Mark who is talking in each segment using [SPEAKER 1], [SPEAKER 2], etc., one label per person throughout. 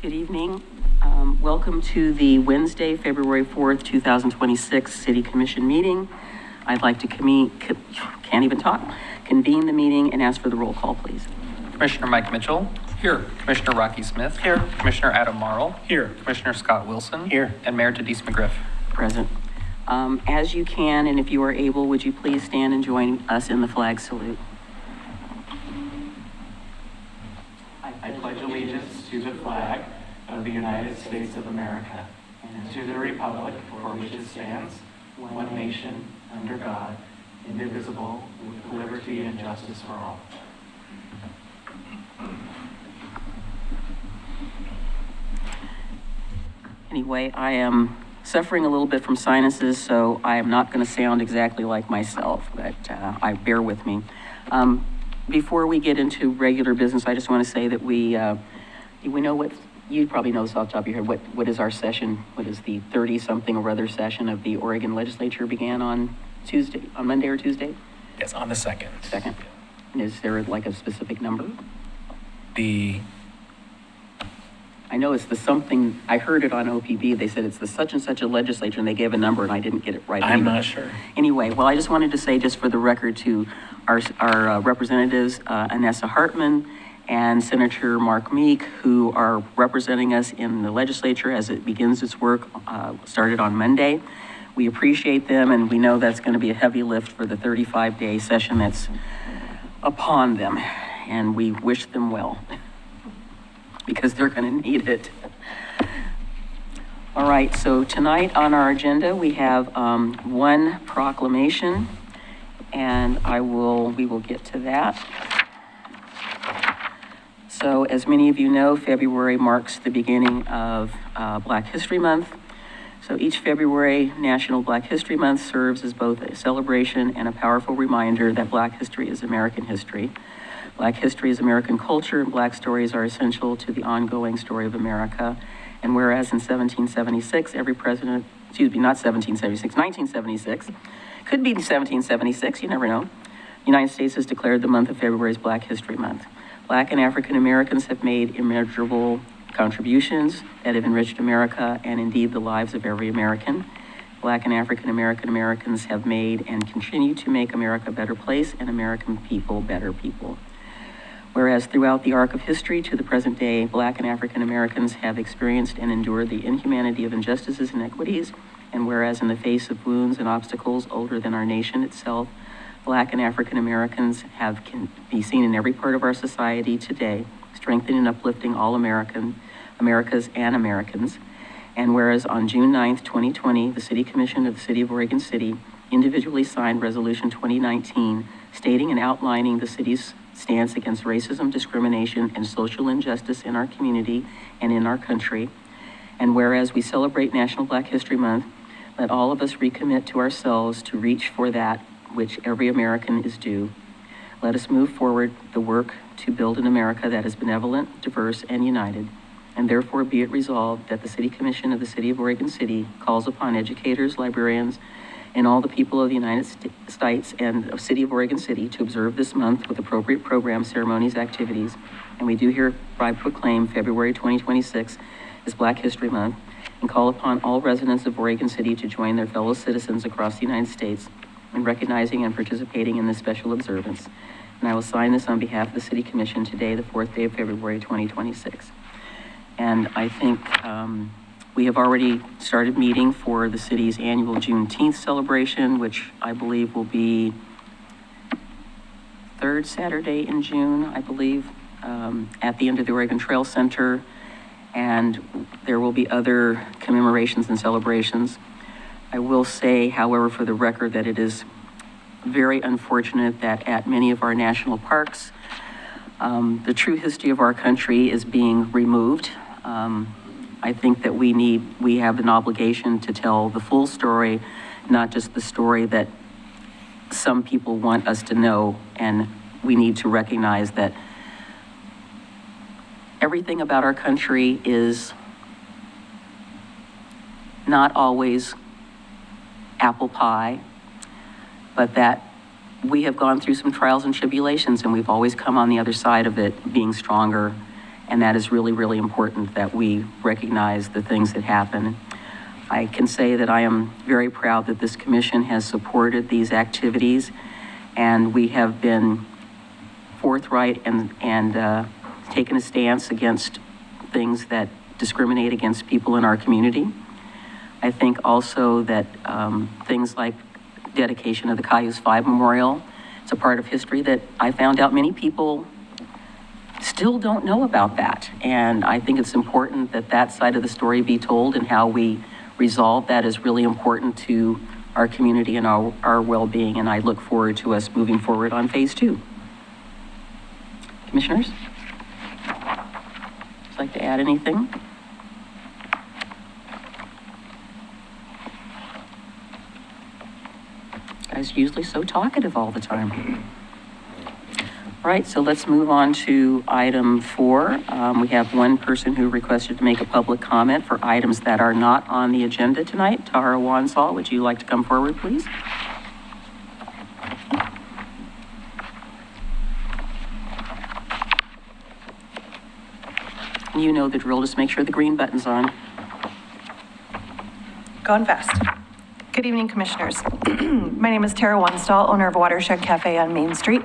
[SPEAKER 1] Good evening. Welcome to the Wednesday, February 4th, 2026 City Commission meeting. I'd like to convene the meeting and ask for the roll call, please.
[SPEAKER 2] Commissioner Mike Mitchell. Here. Commissioner Rocky Smith.
[SPEAKER 3] Here.
[SPEAKER 2] Commissioner Adam Marl.
[SPEAKER 3] Here.
[SPEAKER 2] Commissioner Scott Wilson.
[SPEAKER 3] Here.
[SPEAKER 2] And Mayor Denise McGriff.
[SPEAKER 1] Present. As you can, and if you are able, would you please stand and join us in the flag salute?
[SPEAKER 4] I pledge allegiance to the flag of the United States of America and to the republic for which it stands, one nation, under God, indivisible, with liberty and justice for all.
[SPEAKER 1] Anyway, I am suffering a little bit from sinuses, so I am not going to sound exactly like myself, but bear with me. Before we get into regular business, I just want to say that we know what, you probably know this off the top of your head, what is our session, what is the 30-something or other session of the Oregon Legislature began on Tuesday, on Monday or Tuesday?
[SPEAKER 3] Yes, on the second.
[SPEAKER 1] Second. And is there like a specific number? I know it's the something, I heard it on OPB, they said it's the such and such a legislature, and they gave a number, and I didn't get it right.
[SPEAKER 3] I'm not sure.
[SPEAKER 1] Anyway, well, I just wanted to say, just for the record, to our representatives, Anessa Hartman and Senator Mark Meek, who are representing us in the legislature as it begins its work, started on Monday. We appreciate them, and we know that's going to be a heavy lift for the 35-day session that's upon them, and we wish them well, because they're going to need it. All right, so tonight on our agenda, we have one proclamation, and we will get to that. So as many of you know, February marks the beginning of Black History Month. So each February, National Black History Month serves as both a celebration and a powerful reminder that Black history is American history. Black history is American culture, and Black stories are essential to the ongoing story of America. And whereas in 1776, every president, not 1776, 1976, could be 1776, you never know, the United States has declared the month of February as Black History Month. Black and African Americans have made immeasurable contributions that have enriched America and indeed the lives of every American. Black and African Americans have made and continue to make America a better place and American people better people. Whereas throughout the arc of history to the present day, Black and African Americans have experienced and endured the inhumanity of injustices and inequities, and whereas in the face of wounds and obstacles older than our nation itself, Black and African Americans can be seen in every part of our society today, strengthening and uplifting all Americas and Americans. And whereas on June 9th, 2020, the City Commission of the City of Oregon City individually signed Resolution 2019, stating and outlining the city's stance against racism, discrimination, and social injustice in our community and in our country. And whereas we celebrate National Black History Month, let all of us recommit to ourselves to reach for that which every American is due. Let us move forward the work to build an America that is benevolent, diverse, and united. And therefore be it resolved that the City Commission of the City of Oregon City calls upon educators, librarians, and all the people of the United States and of City of Oregon City to observe this month with appropriate programs, ceremonies, activities. And we do hereby proclaim February 2026 as Black History Month and call upon all residents of Oregon City to join their fellow citizens across the United States in recognizing and participating in this special observance. And I will sign this on behalf of the City Commission today, the 4th day of February 2026. And I think we have already started meeting for the city's annual Juneteenth celebration, which I believe will be third Saturday in June, I believe, at the end of the Oregon Trail Center. And there will be other commemorations and celebrations. I will say, however, for the record, that it is very unfortunate that at many of our national parks, the true history of our country is being removed. I think that we have an obligation to tell the full story, not just the story that some people want us to know, and we need to recognize that everything about our country is not always apple pie, but that we have gone through some trials and tribulations, and we've always come on the other side of it being stronger And that is really, really important that we recognize the things that happen. I can say that I am very proud that this commission has supported these activities, and we have been forthright and taken a stance against things that discriminate against people in our community. I think also that things like dedication of the Cayuse 5 Memorial, it's a part of history that I found out many people still don't know about that. And I think it's important that that side of the story be told, and how we resolve that is really important to our community and our well-being. And I look forward to us moving forward on phase 2. Commissioners? Would you like to add anything? Guys usually so talkative all the time. All right, so let's move on to item 4. We have one person who requested to make a public comment for items that are not on the agenda tonight. Tahara Wansall, would you like to come forward, please? You know the drill, just make sure the green button's on.
[SPEAKER 3] Going fast. Good evening, Commissioners. My name is Tara Wanstall, owner of Watershed Cafe on Main Street.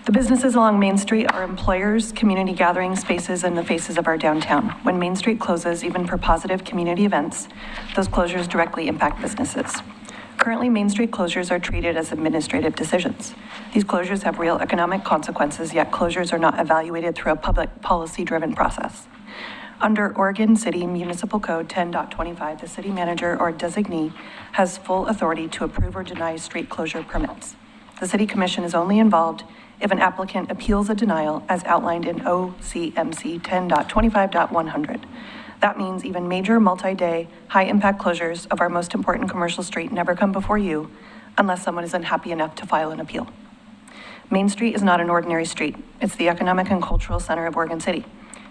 [SPEAKER 3] The businesses along Main Street are employers, community gathering spaces, and the faces of our downtown. When Main Street closes, even for positive community events, those closures directly impact businesses. Currently, Main Street closures are treated as administrative decisions. These closures have real economic consequences, yet closures are not evaluated through a public policy-driven process. Under Oregon City Municipal Code 10.25, the city manager or designee has full authority to approve or deny street closure permits. The city commission is only involved if an applicant appeals a denial as outlined in OCMC 10.25.100. That means even major multi-day, high-impact closures of our most important commercial street never come before you unless someone is unhappy enough to file an appeal. Main Street is not an ordinary street. It's the economic and cultural center of Oregon City.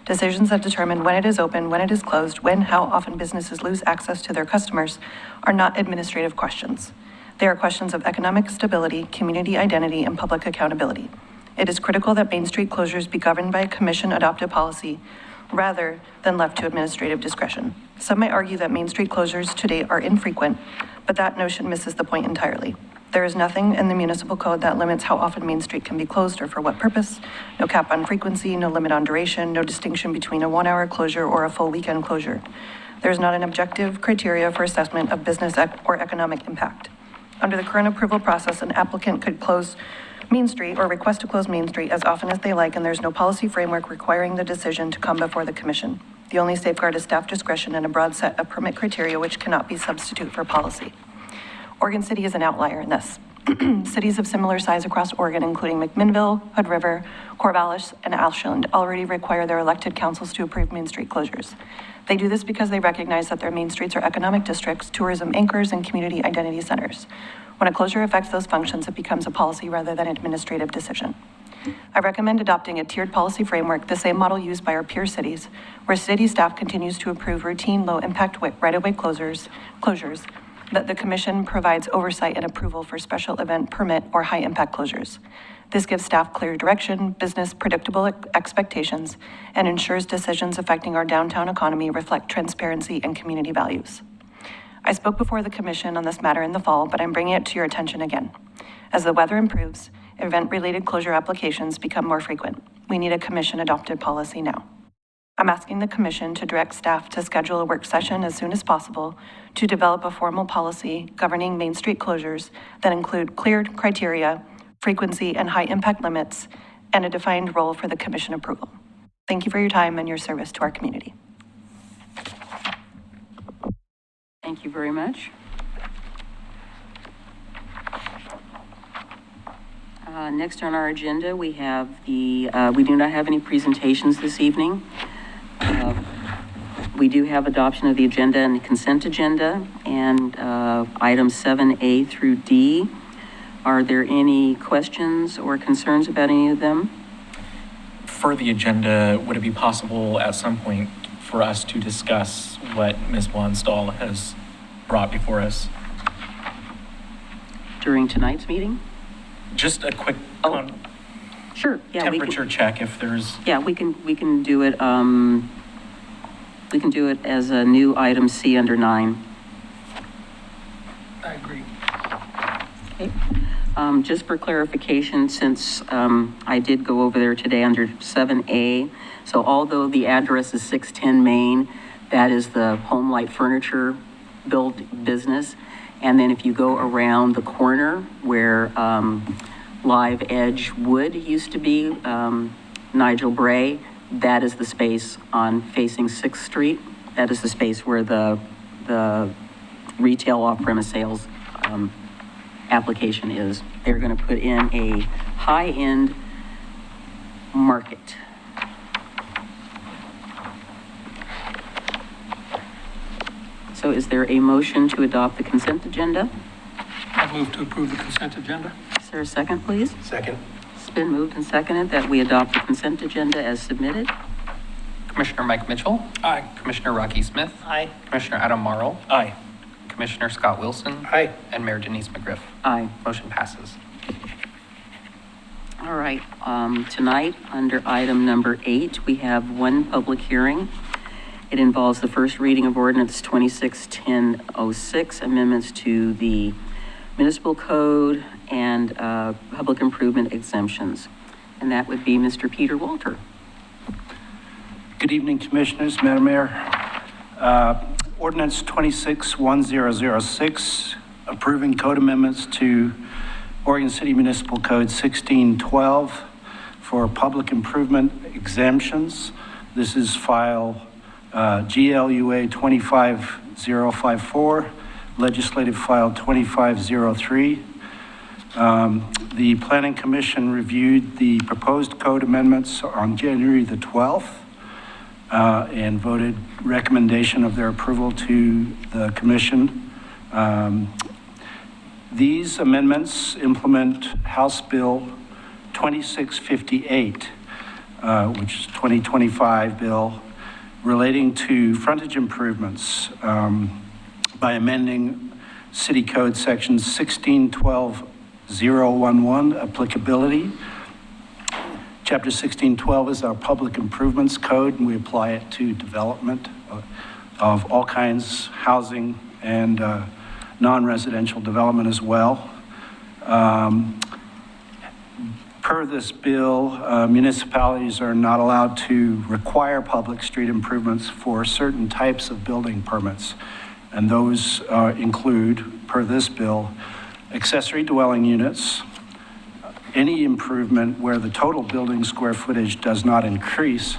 [SPEAKER 3] Decisions that determine when it is open, when it is closed, how often businesses lose access to their customers are not administrative questions. They are questions of economic stability, community identity, and public accountability. It is critical that Main Street closures be governed by a commission-adopted policy rather than left to administrative discretion. Some might argue that Main Street closures today are infrequent, but that notion misses the point entirely. There is nothing in the municipal code that limits how often Main Street can be closed or for what purpose. No cap on frequency, no limit on duration, no distinction between a 1-hour closure or a full weekend closure. There's not an objective criteria for assessment of business or economic impact. Under the current approval process, an applicant could close Main Street or request to close Main Street as often as they like, and there's no policy framework requiring the decision to come before the commission. The only safeguard is staff discretion and a broad set of permit criteria which cannot be substitute for policy. Oregon City is an outlier in this. Cities of similar size across Oregon, including McMinnville, Hood River, Corvallis, and Ashland, already require their elected councils to approve Main Street closures. They do this because they recognize that their main streets are economic districts, tourism anchors, and community identity centers. When a closure affects those functions, it becomes a policy rather than an administrative decision. I recommend adopting a tiered policy framework, the same model used by our peer cities, where city staff continues to approve routine, low-impact right-of-way closures, that the commission provides oversight and approval for special event permit or high-impact closures. This gives staff clear direction, business predictable expectations, and ensures decisions affecting our downtown economy reflect transparency and community values. I spoke before the commission on this matter in the fall, but I'm bringing it to your attention again. As the weather improves, event-related closure applications become more frequent. We need a commission-adopted policy now. I'm asking the commission to direct staff to schedule a work session as soon as possible to develop a formal policy governing Main Street closures that include clear criteria, frequency, and high impact limits, and a defined role for the commission approval. Thank you for your time and your service to our community.
[SPEAKER 1] Thank you very much. Next on our agenda, we have we do not have any presentations this evening. We do have adoption of the agenda and the consent agenda, and items 7A through D. Are there any questions or concerns about any of them?
[SPEAKER 4] For the agenda, would it be possible at some point for us to discuss what Ms. Wanstall has brought before us?
[SPEAKER 1] During tonight's meeting?
[SPEAKER 4] Just a quick
[SPEAKER 1] Sure, yeah, we
[SPEAKER 5] temperature
[SPEAKER 1] can,
[SPEAKER 5] check if there's,
[SPEAKER 1] yeah, we can do it, we can do it as a new item C under 9.
[SPEAKER 6] I agree.
[SPEAKER 1] Okay. Just for clarification, since I did go over there today under 7A, so although the address is 610 Main, that is the Home Light Furniture business. And then if you go around the corner where Live Edge Wood used to be, Nigel Bray, that is the space on facing 6th Street. That is the space where the retail off-premise sales application is. They're going to put in a high-end market. So is there a motion to adopt the consent agenda?
[SPEAKER 6] I move to approve the consent agenda.
[SPEAKER 1] Is there a second, please?
[SPEAKER 5] second.
[SPEAKER 1] It's been moved and seconded that we adopt the consent agenda as submitted.
[SPEAKER 2] Commissioner Mike Mitchell.
[SPEAKER 6] Aye.
[SPEAKER 2] Commissioner Rocky Smith.
[SPEAKER 5] Aye.
[SPEAKER 2] Commissioner Adam Marl.
[SPEAKER 5] Aye.
[SPEAKER 2] Commissioner Scott Wilson.
[SPEAKER 5] Aye.
[SPEAKER 2] And Mayor Denise McGriff.
[SPEAKER 1] Aye.
[SPEAKER 2] Motion passes.
[SPEAKER 1] All right, tonight, under item number 8, we have one public hearing. It involves the first reading of ordinance 261006, amendments to the municipal code and public improvement exemptions. And that would be Mr. Peter Walter.
[SPEAKER 7] Good evening, Commissioners, Madam Mayor. Ordinance 261006, approving code amendments to Oregon City Municipal Code 1612 for public improvement exemptions. This is file GLUA 25054, legislative file 2503. The Planning Commission reviewed the proposed code amendments on January the 12th and voted recommendation of their approval to the Commission. These amendments implement House Bill 2658, which is 2025 bill, relating to frontage improvements by amending City Code Section 1612-011, applicability. Chapter 1612 is our public improvements code, and we apply it to development of all kinds, housing and non-residential development as well. Per this bill, municipalities are not allowed to require public street improvements for certain types of building permits. And those include, per this bill, accessory dwelling units, any improvement where the total building square footage does not increase,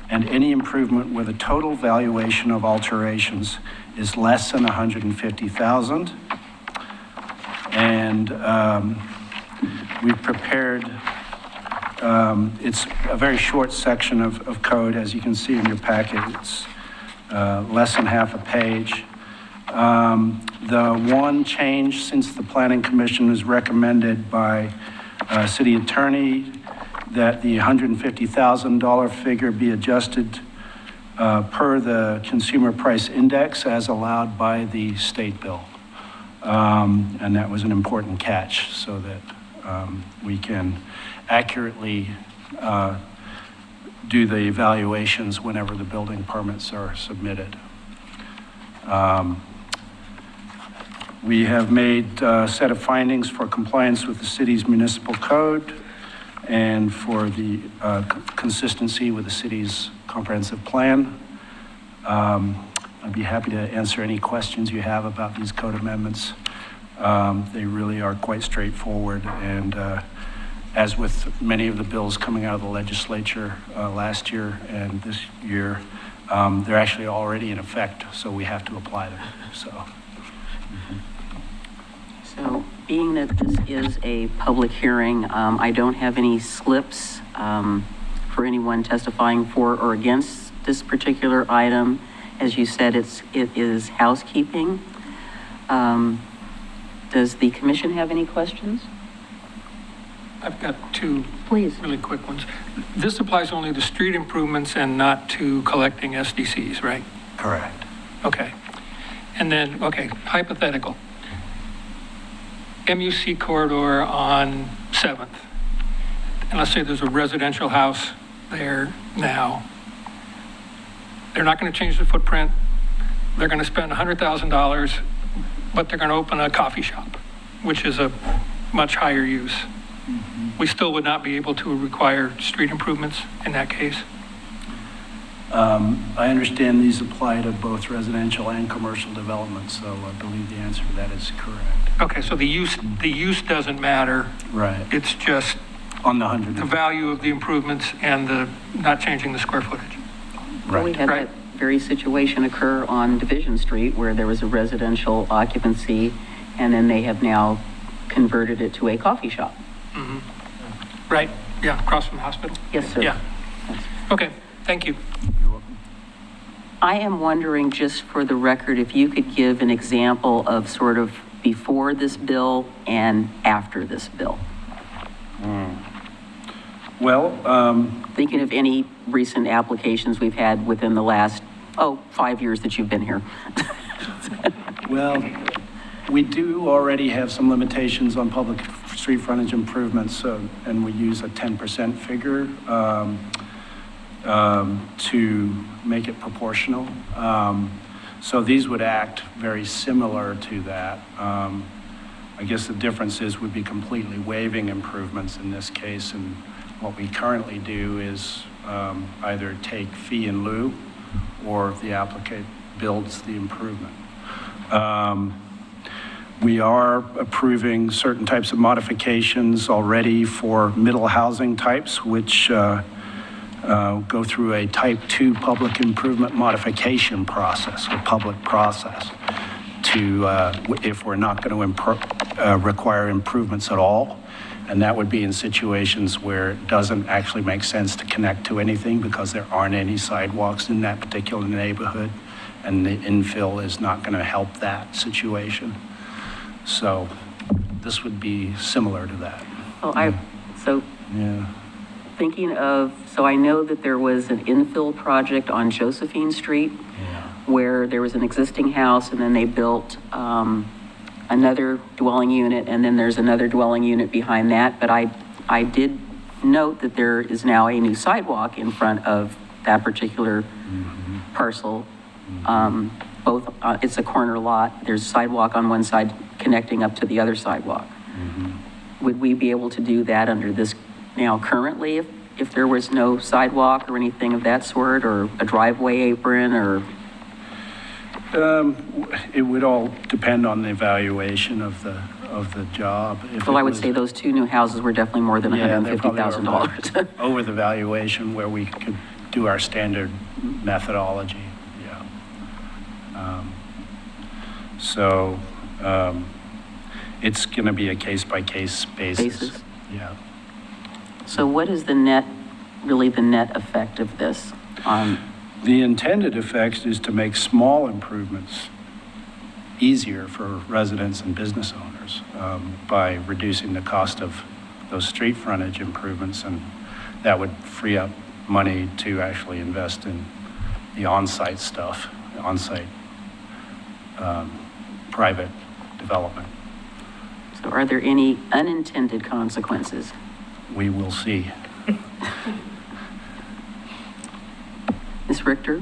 [SPEAKER 7] and any improvement where the total valuation of alterations is less than $150,000. And we've prepared, it's a very short section of code, as you can see in your packet. It's less than half a page. The one change since the Planning Commission was recommended by City Attorney that the $150,000 figure be adjusted per the Consumer Price Index as allowed by the state bill. And that was an important catch so that we can accurately do the evaluations whenever the building permits are submitted. We have made a set of findings for compliance with the city's municipal code and for the consistency with the city's comprehensive plan. I'd be happy to answer any questions you have about these code amendments. They really are quite straightforward, and as with many of the bills coming out of the legislature last year and this year, they're actually already in effect, so we have to apply them.
[SPEAKER 1] So being that this is a public hearing, I don't have any slips for anyone testifying for or against this particular item. As you said, it is housekeeping. Does the commission have any questions?
[SPEAKER 6] I've got two
[SPEAKER 1] Please.
[SPEAKER 6] really quick ones. This applies only to street improvements and not to collecting SDCs, right?
[SPEAKER 7] Correct.
[SPEAKER 6] Okay. And then, okay, hypothetical. MUC corridor on 7th. and let's say there's a residential house there now, they're not going to change the footprint. They're going to spend $100,000, but they're going to open a coffee shop, which is a much higher use. We still would not be able to require street improvements in that case.
[SPEAKER 7] I understand these apply to both residential and commercial developments, so I believe the answer to that is correct.
[SPEAKER 6] Okay, so the use doesn't matter.
[SPEAKER 7] Right.
[SPEAKER 6] It's just
[SPEAKER 7] On the 100.
[SPEAKER 6] the value of the improvements and the not changing the square footage.
[SPEAKER 1] Well, we
[SPEAKER 7] Right.
[SPEAKER 1] had
[SPEAKER 6] Right.
[SPEAKER 1] that very situation occur on Division Street where there was a residential occupancy, and then they have now converted it to a coffee shop.
[SPEAKER 6] Right, yeah, across from the hospital.
[SPEAKER 1] Yes, sir.
[SPEAKER 6] Yeah. Okay, thank you.
[SPEAKER 7] You're welcome.
[SPEAKER 1] I am wondering, just for the record, if you could give an example of sort of before this bill and after this bill.
[SPEAKER 7] Well,
[SPEAKER 1] Thinking of any recent applications we've had within the last, 5 years that you've been here.
[SPEAKER 7] Well, we do already have some limitations on public street frontage improvements, and we use a 10% figure to make it proportional. So these would act very similar to that. I guess the difference is we'd be completely waiving improvements in this case, and what we currently do is either take fee in lieu, or if the applicant builds the improvement. We are approving certain types of modifications already for middle housing types, which go through a type 2 public improvement modification process, or public process, to, if we're not going to require improvements at all. And that would be in situations where it doesn't actually make sense to connect to anything because there aren't any sidewalks in that particular neighborhood, and the infill is not going to help that situation. So this would be similar to that.
[SPEAKER 1] Well,
[SPEAKER 7] Yeah.
[SPEAKER 1] thinking of, so I know that there was an infill project on Josephine Street where there was an existing house and then they built another dwelling unit, and then there's another dwelling unit behind that. But I did note that there is now a new sidewalk in front of that particular parcel. It's a corner lot. There's a sidewalk on one side connecting up to the other sidewalk. Would we be able to do that under this now currently if there was no sidewalk or anything of that sort, or a driveway apron, or?
[SPEAKER 7] It would all depend on the evaluation of the job. If
[SPEAKER 1] Well,
[SPEAKER 7] it
[SPEAKER 1] I would
[SPEAKER 7] was-
[SPEAKER 1] say those two new houses were definitely more than
[SPEAKER 7] Yeah, they're probably
[SPEAKER 1] $150,000.
[SPEAKER 7] over the valuation where we could do our standard methodology, yeah. It's going to be a case-by-case basis.
[SPEAKER 1] Basis.
[SPEAKER 7] Yeah.
[SPEAKER 1] So what is the net effect of this on?
[SPEAKER 7] The intended effect is to make small improvements easier for residents and business owners by reducing the cost of those street frontage improvements, and that would free up money to actually invest in the on-site stuff, on-site private development.
[SPEAKER 1] So are there any unintended consequences?
[SPEAKER 7] We will see.
[SPEAKER 1] Ms. Richter?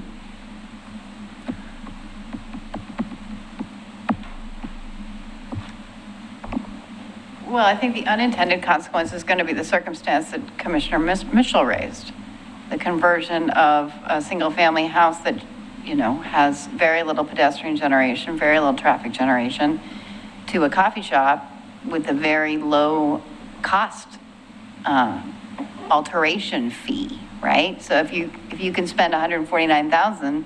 [SPEAKER 5] Well, I think the unintended consequence is going to be the circumstance that Commissioner Mitchell raised. The conversion of a single-family house that, has very little pedestrian generation, very little traffic generation, to a coffee shop with a very low cost alteration fee, right? So if you can spend $149,000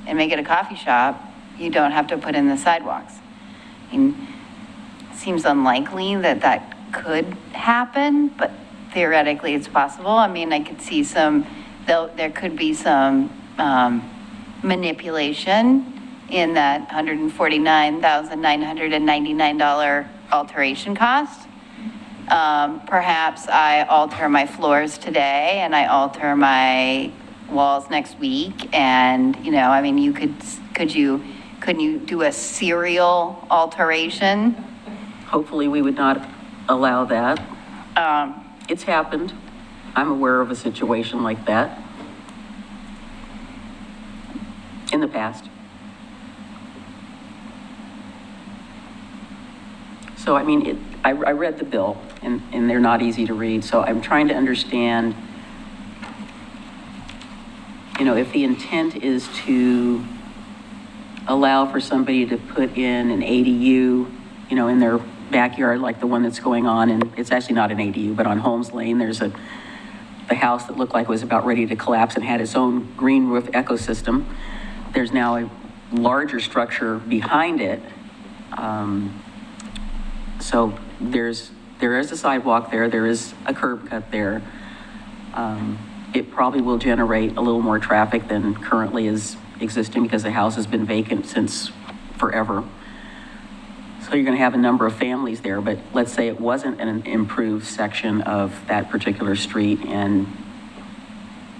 [SPEAKER 5] and make it a coffee shop, you don't have to put in the sidewalks. It seems unlikely that could happen, but theoretically it's possible. I mean, I could see there could be some manipulation in that $149,999 alteration cost. Perhaps I alter my floors today and I alter my walls next week, and couldn't you do a serial alteration?
[SPEAKER 1] Hopefully, we would not allow that. It's happened. I'm aware of a situation like that in the past. So, I mean, I read the bill, and they're not easy to read, so I'm trying to understand, you know, if the intent is to allow for somebody to put in an ADU, you know, in their backyard, like the one that's going on, and it's actually not an ADU, but on Holmes Lane, there's the house that looked like it was about ready to collapse and had its own green roof ecosystem. There's now a larger structure behind it. So there is a sidewalk there, there is a curb cut there. It probably will generate a little more traffic than currently is existing because the house has been vacant since forever. So you're going to have a number of families there, but let's say it wasn't an improved section of that particular street, and,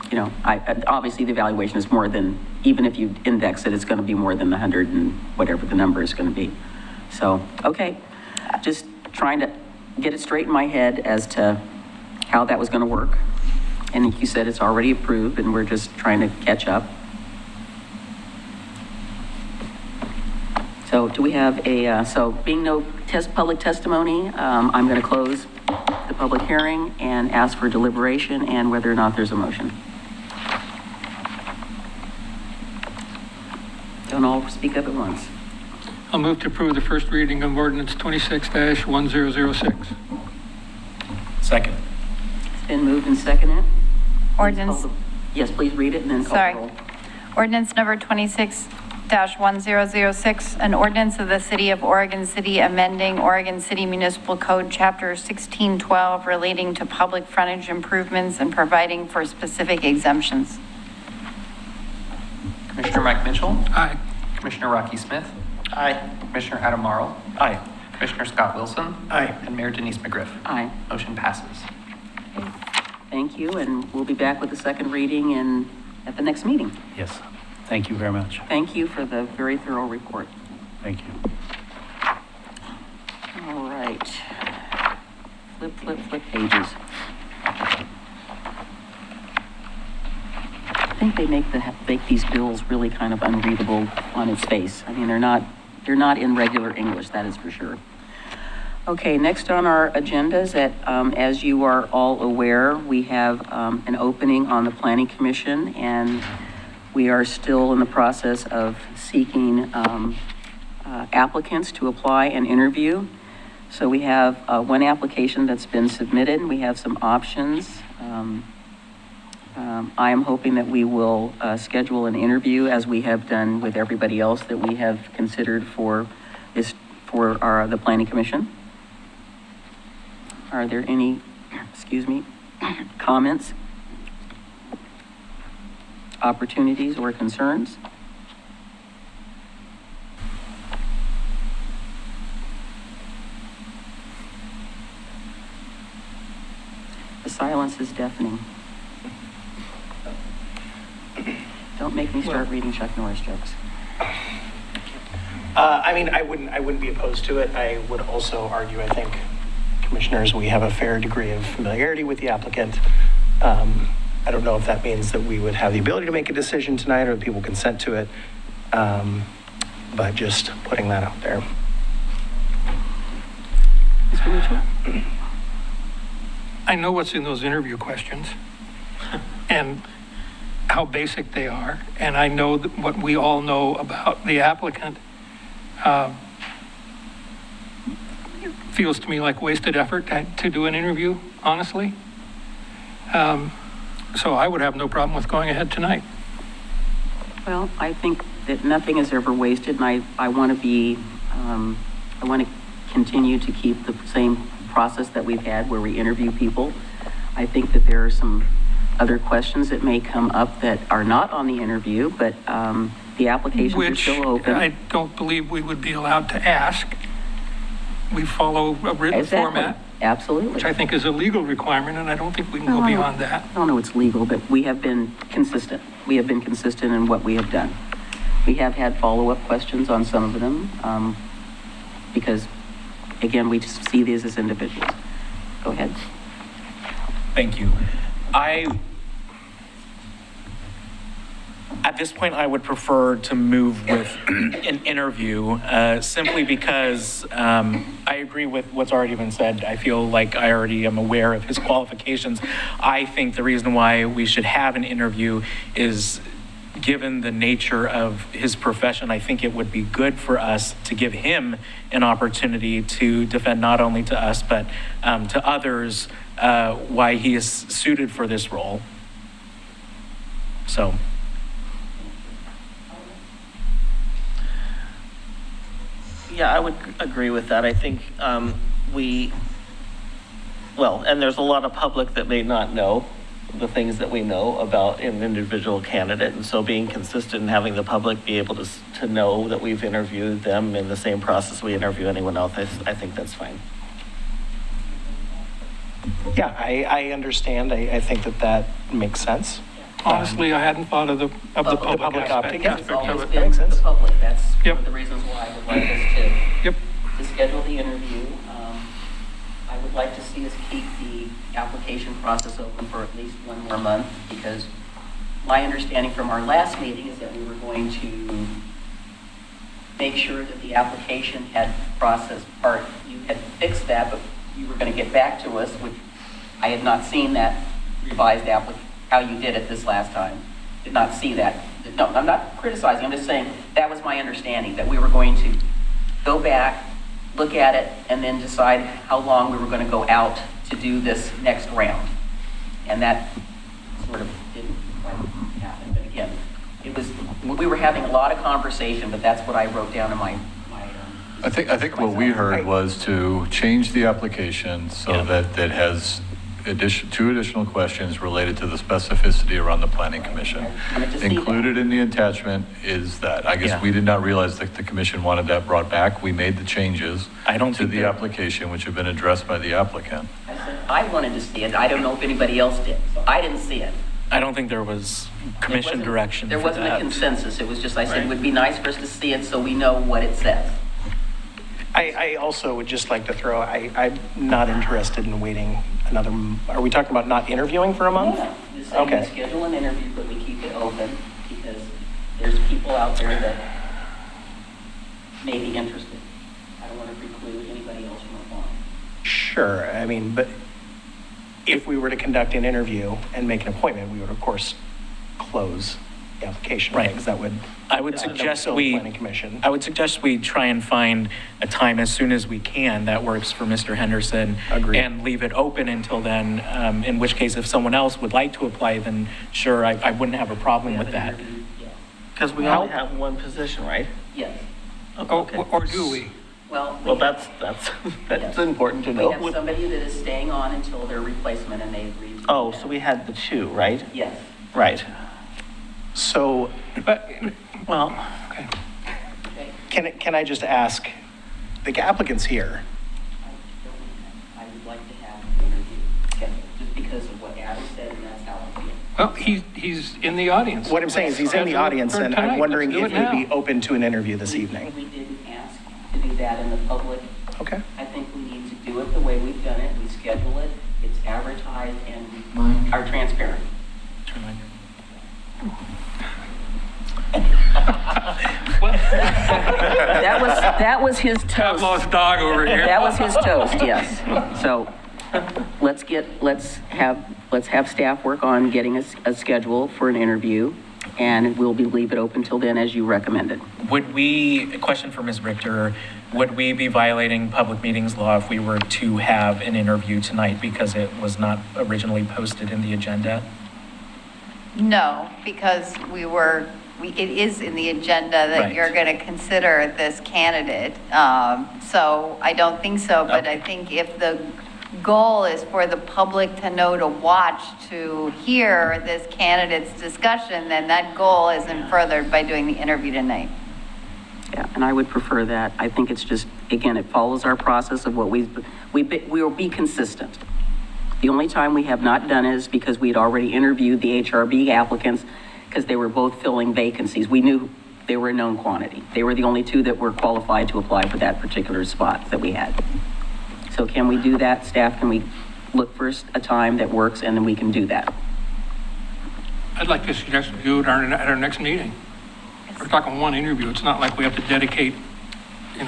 [SPEAKER 1] you know, obviously the valuation is more than, even if you index it, it's going to be more than the 100 and whatever the number is going to be. So, okay, just trying to get it straight in my head as to how that was going to work. And like you said, it's already approved, and we're just trying to catch up. So do we have so being no public testimony, I'm going to close the public hearing and ask for deliberation and whether or not there's a motion. Don't all speak up at once.
[SPEAKER 6] I'll move to approve the first reading of ordinance 26-1006.
[SPEAKER 2] Second.
[SPEAKER 1] It's been moved and seconded.
[SPEAKER 5] Ordinance,
[SPEAKER 1] Yes, please read it and then call the
[SPEAKER 5] sorry.
[SPEAKER 1] roll.
[SPEAKER 5] Ordinance number 26-1006, an ordinance of the City of Oregon City amending Oregon City Municipal Code, Chapter 1612, relating to public frontage improvements and providing for specific exemptions.
[SPEAKER 2] Commissioner Mike Mitchell,
[SPEAKER 6] Aye.
[SPEAKER 2] Commissioner Rocky Smith,
[SPEAKER 4] Aye.
[SPEAKER 2] Commissioner Adam Marl,
[SPEAKER 4] Aye.
[SPEAKER 2] Commissioner Scott Wilson,
[SPEAKER 4] Aye.
[SPEAKER 2] and Mayor Denise McGriff.
[SPEAKER 1] Aye.
[SPEAKER 2] Motion passes.
[SPEAKER 1] Thank you, and we'll be back with the second reading at the next meeting.
[SPEAKER 7] Yes, thank you very much.
[SPEAKER 1] Thank you for the very thorough report.
[SPEAKER 7] Thank you.
[SPEAKER 1] All right. Flip pages. I think they make these bills really kind of unreadable on its face. I mean, they're not in regular English, that is for sure. Okay, next on our agenda is that, as you are all aware, we have an opening on the Planning Commission, and we are still in the process of seeking applicants to apply and interview. So we have one application that's been submitted, and we have some options. I am hoping that we will schedule an interview, as we have done with everybody else that we have considered for the Planning Commission. Are there any, comments, opportunities, or concerns? The silence is deafening. Don't make me start reading Chuck Norris jokes.
[SPEAKER 8] I mean, I wouldn't be opposed to it. I would also argue, I think, commissioners, we have a fair degree of familiarity with the applicant. I don't know if that means that we would have the ability to make a decision tonight or that people consent to it. But just putting that out there.
[SPEAKER 1] Mr. Mitchell?
[SPEAKER 6] I know what's in those interview questions and how basic they are, and I know that what we all know about the applicant. Feels to me like wasted effort to do an interview, honestly. So I would have no problem with going ahead tonight.
[SPEAKER 1] Well, I think that nothing is ever wasted, and I want to continue to keep the same process that we've had where we interview people. I think that there are some other questions that may come up that are not on the interview, but the applications are still open.
[SPEAKER 6] Which I don't believe we would be allowed to ask. We follow a written
[SPEAKER 1] Exactly.
[SPEAKER 6] format,
[SPEAKER 1] Absolutely.
[SPEAKER 6] which I think is a legal requirement, and I don't think we can
[SPEAKER 1] No,
[SPEAKER 6] go
[SPEAKER 1] I don't-
[SPEAKER 6] beyond that.
[SPEAKER 1] I don't know it's legal, but we have been consistent. We have been consistent in what we have done. We have had follow-up questions on some of them, because, again, we just see these as individuals. Go ahead.
[SPEAKER 9] Thank you.
[SPEAKER 4] At this point, I would prefer to move with an interview, simply because I agree with what's already been said. I feel like I already am aware of his qualifications. I think the reason why we should have an interview is, given the nature of his profession, I think it would be good for us to give him an opportunity to defend not only to us, but to others, why he is suited for this role. So.
[SPEAKER 9] Yeah, I would agree with that. I think and there's a lot of public that may not know the things that we know about an individual candidate. And so being consistent and having the public be able to know that we've interviewed them in the same process we interview anyone else, I think that's fine.
[SPEAKER 8] Yeah, I understand. I think that makes sense.
[SPEAKER 6] Honestly, I hadn't thought of the public
[SPEAKER 8] public
[SPEAKER 6] aspect
[SPEAKER 8] optic,
[SPEAKER 1] It's
[SPEAKER 8] yeah.
[SPEAKER 1] always
[SPEAKER 8] That
[SPEAKER 1] been
[SPEAKER 8] makes sense.
[SPEAKER 1] the public. That's one
[SPEAKER 6] Yep.
[SPEAKER 1] of the reasons why I would like us to
[SPEAKER 6] Yep.
[SPEAKER 1] schedule the interview. I would like to see us keep the application process open for at least one more month, because my understanding from our last meeting is that we were going to make sure that the application had processed part. You had fixed that, but you were going to get back to us, which I had not seen that revised how you did it this last time. Did not see that. No, I'm not criticizing. I'm just saying that was my understanding, that we were going to go back, look at it, and then decide how long we were going to go out to do this next round. And that sort of didn't quite happen. But again, we were having a lot of conversation, but that's what I wrote down in my
[SPEAKER 10] I think what we heard was to change the application so that it has two additional questions related to the specificity around the planning commission. Included in the attachment is that. I guess we did not realize that the commission wanted that brought back. We made the changes to the application, which have been addressed by the applicant.
[SPEAKER 1] I said, I wanted to see it. I don't know if anybody else did. So I didn't see it.
[SPEAKER 4] I don't think there was commission direction
[SPEAKER 1] There
[SPEAKER 4] for
[SPEAKER 1] wasn't a
[SPEAKER 4] that.
[SPEAKER 1] consensus. It was just, I said, it would be nice for us to see it so we know what it says.
[SPEAKER 8] I also would just like to throw, I'm not interested in waiting another, are we talking about not interviewing for a month?
[SPEAKER 1] Yeah, just saying we
[SPEAKER 8] Okay.
[SPEAKER 1] schedule an interview, but we keep it open because there's people out there that may be interested. I don't want to preclude anybody else from applying.
[SPEAKER 8] Sure, I mean, but if we were to conduct an interview and make an appointment, we would of course close the application, right?
[SPEAKER 4] Right.
[SPEAKER 8] Because that would.
[SPEAKER 4] I would
[SPEAKER 8] that would
[SPEAKER 4] suggest
[SPEAKER 8] fill the
[SPEAKER 4] we,
[SPEAKER 8] Planning Commission.
[SPEAKER 4] I would suggest we try and find a time as soon as we can that works for Mr. Henderson.
[SPEAKER 8] Agreed.
[SPEAKER 4] And leave it open until then, in which case if someone else would like to apply, then sure, I wouldn't have a problem with that.
[SPEAKER 1] Yeah.
[SPEAKER 9] Because we only have one position, right?
[SPEAKER 1] Yes.
[SPEAKER 9] Okay.
[SPEAKER 6] Or do we?
[SPEAKER 1] Well,
[SPEAKER 9] Well, that's
[SPEAKER 1] Yes.
[SPEAKER 9] important to
[SPEAKER 1] we
[SPEAKER 9] know.
[SPEAKER 1] have somebody that is staying on until their replacement, and they agreed to do
[SPEAKER 9] Oh,
[SPEAKER 1] that.
[SPEAKER 9] so we had the two, right?
[SPEAKER 1] Yes.
[SPEAKER 9] Right.
[SPEAKER 8] So,
[SPEAKER 6] But,
[SPEAKER 8] well,
[SPEAKER 6] okay.
[SPEAKER 1] Okay.
[SPEAKER 8] can I just ask, the applicant's here.
[SPEAKER 1] I would like to have an interview scheduled, just because of what Adam said, and that's how I feel.
[SPEAKER 6] Well, he's in the audience.
[SPEAKER 8] What I'm saying is he's in the
[SPEAKER 6] Schedule it
[SPEAKER 8] audience,
[SPEAKER 6] for
[SPEAKER 8] and
[SPEAKER 6] tonight.
[SPEAKER 8] I'm wondering
[SPEAKER 6] Let's
[SPEAKER 8] if
[SPEAKER 6] do it
[SPEAKER 8] you'd be
[SPEAKER 6] now.
[SPEAKER 8] open to an interview this evening.
[SPEAKER 1] We didn't ask to do that in the public.
[SPEAKER 8] Okay.
[SPEAKER 1] I think we need to do it the way we've done it. We schedule it, it's advertised, and we are transparent.
[SPEAKER 4] Turn on your-
[SPEAKER 1] That was his toast.
[SPEAKER 6] Pavlov's dog over here.
[SPEAKER 1] That was his toast, yes. So let's have staff work on getting a schedule for an interview, and we'll leave it open till then as you recommended.
[SPEAKER 4] Would we, a question for Ms. Richter, would we be violating public meetings law if we were to have an interview tonight because it was not originally posted in the agenda?
[SPEAKER 5] No, because it is in the agenda that
[SPEAKER 4] Right.
[SPEAKER 5] you're going to consider this candidate. So I don't think so, but I think if the goal is for the public to know to watch, to hear this candidate's discussion, then that goal isn't furthered by doing the interview tonight.
[SPEAKER 1] Yeah, and I would prefer that. I think it's just, again, it follows our process of what we will be consistent. The only time we have not done it is because we'd already interviewed the HRB applicants because they were both filling vacancies. We knew they were a known quantity. They were the only two that were qualified to apply for that particular spot that we had. So can we do that, staff? Can we look for a time that works, and then we can do that.
[SPEAKER 6] I'd like to suggest we do it at our next meeting. We're talking one interview. It's not like we have to dedicate,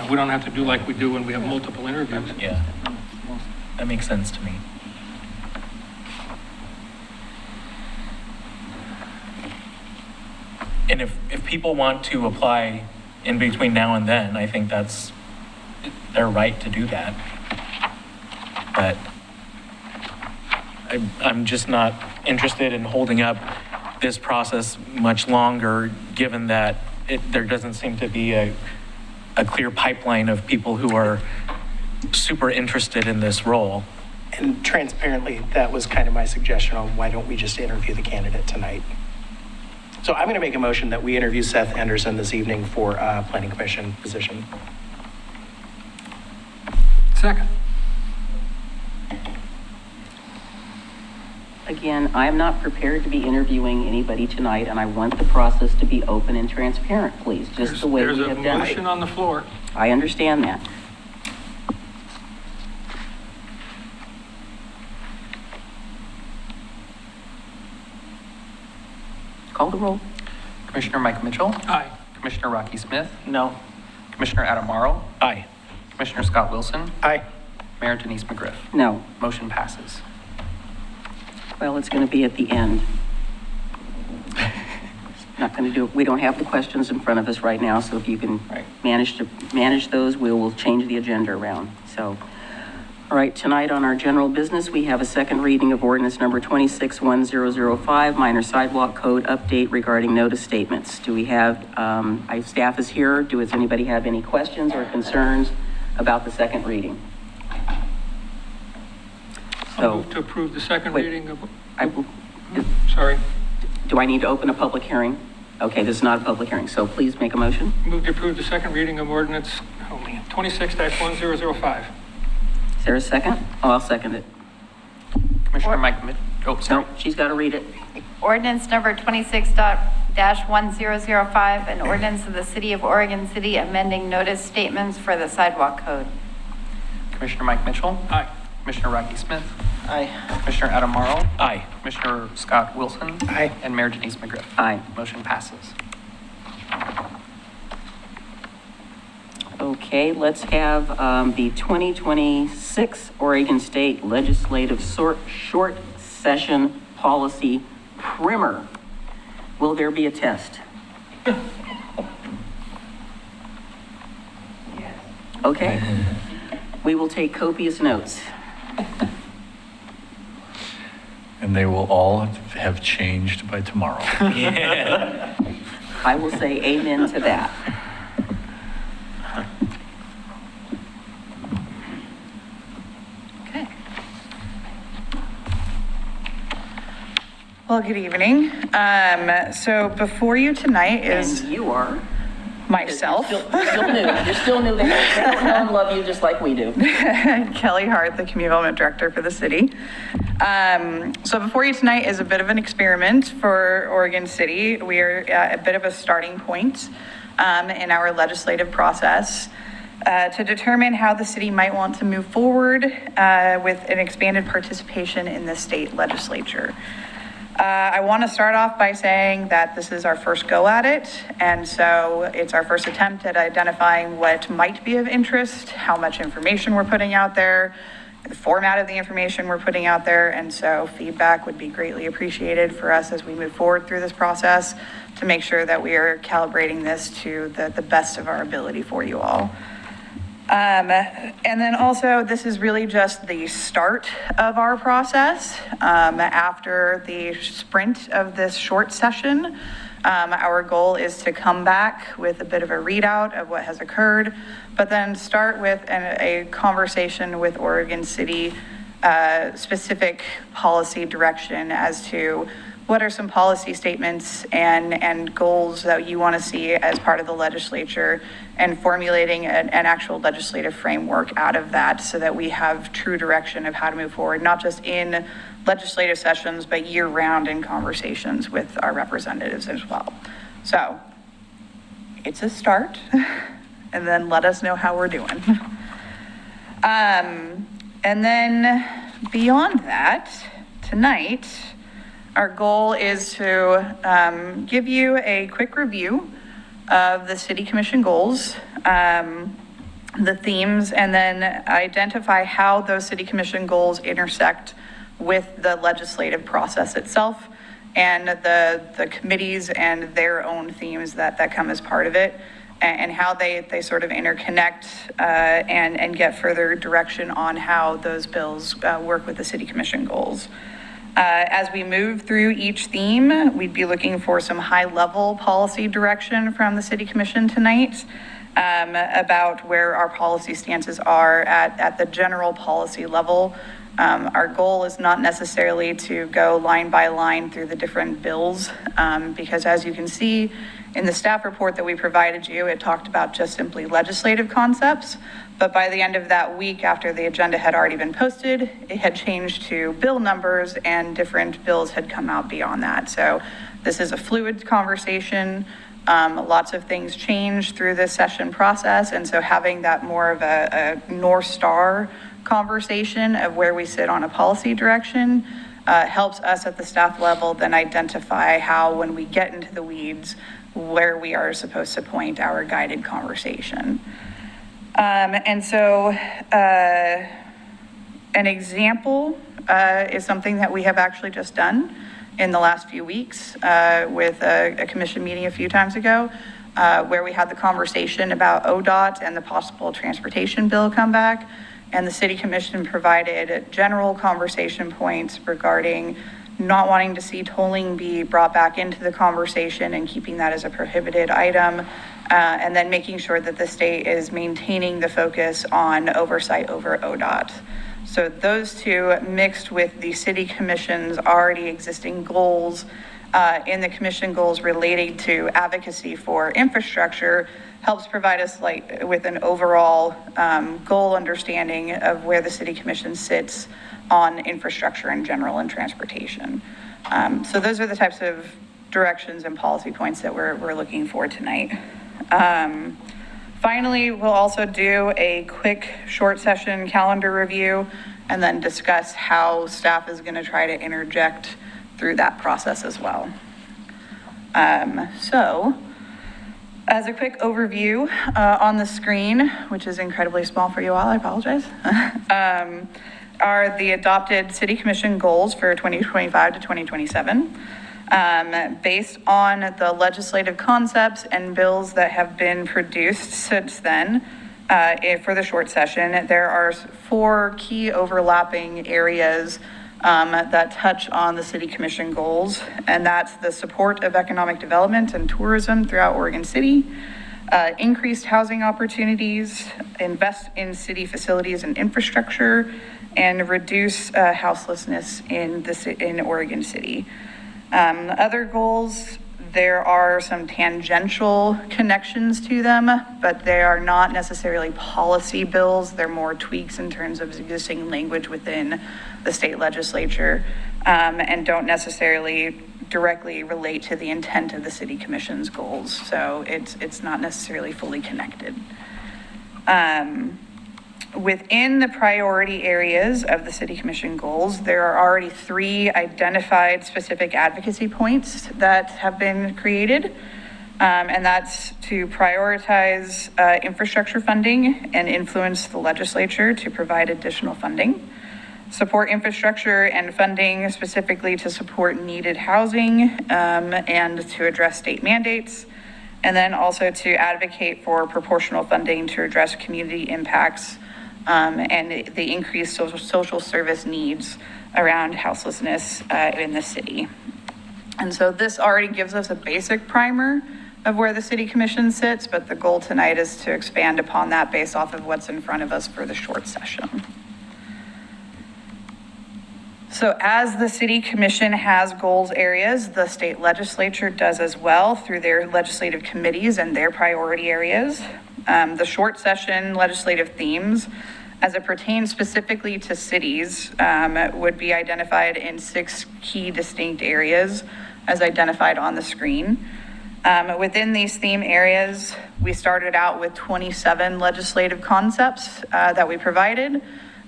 [SPEAKER 6] we don't have to do like we do when we have multiple interviews.
[SPEAKER 11] Yeah, that makes sense to me. And if people want to apply in between now and then, I think that's their right to do that. But I'm just not interested in holding up this process much longer, given that there doesn't seem to be a clear pipeline of people who are super interested in this role.
[SPEAKER 8] And transparently, that was kind of my suggestion on why don't we just interview the candidate tonight? So I'm going to make a motion that we interview Seth Anderson this evening for a planning commission position.
[SPEAKER 6] Second.
[SPEAKER 1] Again, I'm not prepared to be interviewing anybody tonight, and I want the process to be open and transparent, please, just the way we have
[SPEAKER 6] There's a
[SPEAKER 1] done
[SPEAKER 6] motion
[SPEAKER 1] it.
[SPEAKER 6] on the floor.
[SPEAKER 1] I understand that. Call the roll.
[SPEAKER 2] Commissioner Mike Mitchell,
[SPEAKER 6] Aye.
[SPEAKER 2] Commissioner Rocky Smith,
[SPEAKER 8] No.
[SPEAKER 2] Commissioner Adam Morrow,
[SPEAKER 11] Aye.
[SPEAKER 2] Commissioner Scott Wilson,
[SPEAKER 8] Aye.
[SPEAKER 2] Mayor Denise McGriff.
[SPEAKER 1] No.
[SPEAKER 2] Motion passes.
[SPEAKER 1] Well, it's going to be at the end. Not going to do it. We don't have the questions in front of us right now, so if you can manage those, we will change the agenda around. So, all right, tonight on our general business, we have a second reading of ordinance number 261005, minor sidewalk code update regarding notice statements. Do we have, staff is here. Does anybody have any questions or concerns about the second reading?
[SPEAKER 6] I'll move to approve the second
[SPEAKER 1] Wait.
[SPEAKER 6] reading of,
[SPEAKER 1] I-
[SPEAKER 6] sorry,
[SPEAKER 1] Do I need to open a public hearing? Okay, this is not a public hearing, so please make a motion.
[SPEAKER 6] move to approve the second reading of ordinance, 26-1005.
[SPEAKER 1] Is there a second? Oh, I'll second it.
[SPEAKER 2] Commissioner Mike Mitchell,
[SPEAKER 1] No, she's got to read it.
[SPEAKER 5] Ordinance number 26-1005, an ordinance of the City of Oregon City amending notice statements for the sidewalk code.
[SPEAKER 2] Commissioner Mike Mitchell,
[SPEAKER 6] Aye.
[SPEAKER 2] Commissioner Rocky Smith,
[SPEAKER 8] Aye.
[SPEAKER 2] Commissioner Adam Morrow,
[SPEAKER 11] Aye.
[SPEAKER 2] Commissioner Scott Wilson,
[SPEAKER 8] Aye.
[SPEAKER 2] and Mayor Denise McGriff.
[SPEAKER 1] Aye.
[SPEAKER 2] Motion passes.
[SPEAKER 1] Okay, let's have the 2026 Oregon State Legislative Short Session Policy Primer. Will there be a test? Okay. We will take copious notes.
[SPEAKER 10] And they will all have changed by tomorrow.
[SPEAKER 11] Yeah.
[SPEAKER 1] I will say amen to that.
[SPEAKER 5] Okay.
[SPEAKER 12] Well, good evening. So before you tonight is
[SPEAKER 1] And you are?
[SPEAKER 12] myself,
[SPEAKER 1] You're still new. You're still new. They don't know and love you just like we do.
[SPEAKER 12] Kelly Hart, the Community Development Director for the city. So before you tonight is a bit of an experiment for Oregon City. We are at a bit of a starting point in our legislative process to determine how the city might want to move forward with an expanded participation in the state legislature. I want to start off by saying that this is our first go at it, and so it's our first attempt at identifying what might be of interest, how much information we're putting out there, the format of the information we're putting out there, and so feedback would be greatly appreciated for us as we move forward through this process to make sure that we are calibrating this to the best of our ability for you all. And then also, this is really just the start of our process. After the sprint of this short session, our goal is to come back with a bit of a readout of what has occurred, but then start with a conversation with Oregon City, specific policy direction as to what are some policy statements and goals that you want to see as part of the legislature, and formulating an actual legislative framework out of that so that we have true direction of how to move forward, not just in legislative sessions, but year-round in conversations with our representatives as well. So it's a start, and then let us know how we're doing. And then beyond that, tonight, our goal is to give you a quick review of the city commission goals, the themes, and then identify how those city commission goals intersect with the legislative process itself and the committees and their own themes that come as part of it, and how they sort of interconnect and get further direction on how those bills work with the city commission goals. As we move through each theme, we'd be looking for some high-level policy direction from the city commission tonight about where our policy stances are at the general policy level. Our goal is not necessarily to go line by line through the different bills, because as you can see in the staff report that we provided you, it talked about just simply legislative concepts. But by the end of that week, after the agenda had already been posted, it had changed to bill numbers and different bills had come out beyond that. So this is a fluid conversation. Lots of things change through this session process. And so having that more of a North Star conversation of where we sit on a policy direction helps us at the staff level then identify how, when we get into the weeds, where we are supposed to point our guided conversation. And so an example is something that we have actually just done in the last few weeks with a commission meeting a few times ago, where we had the conversation about ODOT and the possible transportation bill comeback. And the city commission provided general conversation points regarding not wanting to see tolling be brought back into the conversation and keeping that as a prohibited item, and then making sure that the state is maintaining the focus on oversight over ODOT. So those two, mixed with the city commission's already existing goals in the commission goals relating to advocacy for infrastructure, helps provide us with an overall goal understanding of where the city commission sits on infrastructure in general and transportation. So those are the types of directions and policy points that we're looking for tonight. Finally, we'll also do a quick short session calendar review and then discuss how staff is going to try to interject through that process as well. So as a quick overview on the screen, which is incredibly small for you all, I apologize, are the adopted city commission goals for 2025 to 2027. Based on the legislative concepts and bills that have been produced since then, for the short session, there are 4 key overlapping areas that touch on the city commission goals, and that's the support of economic development and tourism throughout Oregon City, increased housing opportunities, invest in city facilities and infrastructure, and reduce houselessness in Oregon City. Other goals, there are some tangential connections to them, but they are not necessarily policy bills. They're more tweaks in terms of existing language within the state legislature, and don't necessarily directly relate to the intent of the city commission's goals. So it's not necessarily fully connected. Within the priority areas of the city commission goals, there are already 3 identified specific advocacy points that have been created. And that's to prioritize infrastructure funding and influence the legislature to provide additional funding. Support infrastructure and funding specifically to support needed housing and to address state mandates. And then also to advocate for proportional funding to address community impacts and the increased social service needs around houselessness in the city. And so this already gives us a basic primer of where the city commission sits, but the goal tonight is to expand upon that based off of what's in front of us for the short session. So as the city commission has goals areas, the state legislature does as well through their legislative committees and their priority areas. The short session legislative themes, as it pertains specifically to cities, would be identified in 6 key distinct areas as identified on the screen. Within these theme areas, we started out with 27 legislative concepts that we provided.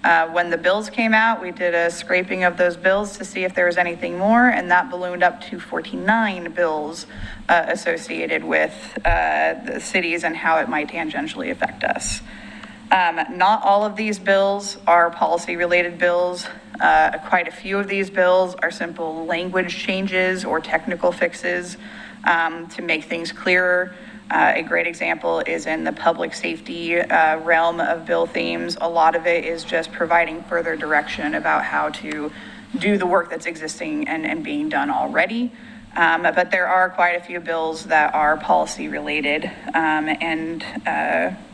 [SPEAKER 12] When the bills came out, we did a scraping of those bills to see if there was anything more, and that ballooned up to 49 bills associated with the cities and how it might tangentially affect us. Not all of these bills are policy-related bills. Quite a few of these bills are simple language changes or technical fixes to make things clearer. A great example is in the public safety realm of bill themes. A lot of it is just providing further direction about how to do the work that's existing and being done already. But there are quite a few bills that are policy related, and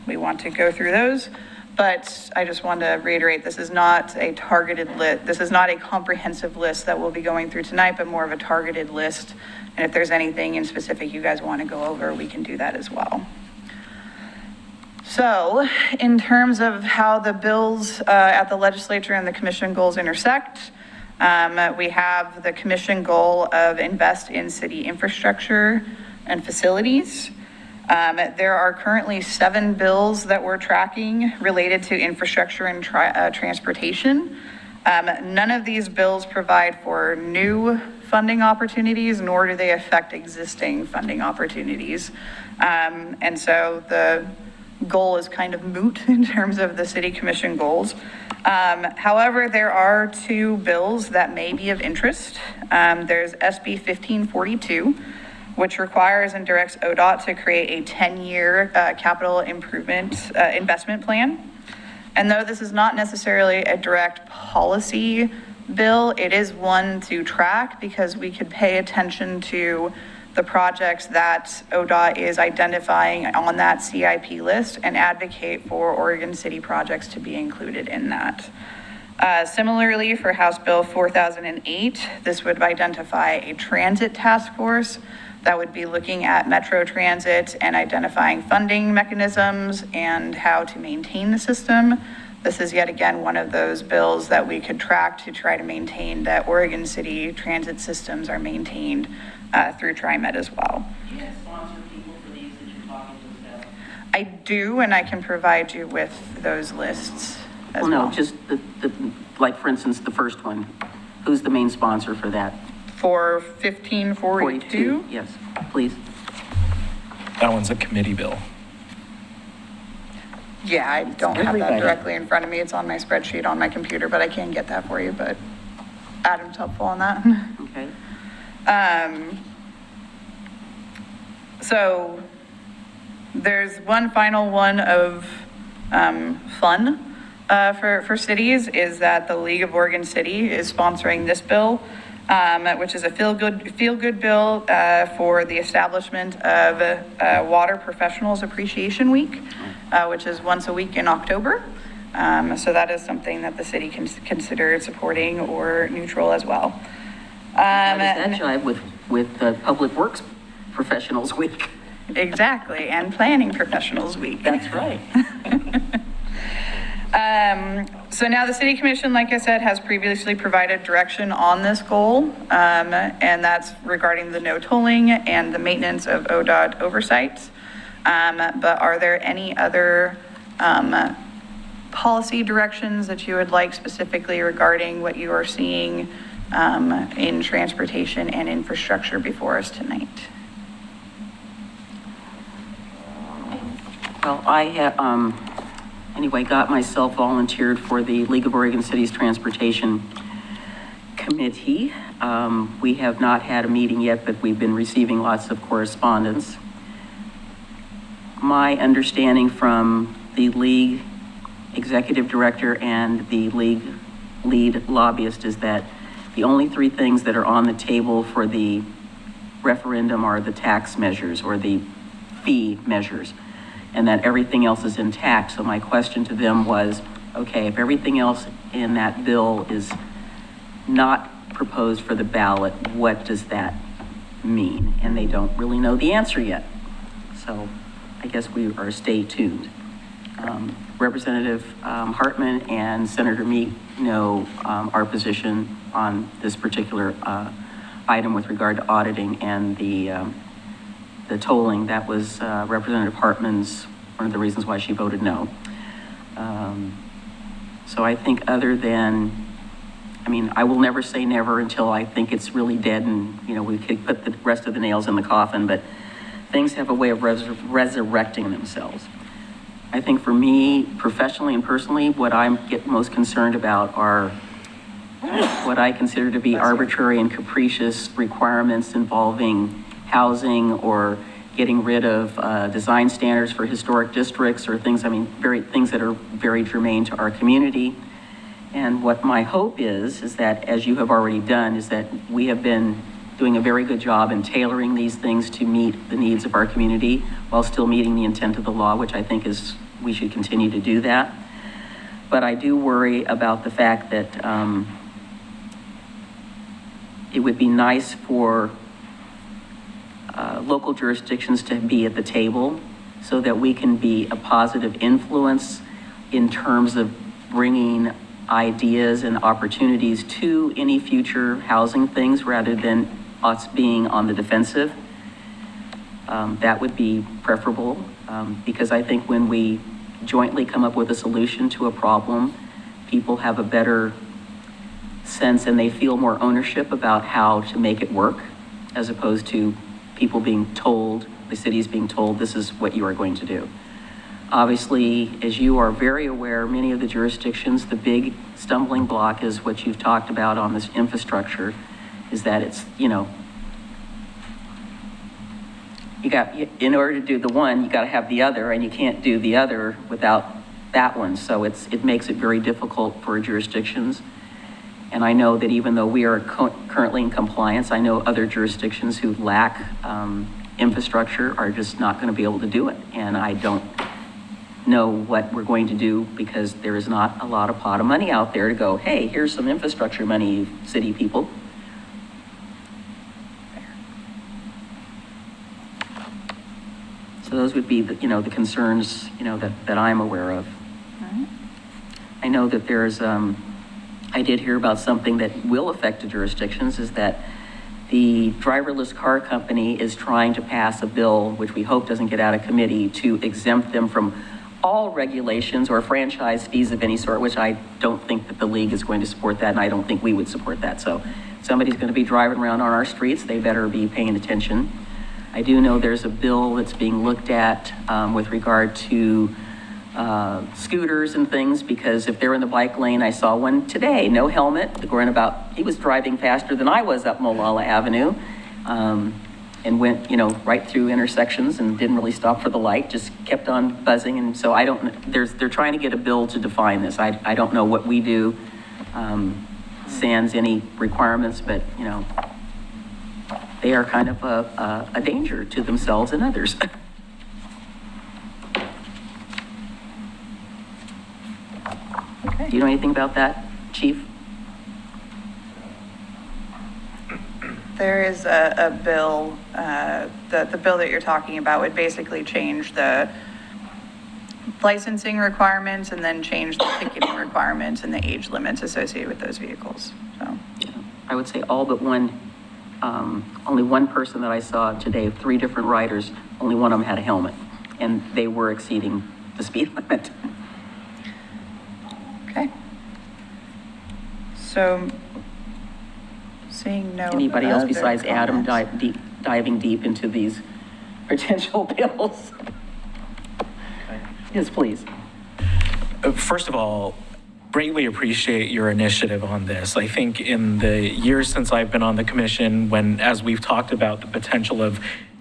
[SPEAKER 12] we want to go through those. But I just want to reiterate, this is not a targeted list. This is not a comprehensive list that we'll be going through tonight, but more of a targeted list. And if there's anything in specific you guys want to go over, we can do that as well. So in terms of how the bills at the legislature and the commission goals intersect, we have the commission goal of invest in city infrastructure and facilities. There are currently 7 bills that we're tracking related to infrastructure and transportation. None of these bills provide for new funding opportunities, nor do they affect existing funding opportunities. And so the goal is kind of moot in terms of the city commission goals. However, there are 2 bills that may be of interest. There's SB 1542, which requires and directs ODOT to create a 10-year capital improvement investment plan. And though this is not necessarily a direct policy bill, it is one to track because we could pay attention to the projects that ODOT is identifying on that CIP list and advocate for Oregon City projects to be included in that. Similarly, for House Bill 4008, this would identify a transit task force that would be looking at Metro Transit and identifying funding mechanisms and how to maintain the system. This is yet again one of those bills that we could track to try to maintain that Oregon City transit systems are maintained through TriMet as well.
[SPEAKER 1] Do you sponsor people for these that you're talking to us about?
[SPEAKER 12] I do, and I can provide you with those lists as well.
[SPEAKER 1] No, just like for instance, the first one. Who's the main sponsor for that?
[SPEAKER 12] For 1542?
[SPEAKER 1] Yes, please.
[SPEAKER 11] That one's a committee bill.
[SPEAKER 12] Yeah, I don't have that directly in front of me. It's on my spreadsheet on my computer, but I can get that for you, but Adam's helpful on that.
[SPEAKER 1] Okay.
[SPEAKER 12] So there's one final one of fun for cities is that the League of Oregon City is sponsoring this bill, which is a feel-good bill for the establishment of Water Professionals Appreciation Week, which is once a week in October. So that is something that the city can consider supporting or neutral as well.
[SPEAKER 1] How does that jive with the Public Works Professionals Week?
[SPEAKER 12] Exactly, and Planning Professionals Week.
[SPEAKER 1] That's right.
[SPEAKER 12] So now the City Commission, like I said, has previously provided direction on this goal, and that's regarding the no tolling and the maintenance of ODOT oversight. But are there any other policy directions that you would like specifically regarding what you are seeing in transportation and infrastructure before us tonight?
[SPEAKER 1] Well, I have, anyway, got myself volunteered for the League of Oregon Cities Transportation Committee. We have not had a meeting yet, but we've been receiving lots of correspondence. My understanding from the League Executive Director and the League lead lobbyist is that the only 3 things that are on the table for the referendum are the tax measures or the fee measures, and that everything else is intact. So my question to them was, okay, if everything else in that bill is not proposed for the ballot, what does that mean? And they don't really know the answer yet. So I guess we are stay tuned. Representative Hartman and Senator Meek know our position on this particular item with regard to auditing and the tolling. That was Representative Hartman's, one of the reasons why she voted no. So I think other than, I mean, I will never say never until I think it's really dead and, you know, we could put the rest of the nails in the coffin, but things have a way of resurrecting themselves. I think for me, professionally and personally, what I get most concerned about are what I consider to be arbitrary and capricious requirements involving housing or getting rid of design standards for historic districts or things, I mean, things that are very germane to our community. And what my hope is that, as you have already done, is that we have been doing a very good job in tailoring these things to meet the needs of our community while still meeting the intent of the law, which I think is, we should continue to do that. But I do worry about the fact that it would be nice for local jurisdictions to be at the table so that we can be a positive influence in terms of bringing ideas and opportunities to any future housing things rather than us being on the defensive. That would be preferable because I think when we jointly come up with a solution to a problem, people have a better sense and they feel more ownership about how to make it work, as opposed to people being told, the city's being told, this is what you are going to do. Obviously, as you are very aware, many of the jurisdictions, the big stumbling block is what you've talked about on this infrastructure, is that it's, you know, you got, in order to do the one, you got to have the other, and you can't do the other without that one. So it makes it very difficult for jurisdictions. And I know that even though we are currently in compliance, I know other jurisdictions who lack infrastructure are just not going to be able to do it. And I don't know what we're going to do because there is not a lot of pot of money out there to go, hey, here's some infrastructure money, you city people. So those would be the, you know, the concerns, you know, that I'm aware of. I know that there's, I did hear about something that will affect the jurisdictions, is that the driverless car company is trying to pass a bill, which we hope doesn't get out of committee, to exempt them from all regulations or franchise fees of any sort, which I don't think that the league is going to support that, and I don't think we would support that. So if somebody's going to be driving around on our streets, they better be paying attention. I do know there's a bill that's being looked at with regard to scooters and things, because if they're in the bike lane, I saw one today, no helmet, going about, he was driving faster than I was up Molalla Avenue, and went, you know, right through intersections and didn't really stop for the light, just kept on buzzing. And so I don't, they're trying to get a bill to define this. I don't know what we do, sans any requirements, but, you know, they are kind of a danger to themselves and others. Do you know anything about that, Chief?
[SPEAKER 12] There is a bill, the bill that you're talking about would basically change the licensing requirements and then change the ticketing requirements and the age limits associated with those vehicles, so.
[SPEAKER 1] Yeah. I would say all but one, only one person that I saw today, 3 different riders, only one of them had a helmet, and they were exceeding the speed limit.
[SPEAKER 12] Okay. So, seeing no
[SPEAKER 1] Anybody else
[SPEAKER 12] other
[SPEAKER 1] besides Adam
[SPEAKER 12] comments.
[SPEAKER 1] diving deep into these potential bills? Yes, please.
[SPEAKER 11] First of all, greatly appreciate your initiative on this. I think in the years since I've been on the commission, as we've talked about the potential of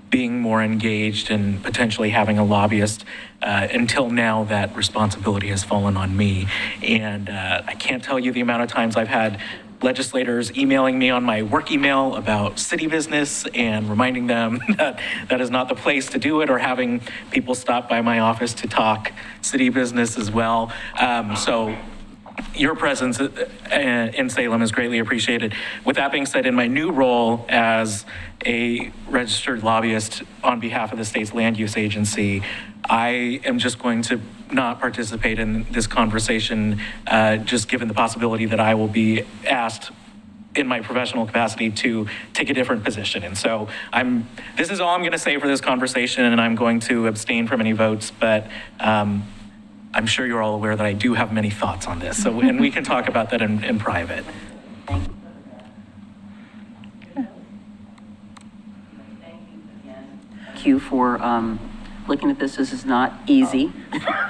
[SPEAKER 11] being more engaged and potentially having a lobbyist, until now that responsibility has fallen on me. And I can't tell you the amount of times I've had legislators emailing me on my work email about city business and reminding them that that is not the place to do it, or having people stop by my office to talk city business as well. So your presence in Salem is greatly appreciated. With that being said, in my new role as a registered lobbyist on behalf of the state's land use agency, I am just going to not participate in this conversation, just given the possibility that I will be asked in my professional capacity to take a different position. And so this is all I'm going to say for this conversation, and I'm going to abstain from any votes, but I'm sure you're all aware that I do have many thoughts on this, so, and we can talk about that in private.
[SPEAKER 1] Thank you for looking at this. This is not easy.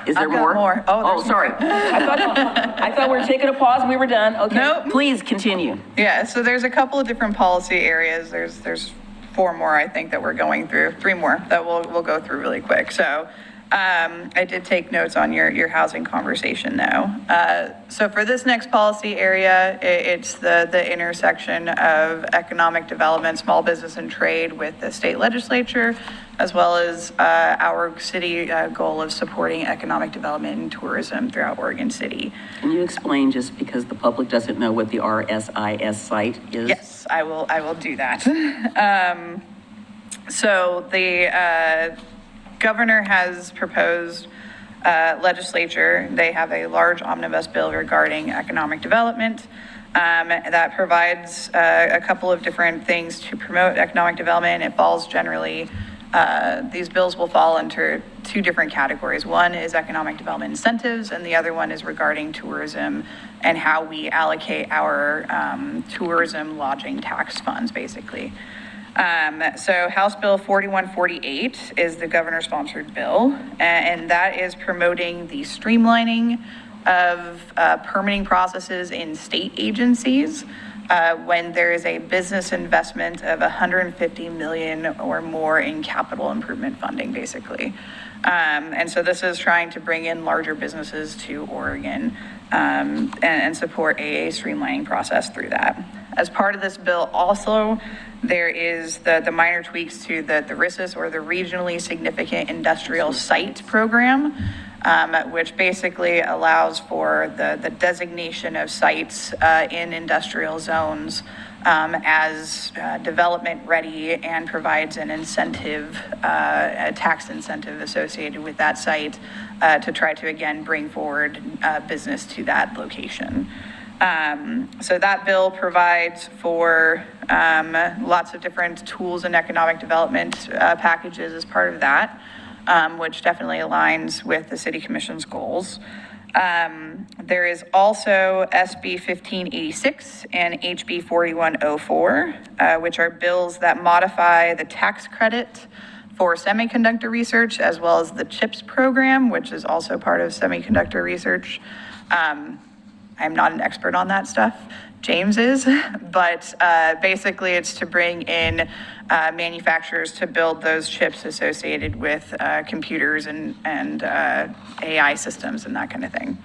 [SPEAKER 1] Is there
[SPEAKER 12] I've got
[SPEAKER 1] more?
[SPEAKER 12] more. Oh, there's
[SPEAKER 1] sorry. I thought we were taking a pause and we were done. Okay.
[SPEAKER 12] Nope.
[SPEAKER 1] Please continue.
[SPEAKER 12] Yeah, so there's a couple of different policy areas. There's 4 more, I think, that we're going through, 3 more that we'll go through really quick. So I did take notes on your housing conversation though. So for this next policy area, it's the intersection of economic development, small business and trade with the state legislature, as well as our city goal of supporting economic development and tourism throughout Oregon City.
[SPEAKER 1] Can you explain, just because the public doesn't know, what the RSIS site is?
[SPEAKER 12] Yes, I will do that. So the governor has proposed legislature. They have a large omnibus bill regarding economic development that provides a couple of different things to promote economic development. It falls generally, these bills will fall into 2 different categories. One is economic development incentives, and the other one is regarding tourism and how we allocate our tourism lodging tax funds, basically. So House Bill 4148 is the governor-sponsored bill, and that is promoting the streamlining of permitting processes in state agencies when there is a business investment of $150 million or more in capital improvement funding, basically. And so this is trying to bring in larger businesses to Oregon and support a streamlining process through that. As part of this bill also, there is the minor tweaks to the RISIS, or the Regionally Significant Industrial Site Program, which basically allows for the designation of sites in industrial zones as development ready, and provides an incentive, a tax incentive associated with that site to try to, again, bring forward business to that location. So that bill provides for lots of different tools and economic development packages as part of that, which definitely aligns with the City Commission's goals. There is also SB 1586 and HB 4104, which are bills that modify the tax credit for semiconductor research, as well as the CHIPS program, which is also part of semiconductor research. I'm not an expert on that stuff. James is, but basically it's to bring in manufacturers to build those chips associated with computers and AI systems and that kind of thing.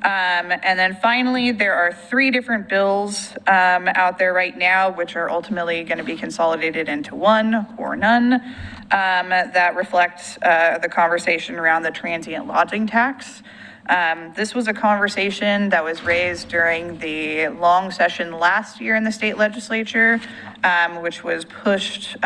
[SPEAKER 12] And then finally, there are 3 different bills out there right now, which are ultimately going to be consolidated into one or none, that reflect the conversation around the transient lodging tax. This was a conversation that was raised during the long session last year in the state legislature, which was pushed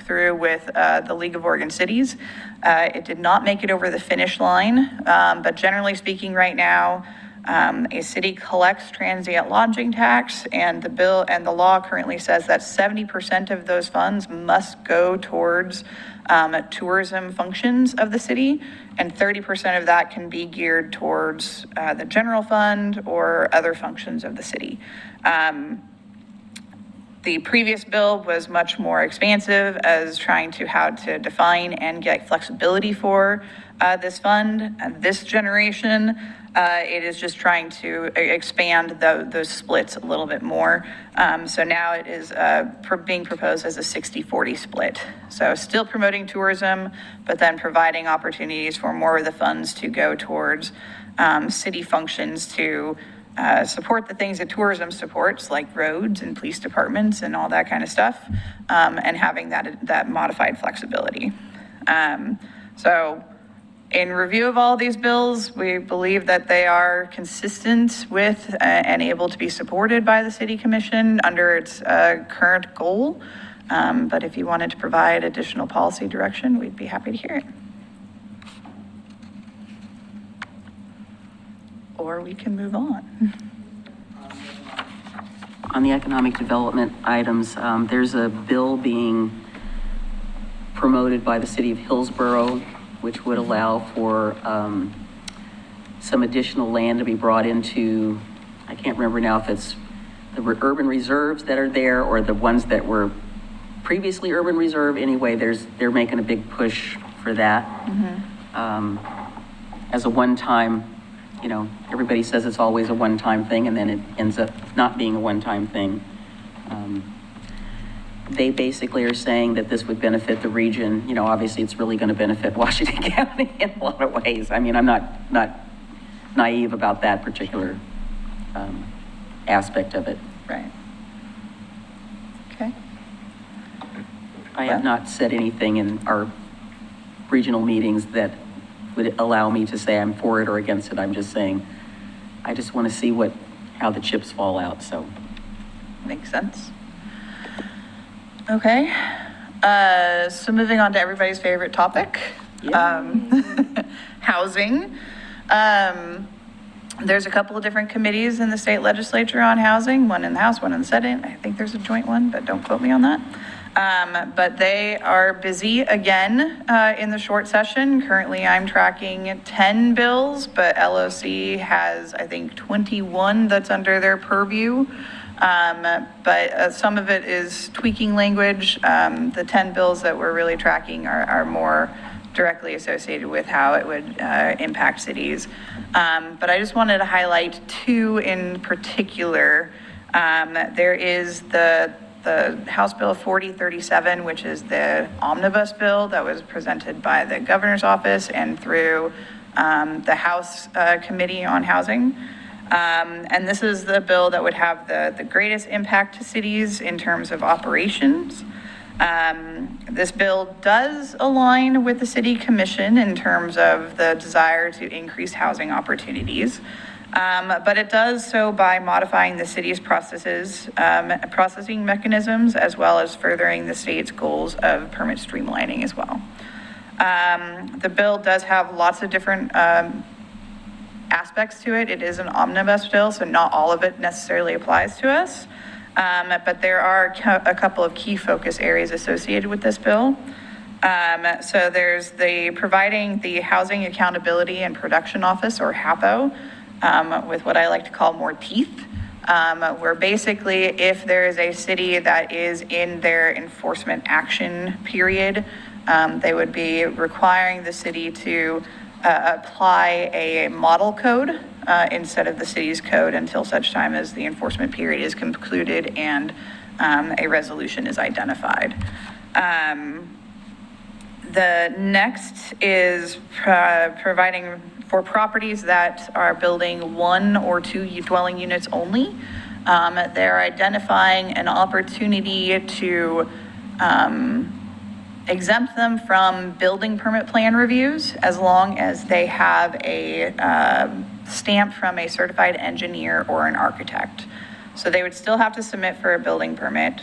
[SPEAKER 12] through with the League of Oregon Cities. It did not make it over the finish line, but generally speaking right now, a city collects transient lodging tax, and the bill and the law currently says that 70% of those funds must go towards tourism functions of the city, and 30% of that can be geared towards the general fund or other functions of the city. The previous bill was much more expansive as trying to how to define and get flexibility for this fund. This generation, it is just trying to expand those splits a little bit more. So now it is being proposed as a 60-40 split. So still promoting tourism, but then providing opportunities for more of the funds to go towards city functions to support the things that tourism supports, like roads and police departments and all that kind of stuff, and having that modified flexibility. So in review of all these bills, we believe that they are consistent with and able to be supported by the City Commission under its current goal. But if you wanted to provide additional policy direction, we'd be happy to hear it. Or we can move on.
[SPEAKER 1] On the economic development items, there's a bill being promoted by the city of Hillsborough, which would allow for some additional land to be brought into, I can't remember now if it's the urban reserves that are there or the ones that were previously urban reserve. Anyway, they're making a big push for that. As a one-time, everybody says it's always a one-time thing, and then it ends up not being a one-time thing. They basically are saying that this would benefit the region. Obviously it's really going to benefit Washington County in a lot of ways. I mean, I'm not naive about that particular aspect of it.
[SPEAKER 12] Right. Okay.
[SPEAKER 1] I have not said anything in our regional meetings that would allow me to say I'm for it or against it. I'm just saying, I just want to see how the chips fall out, so.
[SPEAKER 12] Makes sense. Okay. So moving on to everybody's favorite topic, housing. There's a couple of different committees in the state legislature on housing, one in the House, one in the Senate. I think there's a joint one, but don't quote me on that. But they are busy again in the short session. Currently, I'm tracking 10 bills, but LOC has, I think, 21 that's under their purview. But some of it is tweaking language. The 10 bills that we're really tracking are more directly associated with how it would impact cities. But I just wanted to highlight two in particular. There is the House Bill 4037, which is the omnibus bill that was presented by the governor's office and through the House Committee on Housing. And this is the bill that would have the greatest impact to cities in terms of operations. This bill does align with the city commission in terms of the desire to increase housing opportunities. But it does so by modifying the city's processing mechanisms, as well as furthering the state's goals of permit streamlining as well. The bill does have lots of different aspects to it. It is an omnibus bill, so not all of it necessarily applies to us. But there are a couple of key focus areas associated with this bill. So there's providing the Housing Accountability and Production Office, or HAPO, with what I like to call more teeth, where basically if there is a city that is in their enforcement action period, they would be requiring the city to apply a model code instead of the city's code until such time as the enforcement period is concluded and a resolution is identified. The next is providing for properties that are building 1 or 2 dwelling units only. They're identifying an opportunity to exempt them from building permit plan reviews as long as they have a stamp from a certified engineer or an architect. So they would still have to submit for a building permit.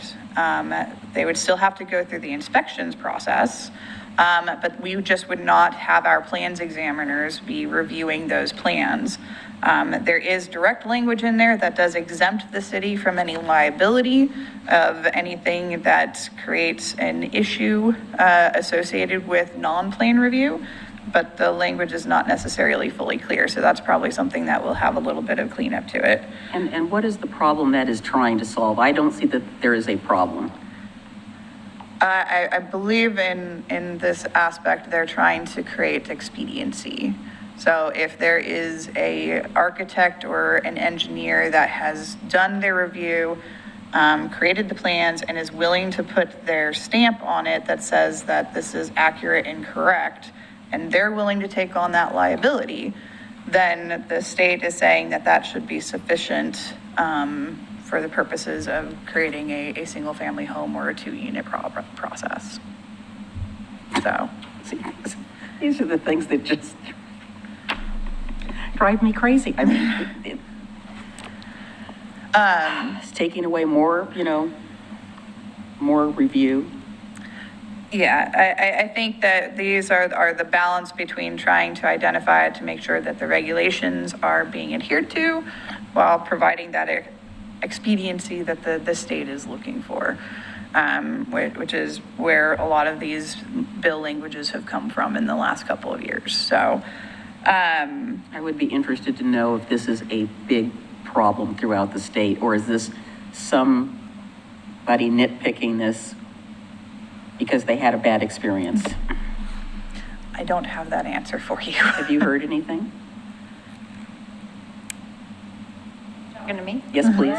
[SPEAKER 12] They would still have to go through the inspections process, but we just would not have our plans examiners be reviewing those plans. There is direct language in there that does exempt the city from any liability of anything that creates an issue associated with non-plan review, but the language is not necessarily fully clear. So that's probably something that will have a little bit of cleanup to it.
[SPEAKER 1] And what is the problem that is trying to solve? I don't see that there is a problem.
[SPEAKER 12] I believe in this aspect, they're trying to create expediency. So if there is a architect or an engineer that has done their review, created the plans, and is willing to put their stamp on it that says that this is accurate and correct, and they're willing to take on that liability, then the state is saying that that should be sufficient for the purposes of creating a single family home or a 2-unit process. So
[SPEAKER 1] See, these are the things that just drive me crazy. I mean, it's taking away more, more review.
[SPEAKER 12] Yeah, I think that these are the balance between trying to identify it to make sure that the regulations are being adhered to while providing that expediency that the state is looking for, which is where a lot of these bill languages have come from in the last couple of years. So
[SPEAKER 1] I would be interested to know if this is a big problem throughout the state, or is this somebody nitpicking this because they had a bad experience?
[SPEAKER 12] I don't have that answer for you.
[SPEAKER 1] Have you heard anything?
[SPEAKER 5] Talking to me?
[SPEAKER 1] Yes, please.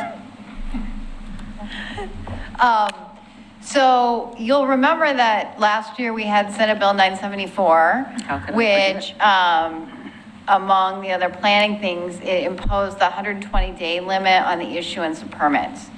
[SPEAKER 5] So you'll remember that last year we had Senate Bill 974,
[SPEAKER 1] How could I
[SPEAKER 5] which, among the other planning things, it imposed the 120-day limit on the issuance of permits.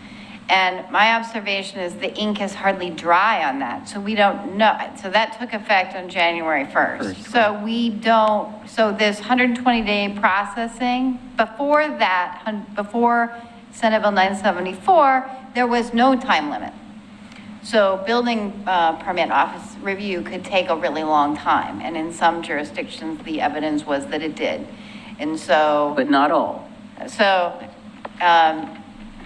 [SPEAKER 5] And my observation is the ink is hardly dry on that, so we don't know. So that took effect on January 1st. So we don't, so this 120-day processing, before that, before Senate Bill 974, there was no time limit. So building permit office review could take a really long time, and in some jurisdictions, the evidence was that it did. And so.
[SPEAKER 1] But not all.
[SPEAKER 5] So,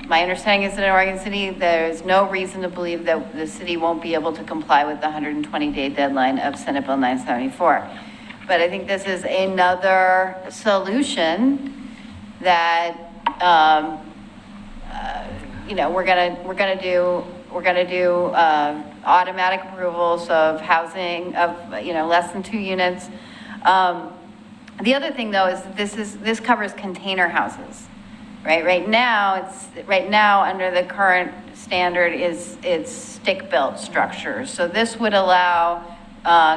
[SPEAKER 5] my understanding is that in Oregon City, there's no reason to believe that the city won't be able to comply with the 120-day deadline of Senate Bill 974. But I think this is another solution that, you know, we're gonna do automatic approvals of housing of, you know, less than 2 units. The other thing though is that this covers container houses. Right, right now under the current standard it's stick-built structures. So this would allow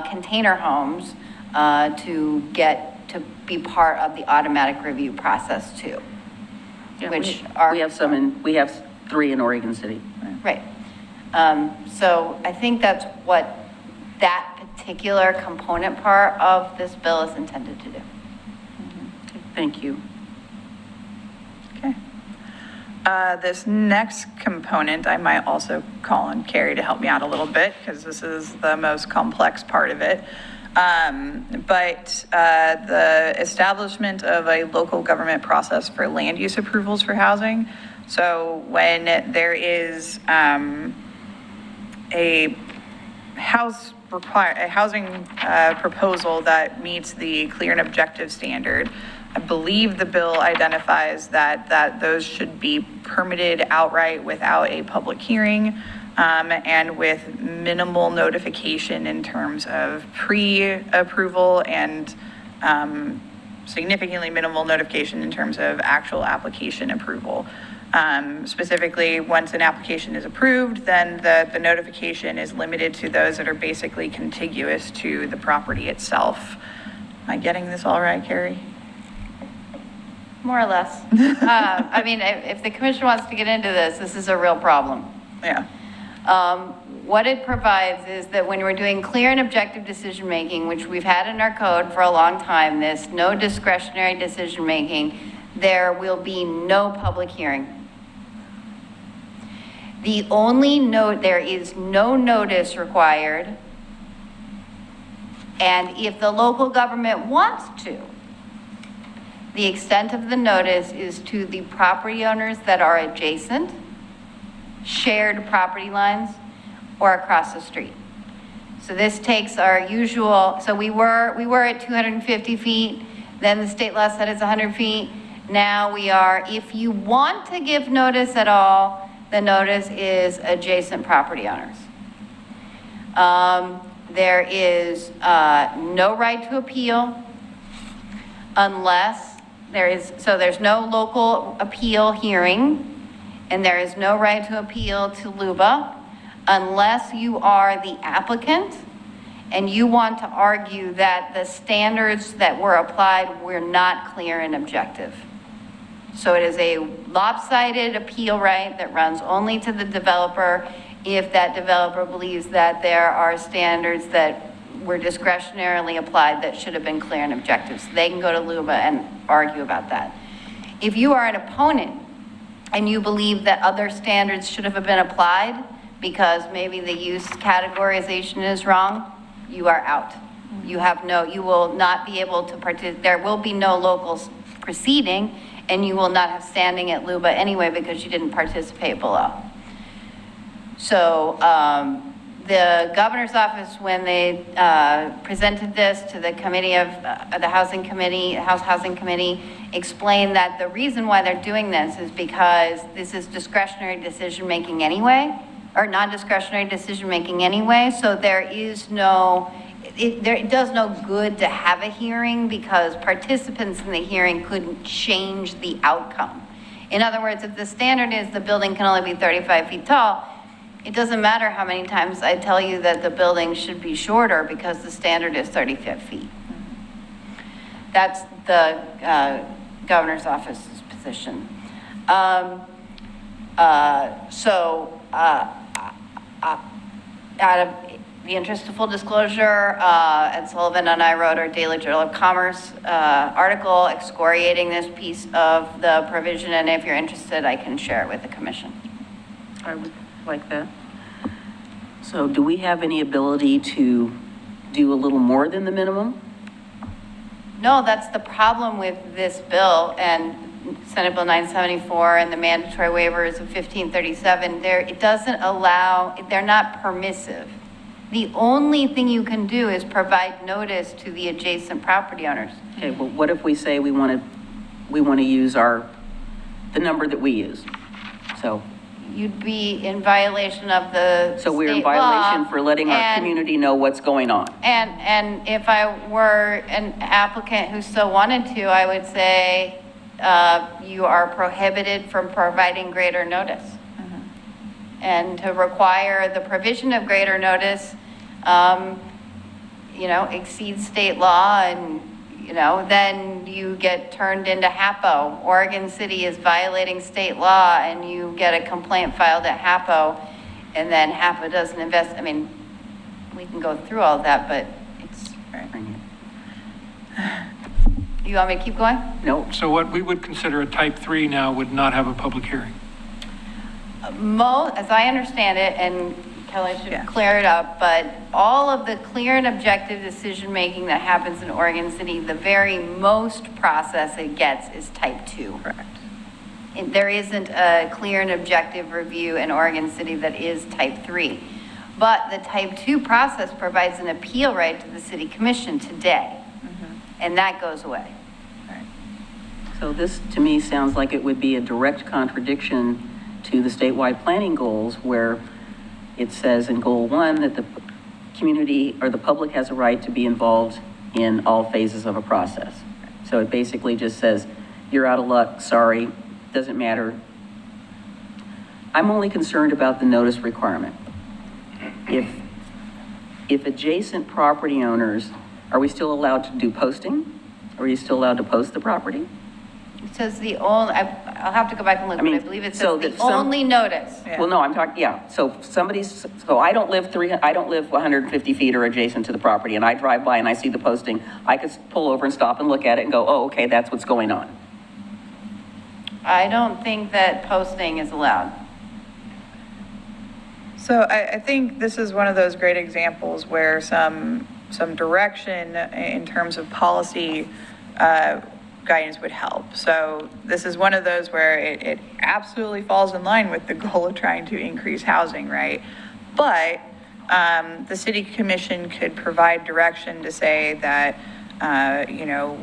[SPEAKER 5] container homes to be part of the automatic review process too.
[SPEAKER 1] Yeah,
[SPEAKER 5] which
[SPEAKER 1] we have 3 in Oregon City.
[SPEAKER 5] Right. So I think that's what that particular component part of this bill is intended to do.
[SPEAKER 1] Thank you.
[SPEAKER 12] Okay. This next component, I might also call on Carrie to help me out a little bit because this is the most complex part of it. But the establishment of a local government process for land use approvals for housing. So when there is a housing proposal that meets the clear and objective standard, I believe the bill identifies that those should be permitted outright without a public hearing, and with minimal notification in terms of pre-approval and significantly minimal notification in terms of actual application approval. Specifically, once an application is approved, then the notification is limited to those that are basically contiguous to the property itself. Am I getting this all right, Carrie?
[SPEAKER 5] More or less. I mean, if the commission wants to get into this is a real problem.
[SPEAKER 12] Yeah.
[SPEAKER 5] What it provides is that when we're doing clear and objective decision-making, which we've had in our code for a long time, this no discretionary decision-making, there will be no public hearing. The only note, there is no notice required. And if the local government wants to, the extent of the notice is to the property owners that are adjacent, shared property lines, or across the street. So this takes our usual, so we were at 250 feet, then the state law said it's 100 feet. Now we are, if you want to give notice at all, the notice is adjacent property owners. There is no right to appeal unless there's no local appeal hearing, and there is no right to appeal to LUBA unless you are the applicant and you want to argue that the standards that were applied were not clear and objective. So it is a lopsided appeal right that runs only to the developer if that developer believes that there are standards that were discretionarily applied that should have been clear and objective. So they can go to LUBA and argue about that. If you are an opponent and you believe that other standards should have been applied because maybe the use categorization is wrong, you are out. You will not be able to participate. There will be no local proceeding, and you will not have standing at LUBA anyway because you didn't participate below. So the governor's office, when they presented this to the committee of, the Housing Committee, House Housing Committee, explained that the reason why they're doing this is because this is discretionary decision-making anyway, or non-discretionary decision-making anyway, so there is no, it does no good to have a hearing because participants in the hearing couldn't change the outcome. In other words, if the standard is the building can only be 35 feet tall, it doesn't matter how many times I tell you that the building should be shorter because the standard is 35 feet. That's the governor's office's position. Out of the interest of full disclosure, Ed Sullivan and I wrote our Daily Journal of Commerce article excoriating this piece of the provision, and if you're interested, I can share it with the commission.
[SPEAKER 1] I would like that. So do we have any ability to do a little more than the minimum?
[SPEAKER 5] No, that's the problem with this bill and Senate Bill 974 and the mandatory waivers of 1537. It doesn't allow, they're not permissive. The only thing you can do is provide notice to the adjacent property owners.
[SPEAKER 1] Okay, well, what if we say we want to use the number that we use? So
[SPEAKER 5] You'd be in violation of the
[SPEAKER 1] So we're in
[SPEAKER 5] state
[SPEAKER 1] violation
[SPEAKER 5] law,
[SPEAKER 1] for letting our
[SPEAKER 5] and-
[SPEAKER 1] community know what's going on.
[SPEAKER 5] And if I were an applicant who still wanted to, I would say you are prohibited from providing greater notice. And to require the provision of greater notice, exceeds state law, and, then you get turned into HAPO. Oregon City is violating state law, and you get a complaint filed at HAPO, and then HAPO doesn't invest. I mean, we can go through all that, but it's, you want me to keep going?
[SPEAKER 1] No.
[SPEAKER 6] So what we would consider a type 3 now would not have a public hearing.
[SPEAKER 5] As I understand it, and Kelly should clear it up, but all of the clear and objective decision-making that happens in Oregon City, the very most process it gets is type 2.
[SPEAKER 12] Correct.
[SPEAKER 5] There isn't a clear and objective review in Oregon City that is type 3. But the type 2 process provides an appeal right to the city commission today. And that goes away.
[SPEAKER 1] So this, to me, sounds like it would be a direct contradiction to the statewide planning goals, where it says in goal 1 that the community or the public has a right to be involved in all phases of a process. So it basically just says, you're out of luck, sorry, doesn't matter. I'm only concerned about the notice requirement. If adjacent property owners, are we still allowed to do posting? Are you still allowed to post the property?
[SPEAKER 5] It says the only, I'll have to go back and look, but I believe it
[SPEAKER 1] so
[SPEAKER 5] says
[SPEAKER 1] that
[SPEAKER 5] the only notice.
[SPEAKER 1] Well, no, I'm talking, so so I don't live 150 feet or adjacent to the property, and I drive by and I see the posting, I could pull over and stop and look at it and go, oh, okay, that's what's going on.
[SPEAKER 5] I don't think that posting is allowed.
[SPEAKER 12] So I think this is one of those great examples where some direction in terms of policy guidance would help. So this is one of those where it absolutely falls in line with the goal of trying to increase housing, right? But the city commission could provide direction to say that,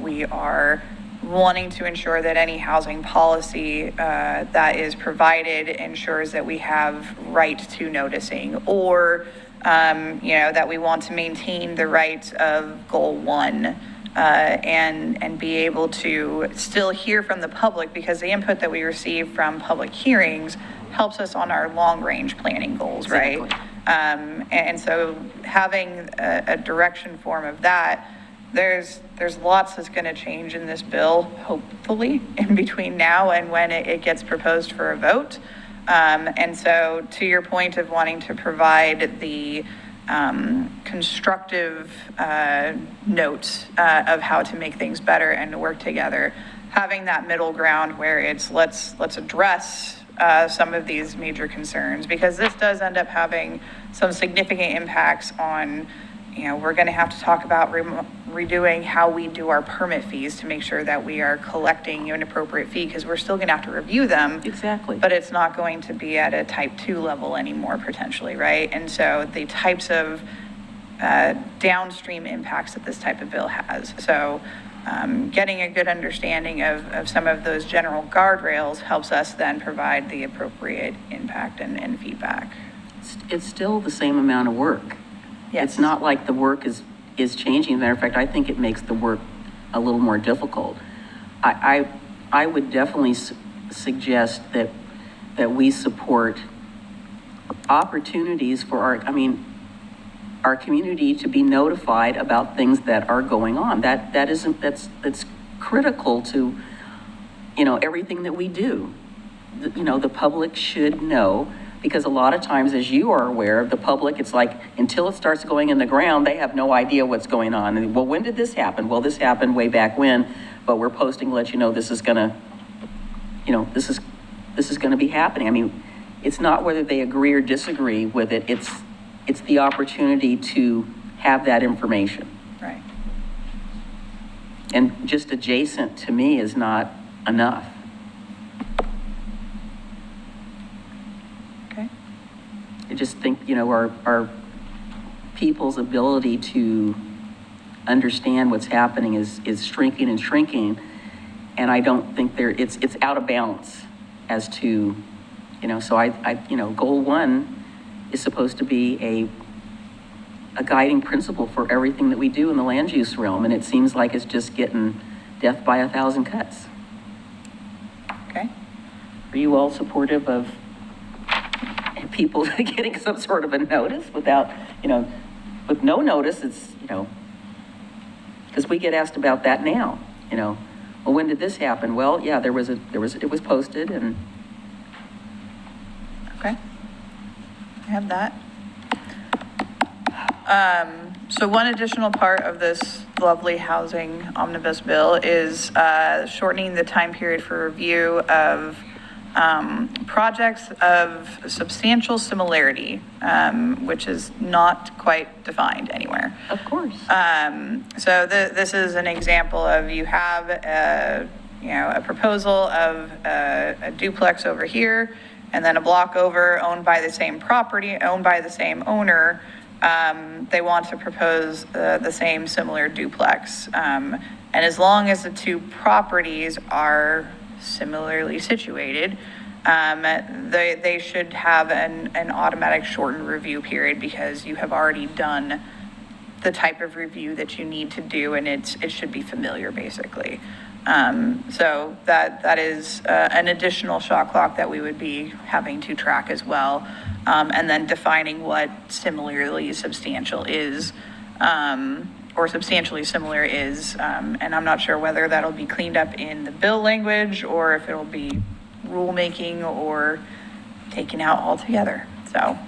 [SPEAKER 12] we are wanting to ensure that any housing policy that is provided ensures that we have right to noticing, or, that we want to maintain the rights of goal 1. And be able to still hear from the public, because the input that we receive from public hearings helps us on our long-range planning goals, right? And so having a direction form of that, there's lots that's going to change in this bill, hopefully, in between now and when it gets proposed for a vote. And so to your point of wanting to provide the constructive notes of how to make things better and to work together, having that middle ground where it's let's address some of these major concerns, because this does end up having some significant impacts on we're going to have to talk about redoing how we do our permit fees to make sure that we are collecting an appropriate fee, because we're still going to have to review them.
[SPEAKER 1] Exactly.
[SPEAKER 12] But it's not going to be at a type 2 level anymore potentially, right? And so the types of downstream impacts that this type of bill has. So getting a good understanding of some of those general guardrails helps us then provide the appropriate impact and feedback.
[SPEAKER 1] It's still the same amount of work.
[SPEAKER 12] Yes.
[SPEAKER 1] It's not like the work is changing. Matter of fact, I think it makes the work a little more difficult. I would definitely suggest that we support opportunities for our community to be notified about things that are going on. That's critical to, everything that we do. The public should know, because a lot of times, as you are aware, the public, it's like, until it starts going in the ground, they have no idea what's going on. And, well, when did this happen? Well, this happened way back when, but we're posting to let you know this is gonna, this is gonna be happening. It's not whether they agree or disagree with it, it's the opportunity to have that information.
[SPEAKER 12] Right.
[SPEAKER 1] And just adjacent to me is not enough.
[SPEAKER 12] Okay.
[SPEAKER 1] I just think, our people's ability to understand what's happening is shrinking and shrinking. And I don't think it's out of balance as to, so goal 1 is supposed to be a guiding principle for everything that we do in the land use realm. And it seems like it's just getting death by 1,000 cuts.
[SPEAKER 12] Okay.
[SPEAKER 1] Are you all supportive of people getting some sort of a notice without, with no notice? It's, because we get asked about that now, well, when did this happen? Well, yeah, it was posted and.
[SPEAKER 12] Okay. I have that. So one additional part of this lovely housing omnibus bill is shortening the time period for review of projects of substantial similarity, which is not quite defined anywhere.
[SPEAKER 1] Of course.
[SPEAKER 12] So this is an example of, you have a proposal of a duplex over here, and then a block over owned by the same property, owned by the same owner. They want to propose the same similar duplex. And as long as the two properties are similarly situated, they should have an automatic shortened review period, because you have already done the type of review that you need to do, and it should be familiar, basically. So that is an additional shot clock that we would be having to track as well. And then defining what similarly substantial is, or substantially similar is. And I'm not sure whether that'll be cleaned up in the bill language, or if it'll be rulemaking or taken out altogether. So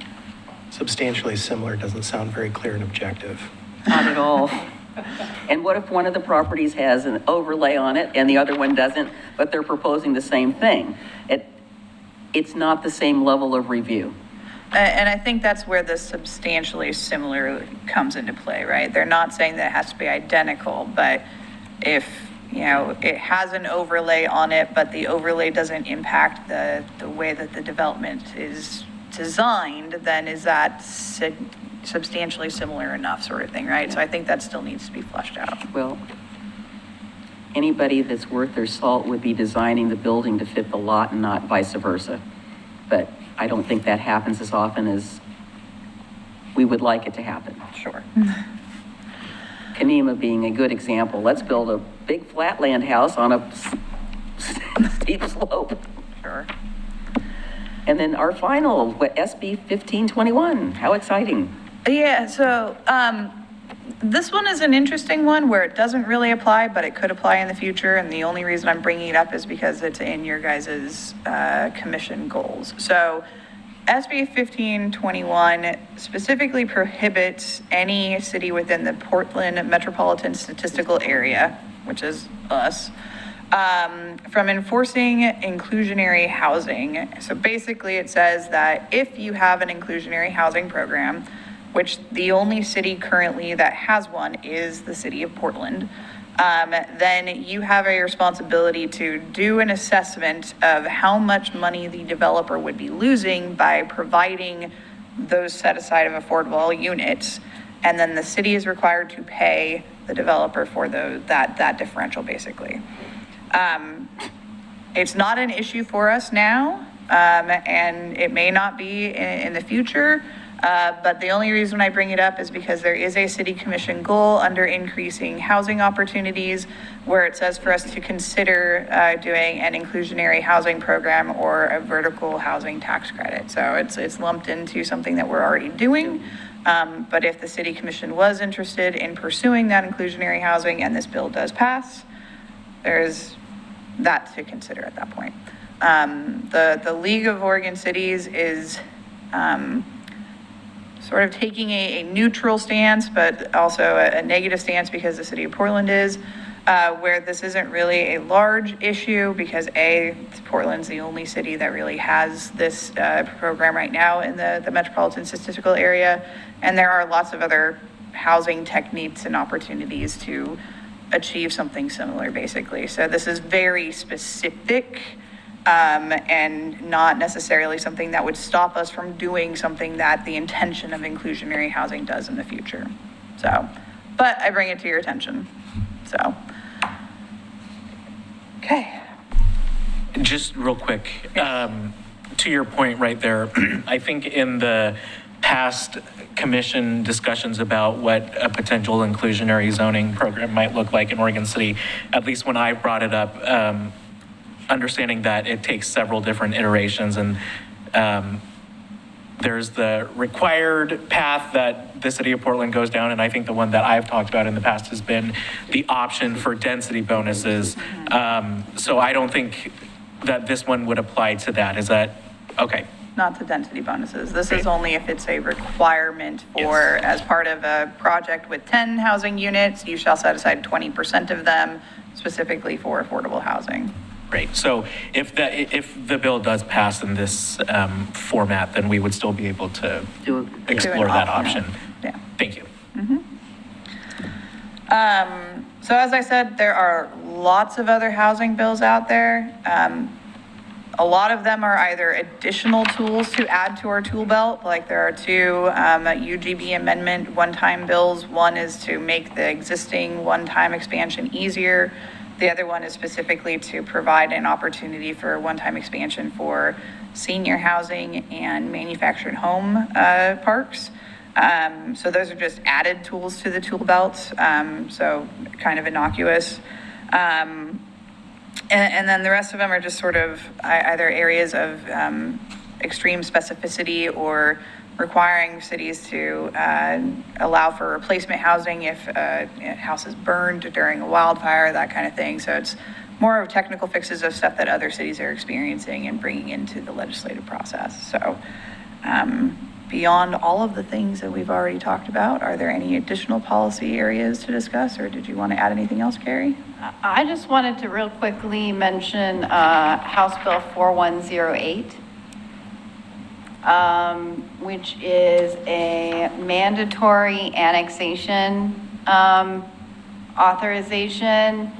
[SPEAKER 8] Substantially similar doesn't sound very clear and objective.
[SPEAKER 1] Not at all. And what if one of the properties has an overlay on it and the other one doesn't, but they're proposing the same thing? It's not the same level of review.
[SPEAKER 12] And I think that's where the substantially similar comes into play, right? They're not saying that it has to be identical, but if, it has an overlay on it, but the overlay doesn't impact the way that the development is designed, then is that substantially similar enough, sort of thing, right? So I think that still needs to be fleshed out.
[SPEAKER 1] Well, anybody that's worth their salt would be designing the building to fit the lot and not vice versa. But I don't think that happens as often as we would like it to happen.
[SPEAKER 12] Sure.
[SPEAKER 1] Kenema being a good example. Let's build a big flatland house on a steep slope.
[SPEAKER 12] Sure.
[SPEAKER 1] And then our final, SB 1521, how exciting.
[SPEAKER 12] Yeah, so this one is an interesting one where it doesn't really apply, but it could apply in the future. And the only reason I'm bringing it up is because it's in your guys' commission goals. So SB 1521 specifically prohibits any city within the Portland Metropolitan Statistical Area, which is us, from enforcing inclusionary housing. So basically it says that if you have an inclusionary housing program, which the only city currently that has one is the city of Portland, then you have a responsibility to do an assessment of how much money the developer would be losing by providing those set aside of affordable units. And then the city is required to pay the developer for that differential, basically. It's not an issue for us now, and it may not be in the future, but the only reason I bring it up is because there is a city commission goal under increasing housing opportunities where it says for us to consider doing an inclusionary housing program or a vertical housing tax credit. So it's lumped into something that we're already doing. But if the city commission was interested in pursuing that inclusionary housing and this bill does pass, there's that to consider at that point. The League of Oregon Cities is sort of taking a neutral stance, but also a negative stance because the city of Portland is, where this isn't really a large issue because Portland's the only city that really has this program right now in the metropolitan statistical area. And there are lots of other housing techniques and opportunities to achieve something similar, basically. So this is very specific and not necessarily something that would stop us from doing something that the intention of inclusionary housing does in the future. So, but I bring it to your attention. So, okay.
[SPEAKER 11] Just real quick, to your point right there, I think in the past commission discussions about what a potential inclusionary zoning program might look like in Oregon City, at least when I brought it up, understanding that it takes several different iterations and there's the required path that the city of Portland goes down, and I think the one that I've talked about in the past has been the option for density bonuses. So I don't think that this one would apply to that. Is that okay?
[SPEAKER 12] Not to density bonuses. This is only if it's a requirement for, as part of a project with 10 housing units, you shall set aside 20% of them specifically for affordable housing.
[SPEAKER 11] Great. So if the bill does pass in this format, then we would still be able to explore that option.
[SPEAKER 12] Yeah.
[SPEAKER 11] Thank you.
[SPEAKER 12] So as I said, there are lots of other housing bills out there. A lot of them are either additional tools to add to our tool belt, like there are two UGB amendment one-time bills. One is to make the existing one-time expansion easier. The other one is specifically to provide an opportunity for one-time expansion for senior housing and manufactured home parks. So those are just added tools to the tool belt, so kind of innocuous. And then the rest of them are just sort of either areas of extreme specificity or requiring cities to allow for replacement housing if a house is burned during a wildfire, that kind of thing. So it's more of technical fixes of stuff that other cities are experiencing and bringing into the legislative process. So beyond all of the things that we've already talked about, are there any additional policy areas to discuss, or did you want to add anything else, Carrie?
[SPEAKER 5] I just wanted to real quickly mention House Bill 4108, which is a mandatory annexation authorization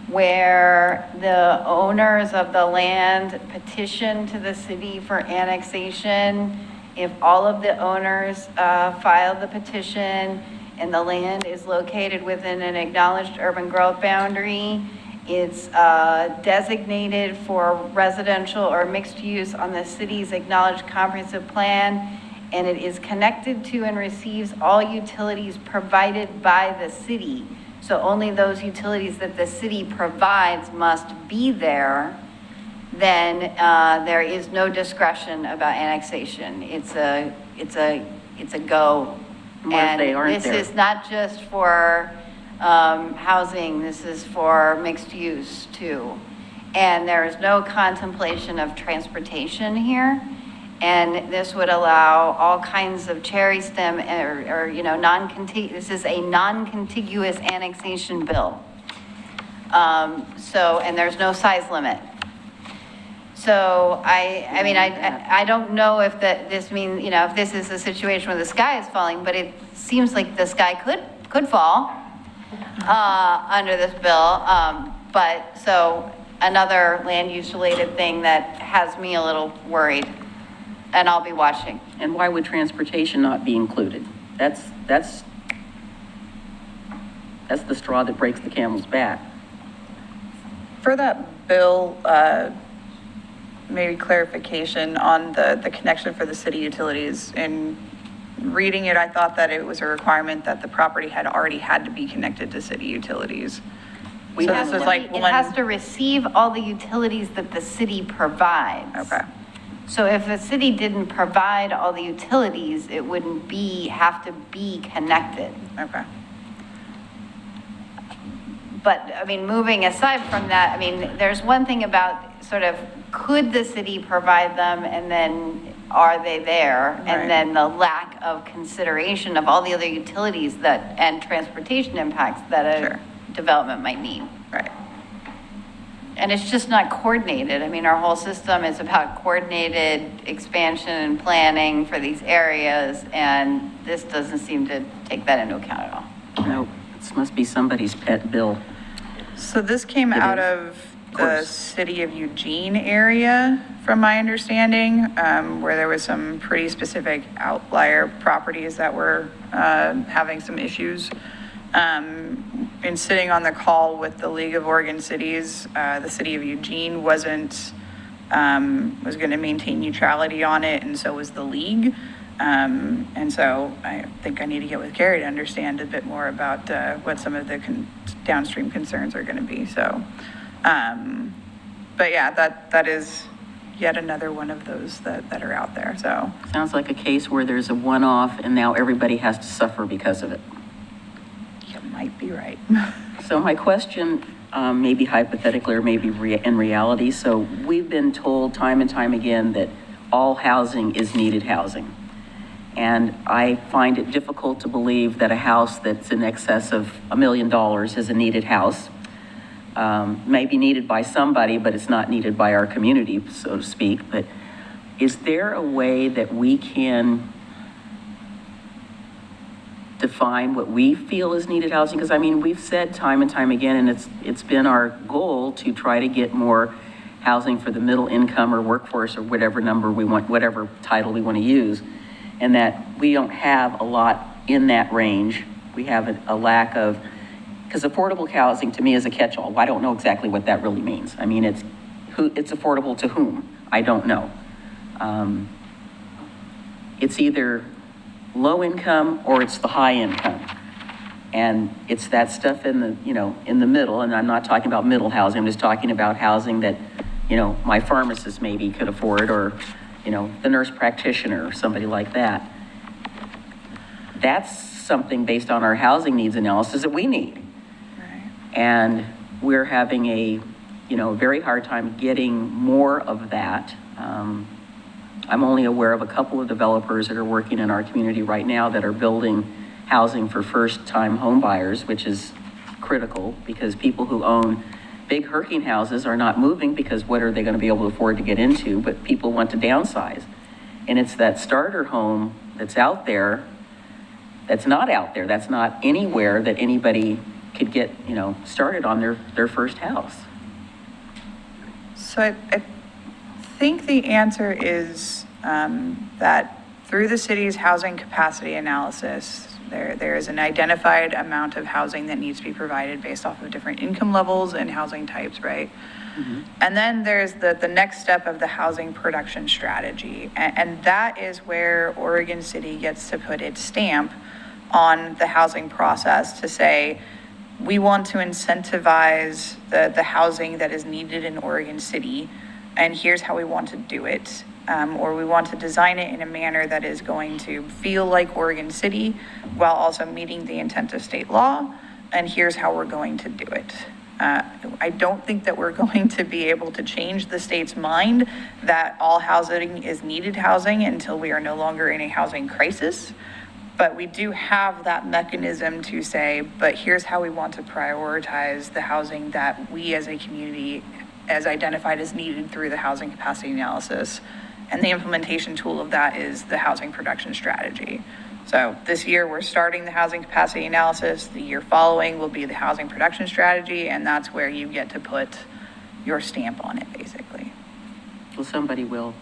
[SPEAKER 5] where the owners of the land petition to the city for annexation. If all of the owners file the petition and the land is located within an acknowledged urban growth boundary, it's designated for residential or mixed use on the city's acknowledged comprehensive plan, and it is connected to and receives all utilities provided by the city. So only those utilities that the city provides must be there. Then there is no discretion about annexation. It's a go.
[SPEAKER 1] What if they aren't there?
[SPEAKER 5] This is not just for housing, this is for mixed use too. And there is no contemplation of transportation here. And this would allow all kinds of cherry stem or this is a non-contiguous annexation bill. And there's no size limit. So I don't know if this means, if this is a situation where the sky is falling, but it seems like the sky could fall under this bill. But so another land use related thing that has me a little worried, and I'll be watching.
[SPEAKER 1] And why would transportation not be included? That's the straw that breaks the camel's back.
[SPEAKER 12] For that bill, maybe clarification on the connection for the city utilities. In reading it, I thought that it was a requirement that the property had already had to be connected to city utilities. So this is like
[SPEAKER 5] It has to receive all the utilities that the city provides.
[SPEAKER 12] Okay.
[SPEAKER 5] So if the city didn't provide all the utilities, it wouldn't have to be connected.
[SPEAKER 12] Okay.
[SPEAKER 5] But, moving aside from that, there's one thing about sort of, could the city provide them, and then are they there?
[SPEAKER 12] Right.
[SPEAKER 5] And then the lack of consideration of all the other utilities and transportation impacts that a development might need.
[SPEAKER 12] Right.
[SPEAKER 5] And it's just not coordinated. Our whole system is about coordinated expansion and planning for these areas, and this doesn't seem to take that into account at all.
[SPEAKER 1] No, this must be somebody's pet bill.
[SPEAKER 12] So this came out of the
[SPEAKER 1] course.
[SPEAKER 12] city of Eugene area, from my understanding, where there was some pretty specific outlier properties that were having some issues. In sitting on the call with the League of Oregon Cities, the city of Eugene was going to maintain neutrality on it, and so was the league. And so I think I need to get with Carrie to understand a bit more about what some of the downstream concerns are going to be. So, but yeah, that is yet another one of those that are out there. So
[SPEAKER 1] Sounds like a case where there's a one-off and now everybody has to suffer because of it.
[SPEAKER 12] you might be right.
[SPEAKER 1] So my question, maybe hypothetically or maybe in reality, so we've been told time and time again that all housing is needed housing. And I find it difficult to believe that a house that's in excess of $1 million is a needed house. May be needed by somebody, but it's not needed by our community, so to speak. But is there a way that we can define what we feel is needed housing? Because we've said time and time again, and it's been our goal to try to get more housing for the middle income or workforce or whatever number we want, whatever title we want to use, and that we don't have a lot in that range. We have a lack of, because affordable housing to me is a catch-all. I don't know exactly what that really means. It's affordable to whom? I don't know. It's either low income or it's the high income. And it's that stuff in the middle, and I'm not talking about middle housing, I'm just talking about housing that, my pharmacist maybe could afford, or, the nurse practitioner or somebody like that. That's something based on our housing needs analysis that we need.
[SPEAKER 12] Right.
[SPEAKER 1] And we're having a very hard time getting more of that. I'm only aware of a couple of developers that are working in our community right now that are building housing for first-time home buyers, which is critical because people who own big Herking houses are not moving because what are they going to be able to afford to get into? But people want to downsize. And it's that starter home that's out there, that's not out there, that's not anywhere that anybody could get, started on their first house.
[SPEAKER 12] So I think the answer is that through the city's housing capacity analysis, there is an identified amount of housing that needs to be provided based off of different income levels and housing types, right? Mm-hmm. And then there's the next step of the housing production strategy. And that is where Oregon City gets to put its stamp on the housing process to say, we want to incentivize the housing that is needed in Oregon City, and here's how we want to do it. Or we want to design it in a manner that is going to feel like Oregon City while also meeting the intent of state law, and here's how we're going to do it. I don't think that we're going to be able to change the state's mind that all housing is needed housing until we are no longer in a housing crisis. But we do have that mechanism to say, but here's how we want to prioritize the housing that we as a community as identified as needed through the housing capacity analysis. And the implementation tool of that is the housing production strategy. So this year, we're starting the housing capacity analysis. The year following will be the housing production strategy, and that's where you get to put your stamp on it, basically.
[SPEAKER 1] Well, somebody will.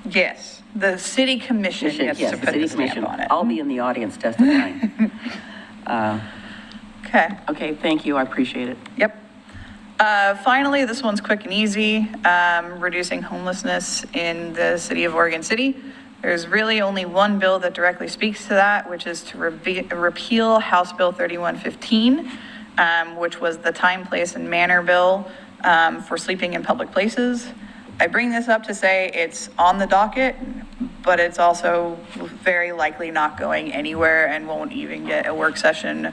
[SPEAKER 12] Yes, the city commission gets
[SPEAKER 1] Yes,
[SPEAKER 12] to
[SPEAKER 1] the
[SPEAKER 12] put
[SPEAKER 1] city
[SPEAKER 12] the stamp
[SPEAKER 1] commission.
[SPEAKER 12] on it.
[SPEAKER 1] I'll be in the audience testifying.
[SPEAKER 12] Okay.
[SPEAKER 1] Okay, thank you, I appreciate it.
[SPEAKER 12] Yep. Finally, this one's quick and easy, reducing homelessness in the city of Oregon City. There's really only one bill that directly speaks to that, which is to repeal House Bill 3115, which was the time, place, and manner bill for sleeping in public places. I bring this up to say it's on the docket, but it's also very likely not going anywhere and won't even get a work session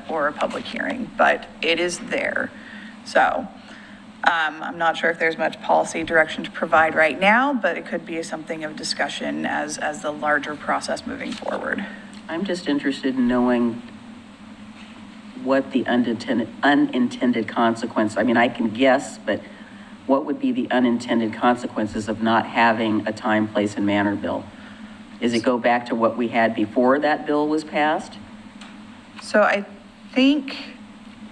[SPEAKER 12] or a public hearing, but it is there. So I'm not sure if there's much policy direction to provide right now, but it could be something of discussion as the larger process moving forward.
[SPEAKER 1] I'm just interested in knowing what the unintended consequence, I mean, I can guess, but what would be the unintended consequences of not having a time, place, and manner bill? Is it go back to what we had before that bill was passed?
[SPEAKER 12] So I think,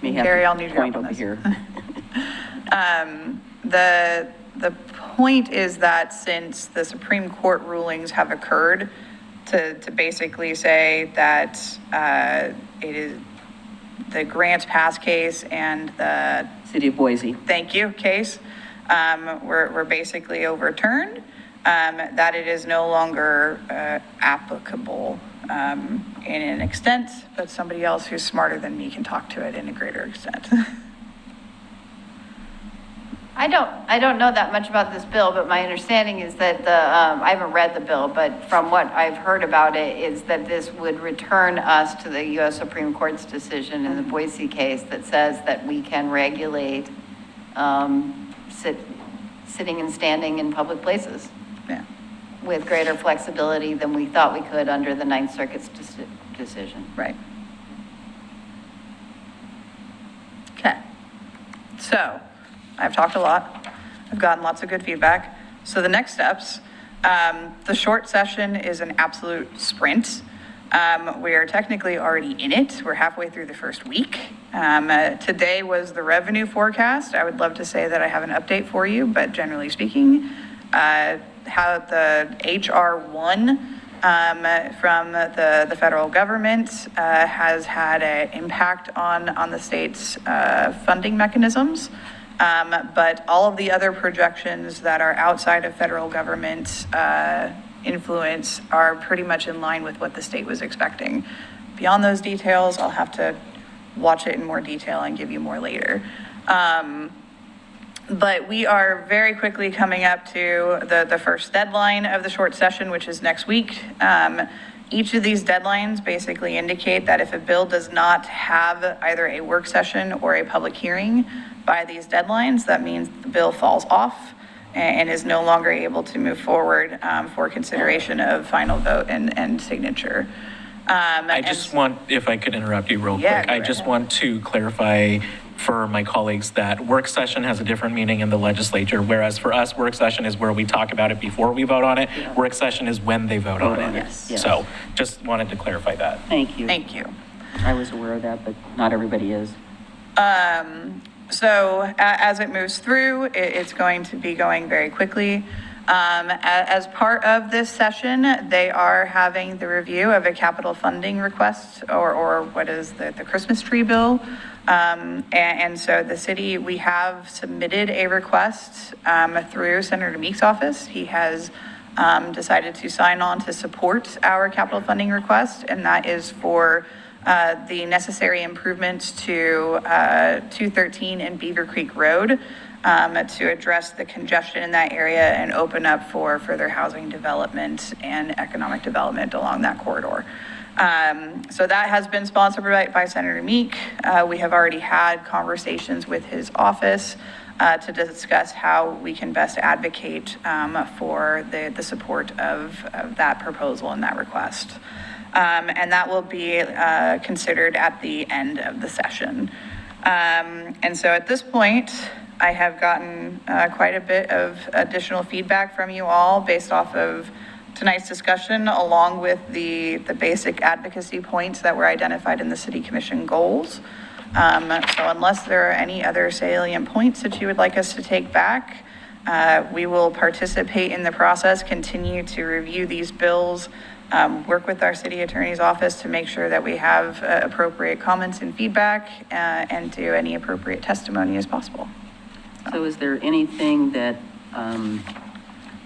[SPEAKER 1] May have
[SPEAKER 12] Gary,
[SPEAKER 1] to
[SPEAKER 12] I'll need your
[SPEAKER 1] point
[SPEAKER 12] help on
[SPEAKER 1] over
[SPEAKER 12] this.
[SPEAKER 1] here.
[SPEAKER 12] The point is that since the Supreme Court rulings have occurred to basically say that it is the Grants Pass case and the
[SPEAKER 1] City of Boise.
[SPEAKER 12] thank you case were basically overturned, that it is no longer applicable in an extent, but somebody else who's smarter than me can talk to it in a greater extent.
[SPEAKER 5] I don't know that much about this bill, but my understanding is that I haven't read the bill, but from what I've heard about it is that this would return us to the U.S. Supreme Court's decision in the Boise case that says that we can regulate sitting and standing in public places.
[SPEAKER 12] Yeah.
[SPEAKER 5] With greater flexibility than we thought we could under the Ninth Circuit's decision.
[SPEAKER 12] Right. Okay. So I've talked a lot. I've gotten lots of good feedback. So the next steps, the short session is an absolute sprint. We are technically already in it. We're halfway through the first week. Today was the revenue forecast. I would love to say that I have an update for you, but generally speaking, how the HR 1 from the federal government has had an impact on the state's funding mechanisms. But all of the other projections that are outside of federal government influence are pretty much in line with what the state was expecting. Beyond those details, I'll have to watch it in more detail and give you more later. But we are very quickly coming up to the first deadline of the short session, which is next week. Each of these deadlines basically indicate that if a bill does not have either a work session or a public hearing by these deadlines, that means the bill falls off and is no longer able to move forward for consideration of final vote and signature.
[SPEAKER 11] I just want, if I could interrupt you real
[SPEAKER 12] Yeah,
[SPEAKER 11] quick,
[SPEAKER 12] go
[SPEAKER 11] I
[SPEAKER 12] right
[SPEAKER 11] just
[SPEAKER 12] ahead.
[SPEAKER 11] want to clarify for my colleagues that work session has a different meaning in the legislature, whereas for us, work session is where we talk about it before we vote on it. Work session is when they vote on it.
[SPEAKER 1] Yes, yes.
[SPEAKER 11] So just wanted to clarify that.
[SPEAKER 1] Thank you.
[SPEAKER 12] Thank you.
[SPEAKER 1] I was aware of that, but not everybody is.
[SPEAKER 12] So as it moves through, it's going to be going very quickly. As part of this session, they are having the review of a capital funding request or what is the Christmas tree bill. And so the city, we have submitted a request through Senator Meek's office. He has decided to sign on to support our capital funding request, and that is for the necessary improvements to 213 and Beaver Creek Road to address the congestion in that area and open up for further housing development and economic development along that corridor. So that has been sponsored by Senator Meek. We have already had conversations with his office to discuss how we can best advocate for the support of that proposal and that request. And that will be considered at the end of the session. And so at this point, I have gotten quite a bit of additional feedback from you all based off of tonight's discussion, along with the basic advocacy points that were identified in the city commission goals. So unless there are any other salient points that you would like us to take back, we will participate in the process, continue to review these bills, work with our city attorney's office to make sure that we have appropriate comments and feedback, and do any appropriate testimony as possible.
[SPEAKER 1] So is there anything that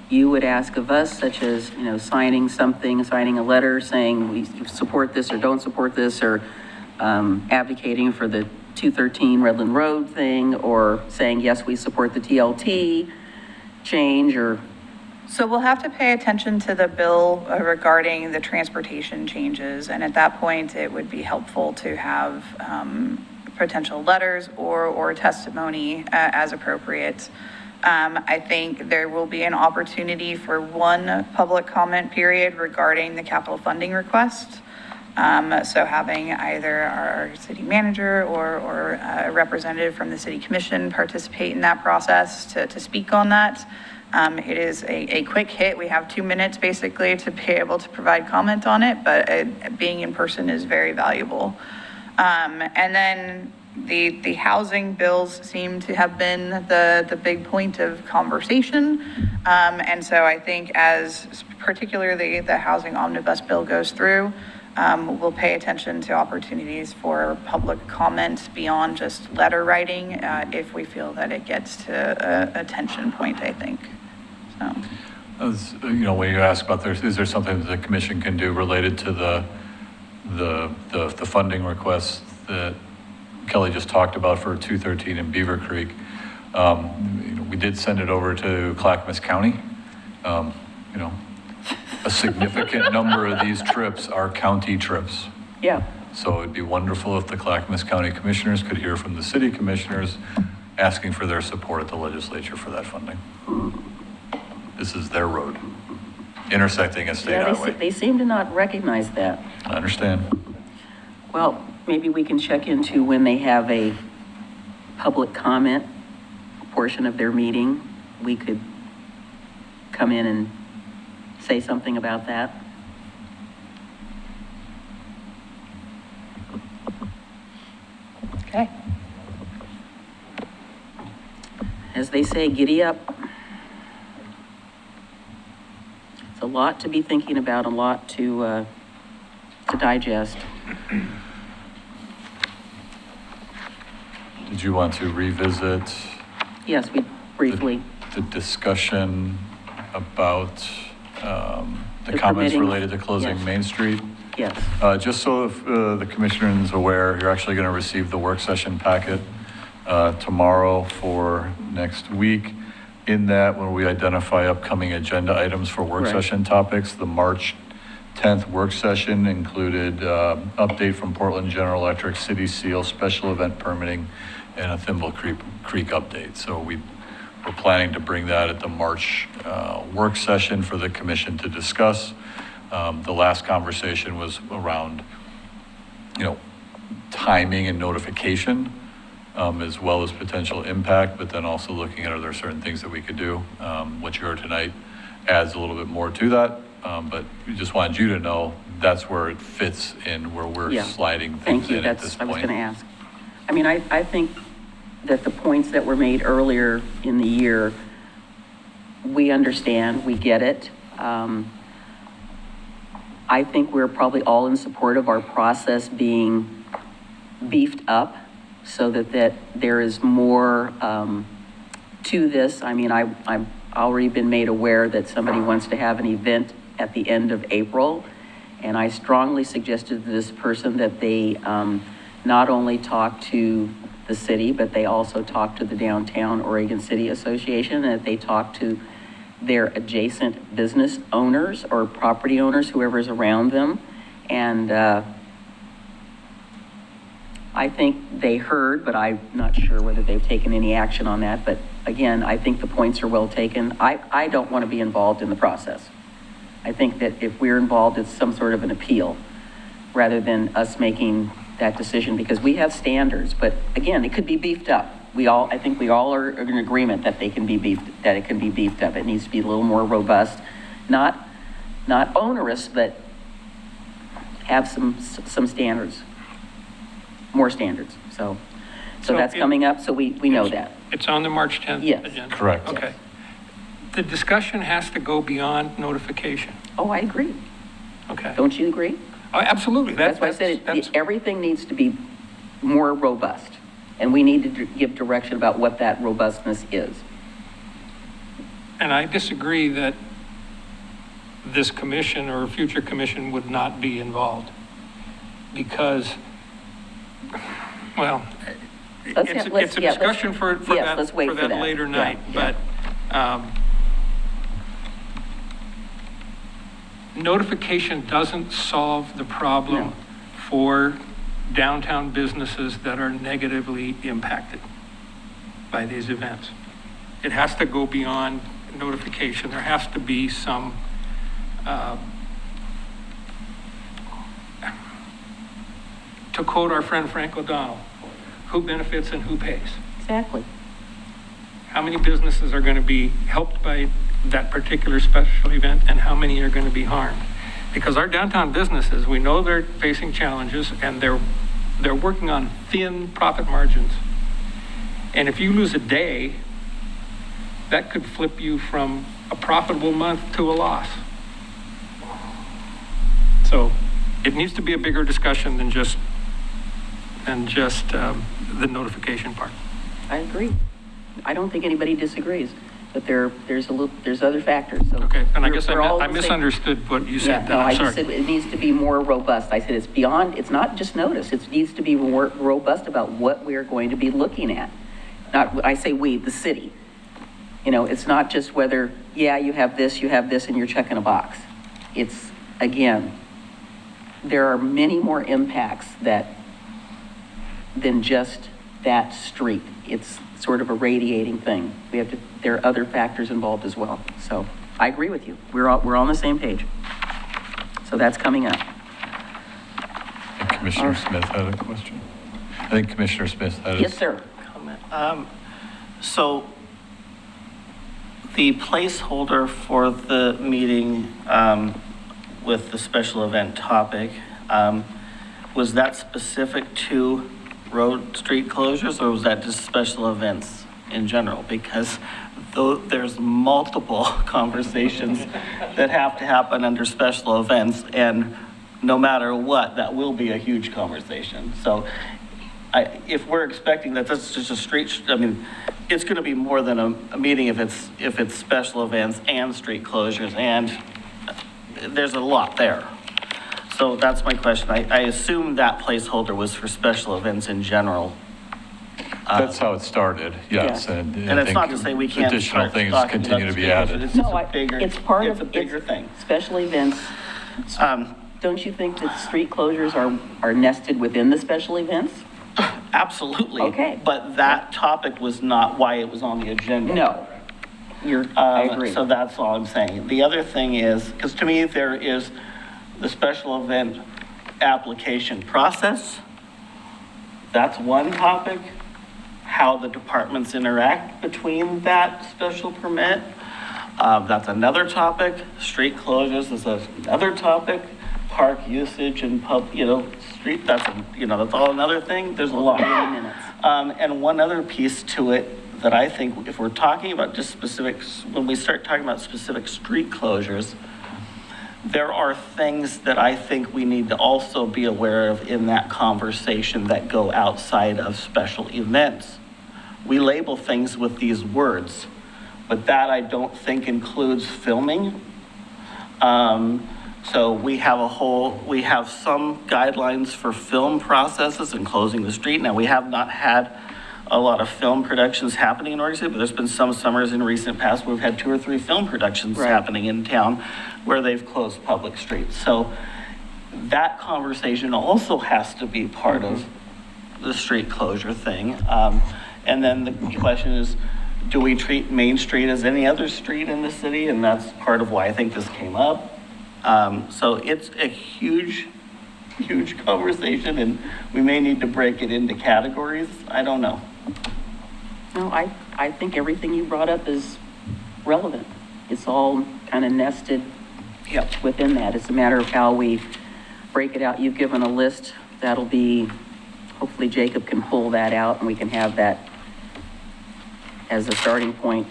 [SPEAKER 1] you would ask of us, such as, signing a letter saying we support this or don't support this, or advocating for the 213 Redland Road thing, or saying, yes, we support the TLT change, or?
[SPEAKER 12] So we'll have to pay attention to the bill regarding the transportation changes, and at that point, it would be helpful to have potential letters or testimony as appropriate. I think there will be an opportunity for one public comment period regarding the capital funding request. So having either our city manager or a representative from the city commission participate in that process to speak on that. It is a quick hit. We have 2 minutes basically to be able to provide comment on it, but being in person is very valuable. And then the housing bills seem to have been the big point of conversation. And so I think as particularly the housing omnibus bill goes through, we'll pay attention to opportunities for public comment beyond just letter writing, if we feel that it gets to a tension point, I think. So.
[SPEAKER 10] When you ask about is there something that the commission can do related to the funding requests that Kelly just talked about for 213 in Beaver Creek? We did send it over to Clackamas County. A significant number of these trips are county trips.
[SPEAKER 1] Yeah.
[SPEAKER 10] So it'd be wonderful if the Clackamas County Commissioners could hear from the city commissioners asking for their support at the legislature for that funding. This is their road, intersecting a state highway.
[SPEAKER 1] They seem to not recognize that.
[SPEAKER 10] I understand.
[SPEAKER 1] Well, maybe we can check into when they have a public comment portion of their meeting. We could come in and say something about that.
[SPEAKER 12] Okay.
[SPEAKER 1] As they say, giddy up. It's a lot to be thinking about, a lot to digest.
[SPEAKER 10] Did you want to revisit?
[SPEAKER 1] Yes, we briefly.
[SPEAKER 10] The discussion about the comments
[SPEAKER 1] permitting,
[SPEAKER 10] related to closing
[SPEAKER 1] yes.
[SPEAKER 10] Main Street?
[SPEAKER 1] Yes.
[SPEAKER 10] Just so if the commissioner is aware, you're actually going to receive the work session packet tomorrow for next week. In that, when we identify upcoming agenda items for work
[SPEAKER 1] Right.
[SPEAKER 10] session topics, the March 10th work session included update from Portland General Electric, City Seal, special event permitting, and a Thimble Creek update. So we're planning to bring that at the March work session for the commission to discuss. The last conversation was around, timing and notification, as well as potential impact, but then also looking at are there certain things that we could do. What you heard tonight adds a little bit more to that, but we just wanted you to know that's where it fits in, where we're sliding things in at this point.
[SPEAKER 1] I was going to ask. I mean, I think that the points that were made earlier in the year, we understand, we get it. I think we're probably all in support of our process being beefed up so that there is more to this. I mean, I've already been made aware that somebody wants to have an event at the end of April, and I strongly suggested to this person that they not only talk to the city, but they also talk to the Downtown Oregon City Association, and that they talk to their adjacent business owners or property owners, whoever's around them. And I think they heard, but I'm not sure whether they've taken any action on that. But again, I think the points are well taken. I don't want to be involved in the process. I think that if we're involved, it's some sort of an appeal rather than us making that decision, because we have standards. But again, it could be beefed up. I think we all are in agreement that it can be beefed up. It needs to be a little more robust, not onerous, but have some standards, more standards. So that's coming up, so we know that.
[SPEAKER 6] It's on the March 10th
[SPEAKER 1] Yes.
[SPEAKER 6] agenda?
[SPEAKER 10] Correct.
[SPEAKER 6] Okay. The discussion has to go beyond notification.
[SPEAKER 1] Oh, I agree.
[SPEAKER 6] Okay.
[SPEAKER 1] Don't you agree?
[SPEAKER 6] Oh, absolutely.
[SPEAKER 1] That's why I said
[SPEAKER 6] that's-
[SPEAKER 1] everything needs to be more robust. And we need to give direction about what that robustness is.
[SPEAKER 6] And I disagree that this commission or a future commission would not be involved. Because, well, it's a discussion for
[SPEAKER 1] let's wait for
[SPEAKER 6] that
[SPEAKER 1] that.
[SPEAKER 6] later
[SPEAKER 1] Yeah,
[SPEAKER 6] night.
[SPEAKER 1] yeah.
[SPEAKER 6] But notification doesn't solve the problem
[SPEAKER 1] No.
[SPEAKER 6] for downtown businesses that are negatively impacted by these events. It has to go beyond notification. There has to be some, to quote our friend Frank O'Donnell, who benefits and who pays?
[SPEAKER 1] Exactly.
[SPEAKER 6] How many businesses are going to be helped by that particular special event, and how many are going to be harmed? Because our downtown businesses, we know they're facing challenges, and they're working on thin profit margins. And if you lose a day, that could flip you from a profitable month to a loss. So it needs to be a bigger discussion than just the notification part.
[SPEAKER 1] I agree. I don't think anybody disagrees, but there's other factors, so.
[SPEAKER 6] Okay, and I guess
[SPEAKER 1] we're all
[SPEAKER 6] I
[SPEAKER 1] the same.
[SPEAKER 6] misunderstood what you
[SPEAKER 1] Yeah,
[SPEAKER 6] said.
[SPEAKER 1] no,
[SPEAKER 6] I'm
[SPEAKER 1] I just
[SPEAKER 6] sorry.
[SPEAKER 1] said it needs to be more robust. I said it's beyond, it's not just notice, it needs to be more robust about what we're going to be looking at. Not, I say we, the city. You know, it's not just whether, yeah, you have this, and you're checking a box. It's, again, there are many more impacts than just that street. It's sort of a radiating thing. There are other factors involved as well. So I agree with you. We're on the same page. So that's coming up.
[SPEAKER 10] And Commissioner Smith had a question. I think Commissioner Smith had a
[SPEAKER 1] Yes, sir.
[SPEAKER 9] comment. So the placeholder for the meeting with the special event topic, was that specific to street closures, or was that just special events in general? Because there's multiple conversations that have to happen under special events, and no matter what, that will be a huge conversation. So if we're expecting that this is just a street, I mean, it's going to be more than a meeting if it's special events and street closures, and there's a lot there. So that's my question. I assume that placeholder was for special events in general.
[SPEAKER 10] That's how it started, yes.
[SPEAKER 1] Yeah.
[SPEAKER 10] And
[SPEAKER 9] And
[SPEAKER 10] I
[SPEAKER 9] it's not
[SPEAKER 10] think
[SPEAKER 9] to say we can't
[SPEAKER 10] additional
[SPEAKER 9] start
[SPEAKER 10] things
[SPEAKER 9] talking
[SPEAKER 10] continue
[SPEAKER 9] about
[SPEAKER 10] to be
[SPEAKER 9] street closures.
[SPEAKER 10] added.
[SPEAKER 9] It's just
[SPEAKER 1] No,
[SPEAKER 9] a bigger,
[SPEAKER 1] it's part of.
[SPEAKER 9] it's a bigger thing.
[SPEAKER 1] Special events. Don't you think that street closures are nested within the special events?
[SPEAKER 9] Absolutely.
[SPEAKER 1] Okay.
[SPEAKER 9] But that topic was not why it was on the agenda.
[SPEAKER 1] No. I agree.
[SPEAKER 9] So that's all I'm saying. The other thing is, because to me, there is the special event application process. That's one topic. How the departments interact between that special permit. That's another topic. Street closures is another topic. Park usage and street, that's all another thing. There's a lot. And one other piece to it that I think if we're talking about just specifics, when we start talking about specific street closures, there are things that I think we need to also be aware of in that conversation that go outside of special events. We label things with these words, but that I don't think includes filming. So we have some guidelines for film processes and closing the street. Now, we have not had a lot of film productions happening in Oregon City, but there's been some summers in recent past where we've had 2 or 3 film productions happening in town where they've closed public streets. So that conversation also has to be part of the street closure thing. And then the question is, do we treat Main Street as any other street in the city? And that's part of why I think this came up. So it's a huge conversation, and we may need to break it into categories. I don't know.
[SPEAKER 1] No, I think everything you brought up is relevant. It's all kind of nested within that. It's a matter of how we break it out. You've given a list. That'll be, hopefully Jacob can pull that out and we can have that as a starting point.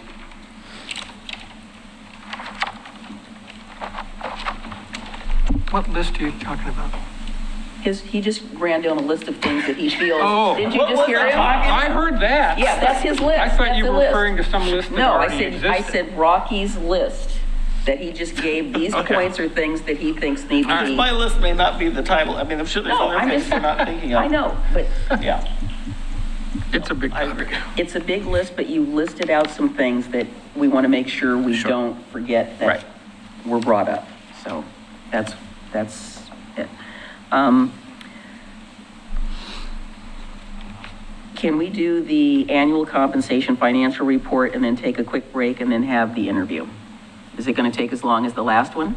[SPEAKER 6] What list are you talking about?
[SPEAKER 1] He just ran down a list of things that he feels.
[SPEAKER 6] Oh.
[SPEAKER 1] Didn't you just hear him?
[SPEAKER 6] I heard that.
[SPEAKER 1] Yeah, that's his list.
[SPEAKER 6] I thought you
[SPEAKER 1] That's
[SPEAKER 6] were
[SPEAKER 1] the list.
[SPEAKER 6] referring to some list that
[SPEAKER 1] No,
[SPEAKER 6] already
[SPEAKER 1] I
[SPEAKER 6] existed.
[SPEAKER 1] said Rocky's list, that he just gave these
[SPEAKER 6] Okay.
[SPEAKER 1] points or things that he thinks need to be.
[SPEAKER 9] My list may not be the title. I mean, I'm sure there's
[SPEAKER 1] No,
[SPEAKER 9] other
[SPEAKER 1] I'm
[SPEAKER 9] things
[SPEAKER 1] just,
[SPEAKER 9] you're not thinking of.
[SPEAKER 1] I know, but
[SPEAKER 9] Yeah.
[SPEAKER 6] It's a big
[SPEAKER 9] I agree.
[SPEAKER 6] topic.
[SPEAKER 1] it's a big list, but you listed out some things that we want to make sure we
[SPEAKER 9] Sure.
[SPEAKER 1] don't forget that
[SPEAKER 9] Right.
[SPEAKER 1] were brought up. So that's it. Can we do the annual compensation financial report and then take a quick break and then have the interview? Is it going to take as long as the last one?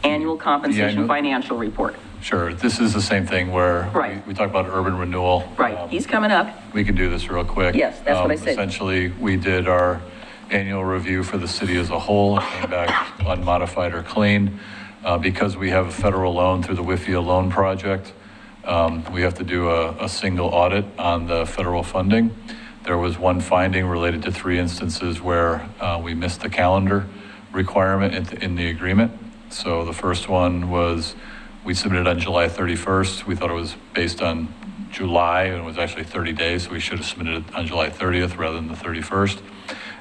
[SPEAKER 1] Annual compensation
[SPEAKER 10] annual-
[SPEAKER 1] financial report.
[SPEAKER 10] Sure, this is the same thing where
[SPEAKER 1] Right.
[SPEAKER 10] we talk about urban renewal.
[SPEAKER 1] Right, he's coming up.
[SPEAKER 10] We can do this real quick.
[SPEAKER 1] Yes, that's what I said.
[SPEAKER 10] Essentially, we did our annual review for the city as a whole, and came back unmodified or clean. Because we have a federal loan through the WIFIA loan project, we have to do a single audit on the federal funding. There was one finding related to 3 instances where we missed the calendar requirement in the agreement. So the first one was, we submitted on July 31st. We thought it was based on July, and it was actually 30 days, so we should have submitted it on July 30th rather than the 31st.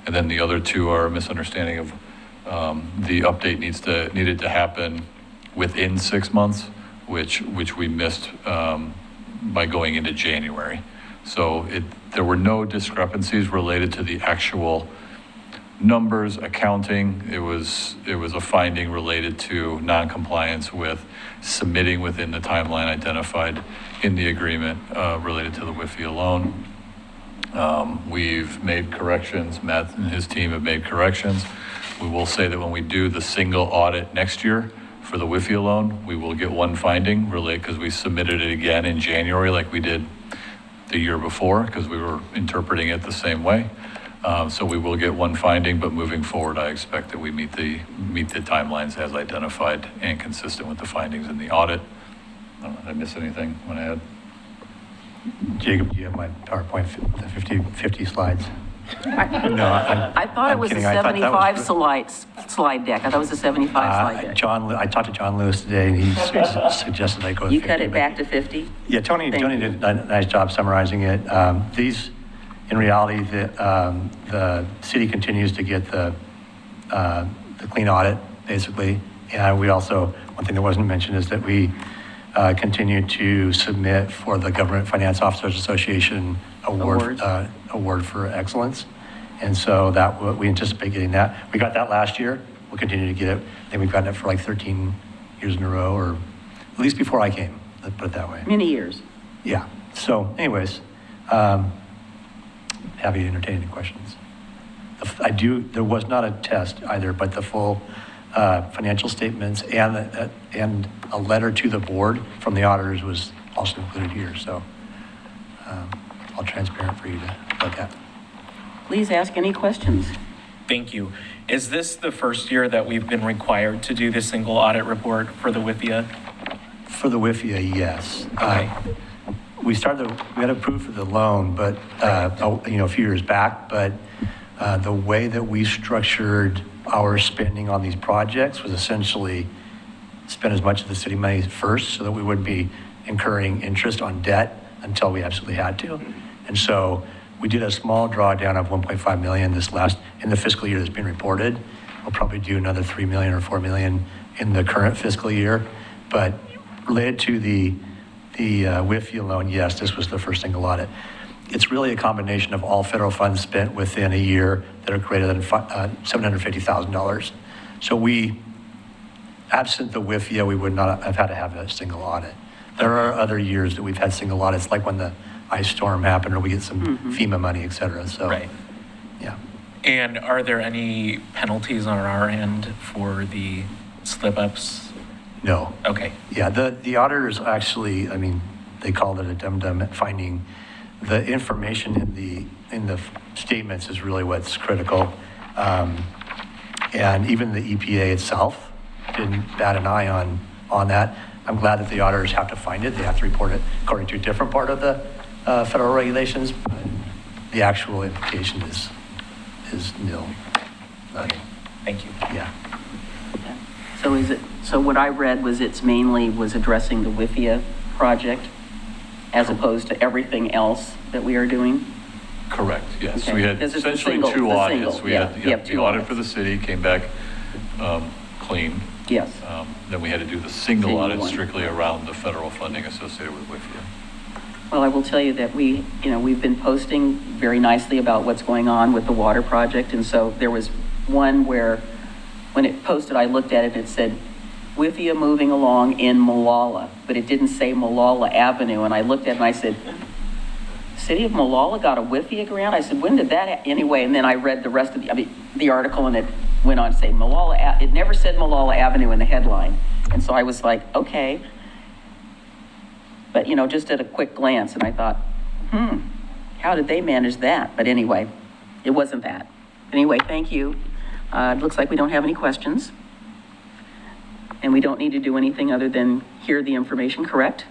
[SPEAKER 10] And then the other 2 are a misunderstanding of the update needed to happen within 6 months, which we missed by going into January. So there were no discrepancies related to the actual numbers, accounting. It was a finding related to non-compliance with submitting within the timeline identified in the agreement related to the WIFIA loan. We've made corrections. Matt and his team have made corrections. We will say that when we do the single audit next year for the WIFIA loan, we will get one finding related, because we submitted it again in January like we did the year before, because we were interpreting it the same way. So we will get one finding, but moving forward, I expect that we meet the timelines as identified and consistent with the findings in the audit. I don't know, did I miss anything when I had?
[SPEAKER 7] Jacob, do you have my PowerPoint, the 50 slides? No,
[SPEAKER 1] I thought it
[SPEAKER 7] I'm
[SPEAKER 1] was a
[SPEAKER 7] kidding. I thought that
[SPEAKER 1] 75
[SPEAKER 7] was-
[SPEAKER 1] slide deck. I thought it was a 75 slide deck.
[SPEAKER 7] I talked to John Lewis today, and he suggested I go with 50.
[SPEAKER 1] You cut it
[SPEAKER 7] but-
[SPEAKER 1] back to 50?
[SPEAKER 7] Yeah, Tony
[SPEAKER 1] Thank you.
[SPEAKER 7] did a nice job summarizing it. These, in reality, the city continues to get the clean audit, basically. And we also, one thing that wasn't mentioned is that we continue to submit for the Government Finance Officers Association
[SPEAKER 1] Awards.
[SPEAKER 7] award for excellence. And so that, we anticipate getting that. We got that last year. We'll continue to get it. I think we've gotten it for like 13 years in a row, or at least before I came, let's put it that way.
[SPEAKER 1] Many years.
[SPEAKER 7] Yeah. So anyways, happy to entertain any questions. There was not a test either, but the full financial statements and a letter to the board from the auditors was also included here. So all transparent for you to look at.
[SPEAKER 1] Please ask any questions.
[SPEAKER 11] Thank you. Is this the first year that we've been required to do this single audit report for the WIFIA?
[SPEAKER 7] For the WIFIA, yes.
[SPEAKER 11] Okay.
[SPEAKER 7] We had approved for the loan, but, a few years back, but the way that we structured our spending on these projects was essentially spend as much of the city money first so that we wouldn't be incurring interest on debt until we absolutely had to. And so we did a small drawdown of 1.5 million in the fiscal year that's been reported. We'll probably do another 3 million or 4 million in the current fiscal year. But related to the WIFIA loan, yes, this was the first single audit. It's really a combination of all federal funds spent within a year that are greater than $750,000. So absent the WIFIA, we would not have had to have a single audit. There are other years that we've had single audits, like when the ice storm happened, or we get some FEMA money, et cetera. So,
[SPEAKER 11] Right.
[SPEAKER 7] yeah.
[SPEAKER 11] And are there any penalties on our end for the slip-ups?
[SPEAKER 7] No.
[SPEAKER 11] Okay.
[SPEAKER 7] Yeah, the auditors actually, they called it a dum-dum finding.
[SPEAKER 13] the information in the statements is really what's critical. And even the EPA itself didn't bat an eye on that. I'm glad that the auditors have to find it. They have to report it according to a different part of the federal regulations. But the actual implication is nil. Nothing.
[SPEAKER 11] Thank you.
[SPEAKER 13] Yeah.
[SPEAKER 1] So what I read was it's mainly was addressing the WIFIA project as opposed to everything else that we are doing?
[SPEAKER 10] Correct, yes.
[SPEAKER 1] Okay.
[SPEAKER 10] We had
[SPEAKER 1] Because it's the
[SPEAKER 10] essentially
[SPEAKER 1] single-
[SPEAKER 10] two
[SPEAKER 1] the
[SPEAKER 10] audits.
[SPEAKER 1] single,
[SPEAKER 10] We
[SPEAKER 1] yeah.
[SPEAKER 10] had
[SPEAKER 1] You have
[SPEAKER 10] the
[SPEAKER 1] two
[SPEAKER 10] audit
[SPEAKER 1] audits.
[SPEAKER 10] for the city came back clean.
[SPEAKER 1] Yes.
[SPEAKER 10] Then we had to do the single
[SPEAKER 1] Single
[SPEAKER 10] audit
[SPEAKER 1] one.
[SPEAKER 10] strictly around the federal funding associated with WIFIA.
[SPEAKER 1] Well, I will tell you that we've been posting very nicely about what's going on with the water project. And so there was one where, when it posted, I looked at it and it said, WIFIA moving along in Molalla, but it didn't say Molalla Avenue. And I looked at it and I said, City of Molalla got a WIFIA grant? I said, when did that, anyway? And then I read the rest of the article and it went on to say Molalla, it never said Molalla Avenue in the headline. And so I was like, okay. But, just at a quick glance, and I thought, how did they manage that? But anyway, it wasn't that. Anyway, thank you. It looks like we don't have any questions. And we don't need to do anything other than hear the information, correct?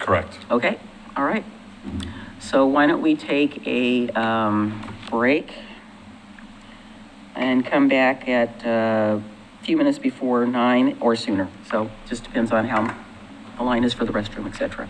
[SPEAKER 10] Correct.
[SPEAKER 1] Okay, all right. So why don't we take a break and come back at a few minutes before 9 or sooner. So just depends on how the line is for the restroom, et cetera.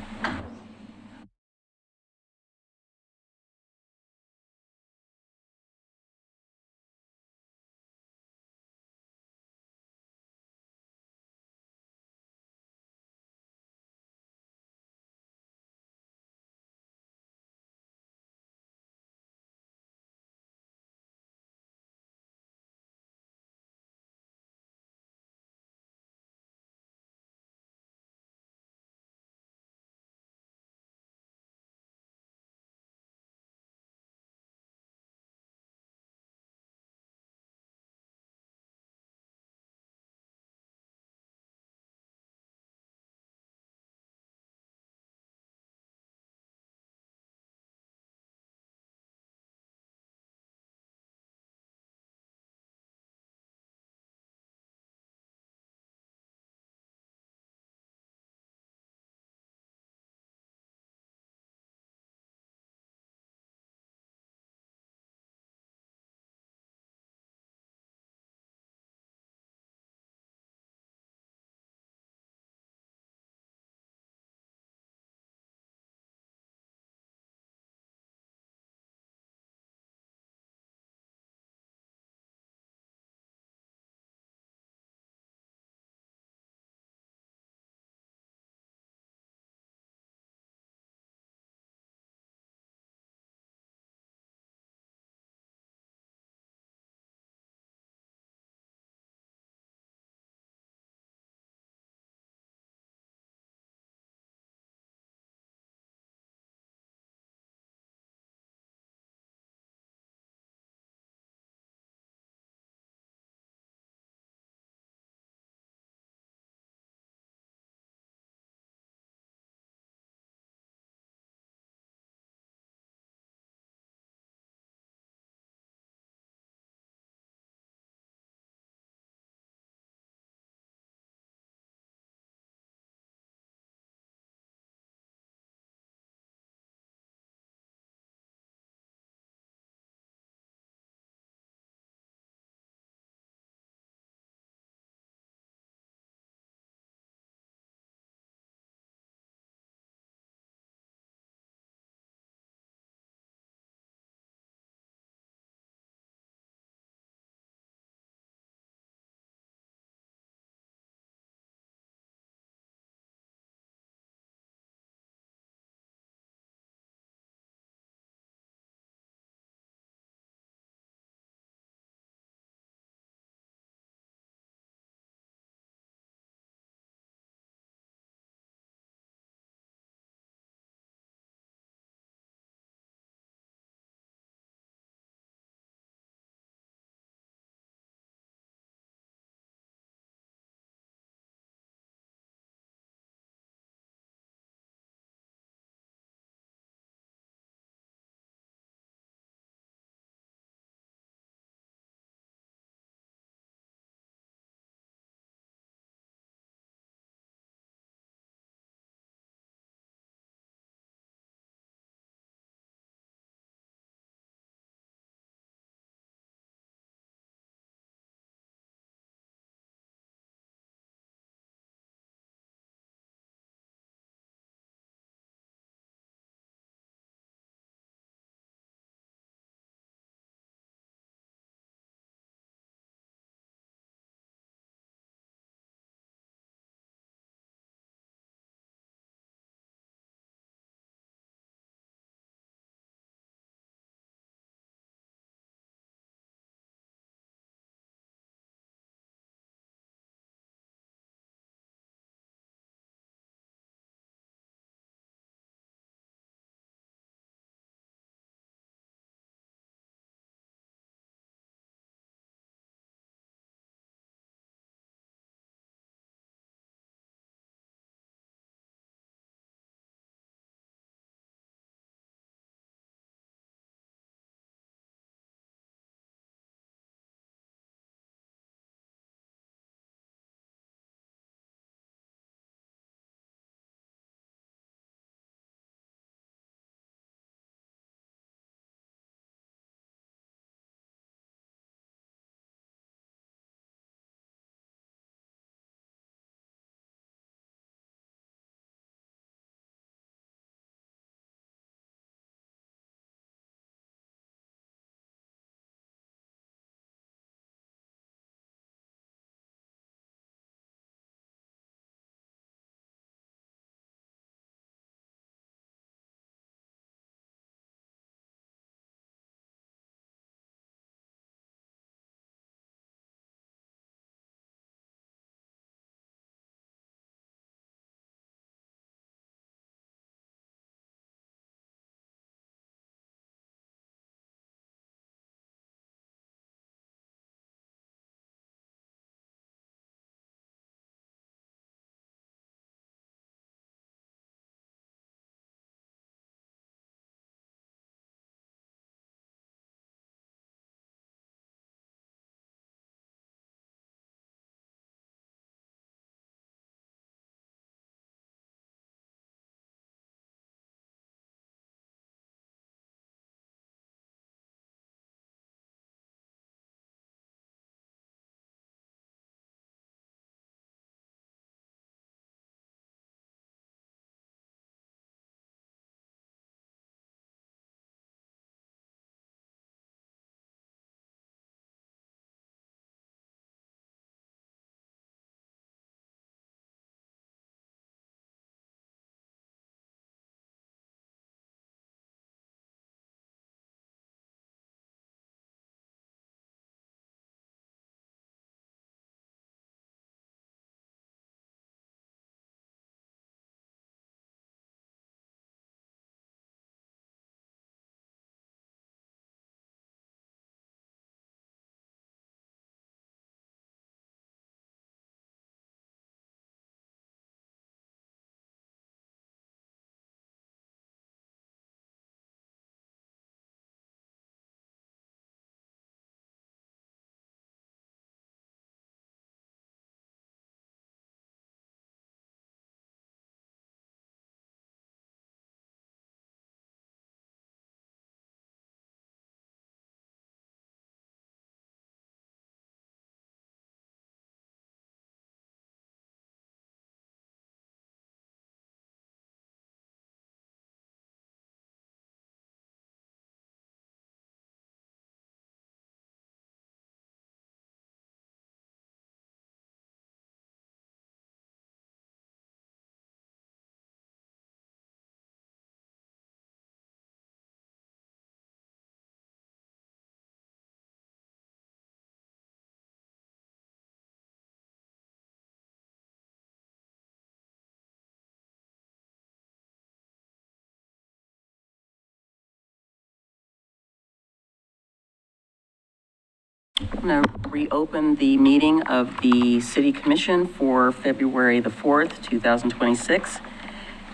[SPEAKER 1] I'm going to reopen the meeting of the City Commission for February the 4th, 2026.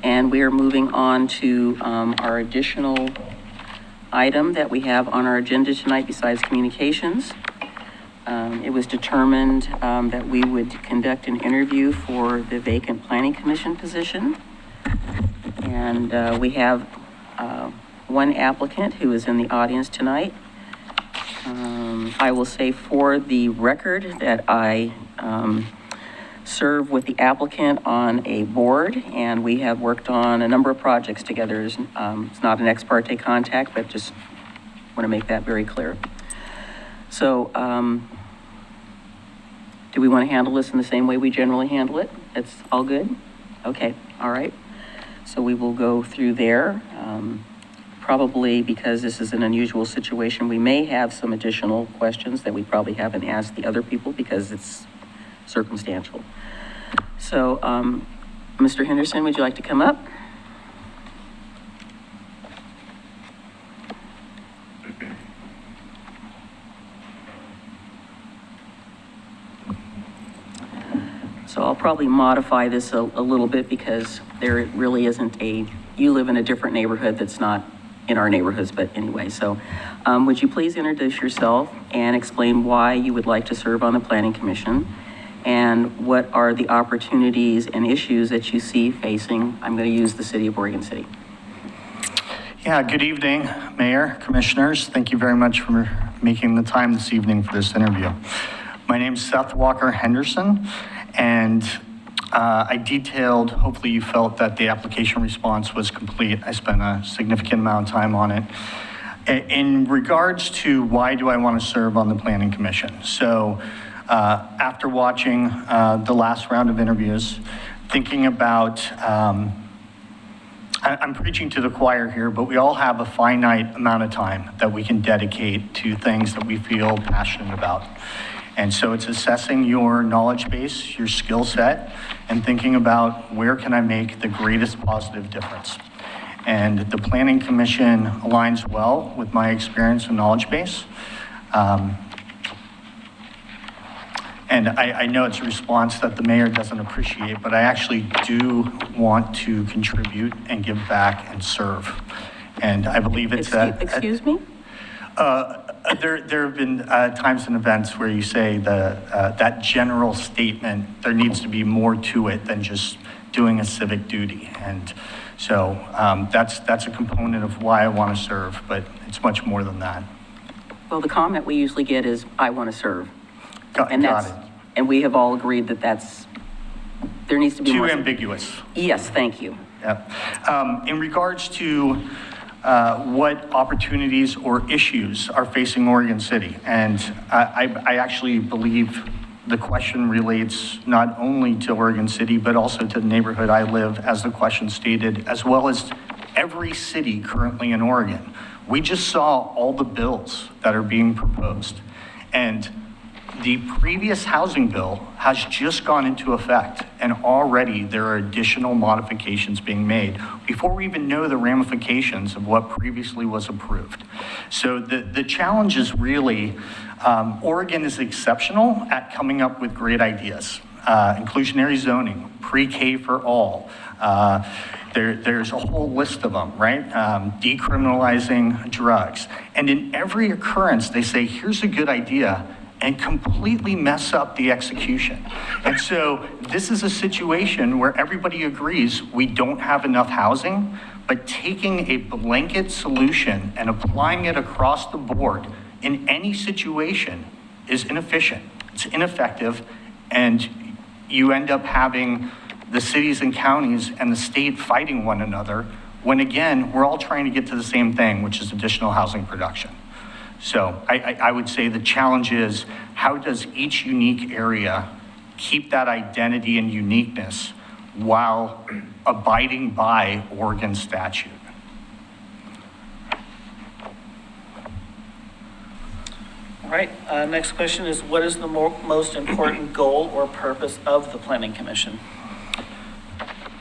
[SPEAKER 1] And we are moving on to our additional item that we have on our agenda tonight besides communications. It was determined that we would conduct an interview for the vacant planning commission position. And we have one applicant who is in the audience tonight. I will say for the record that I serve with the applicant on a board, and we have worked on a number of projects together. It's not an ex parte contact, but just want to make that very clear. So, do we want to handle this in the same way we generally handle it? It's all good? Okay, all right. So we will go through there. Probably because this is an unusual situation, we may have some additional questions that we probably haven't asked the other people because it's circumstantial. So, Mr. Henderson, would you like to come up? So I'll probably modify this a little bit because there really isn't you live in a different neighborhood that's not in our neighborhoods, but anyway, so would you please introduce yourself and explain why you would like to serve on the Planning Commission and what are the opportunities and issues that you see facing, I'm going to use the city of Oregon City.
[SPEAKER 14] Yeah, good evening, Mayor, Commissioners. Thank you very much for making the time this evening for this interview. My name is Seth Walker Henderson, and I detailed, hopefully you felt that the application response was complete. I spent a significant amount of time on it. In regards to why do I want to serve on the Planning Commission? So after watching the last round of interviews, thinking about, I'm preaching to the choir here, but we all have a finite amount of time that we can dedicate to things that we feel passionate about. And so it's assessing your knowledge base, your skill set, and thinking about where can I make the greatest positive difference. And the Planning Commission aligns well with my experience and knowledge base. And I know it's a response that the mayor doesn't appreciate, but I actually do want to contribute and give back and serve. And I believe it's
[SPEAKER 1] Excuse me?
[SPEAKER 14] There have been times and events where you say that general statement, there needs to be more to it than just doing a civic duty. And so that's a component of why I want to serve, but it's much more than that.
[SPEAKER 1] Well, the comment we usually get is, I want to serve.
[SPEAKER 14] Got it.
[SPEAKER 1] And we have all agreed that there needs to be more.
[SPEAKER 14] Too ambiguous.
[SPEAKER 1] Yes, thank you.
[SPEAKER 14] Yep. In regards to what opportunities or issues are facing Oregon City, and I actually believe the question relates not only to Oregon City, but also to the neighborhood I live, as the question stated, as well as every city currently in Oregon. We just saw all the bills that are being proposed, and the previous housing bill has just gone into effect, and already there are additional modifications being made before we even know the ramifications of what previously was approved. So the challenge is really, Oregon is exceptional at coming up with great ideas. Inclusionary zoning, pre-K for all, there's a whole list of them, right? Decriminalizing drugs. And in every occurrence, they say, here's a good idea, and completely mess up the execution. And so this is a situation where everybody agrees we don't have enough housing, but taking a blanket solution and applying it across the board in any situation is inefficient, it's ineffective, and you end up having the cities and counties and the state fighting one another when, again, we're all trying to get to the same thing, which is additional housing production. So I would say the challenge is, how does each unique area keep that identity and uniqueness while abiding by Oregon statute?
[SPEAKER 15] All right, next question is, what is the most important goal or purpose of the Planning Commission?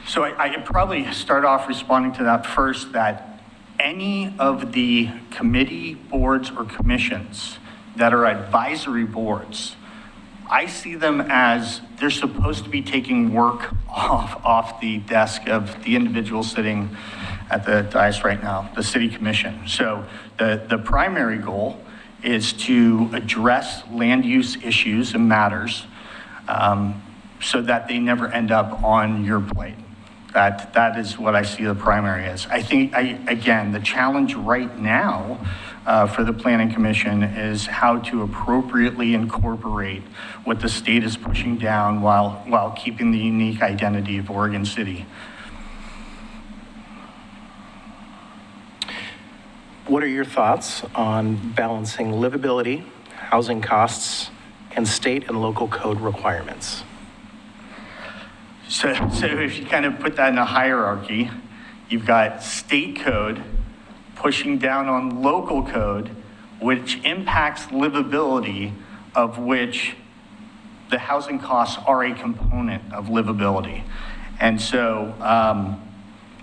[SPEAKER 14] So I could probably start off responding to that first, that any of the committee, boards, or commissions that are advisory boards, I see them as they're supposed to be taking work off the desk of the individual sitting at the dais right now, the city commission. So the primary goal is to address land use issues and matters so that they never end up on your plate. That is what I see the primary as. I think, again, the challenge right now for the Planning Commission is how to appropriately incorporate what the state is pushing down while keeping the unique identity of Oregon City.
[SPEAKER 8] What are your thoughts on balancing livability, housing costs, and state and local code requirements?
[SPEAKER 14] So if you kind of put that in a hierarchy, you've got state code pushing down on local code, which impacts livability, of which the housing costs are a component of livability. And so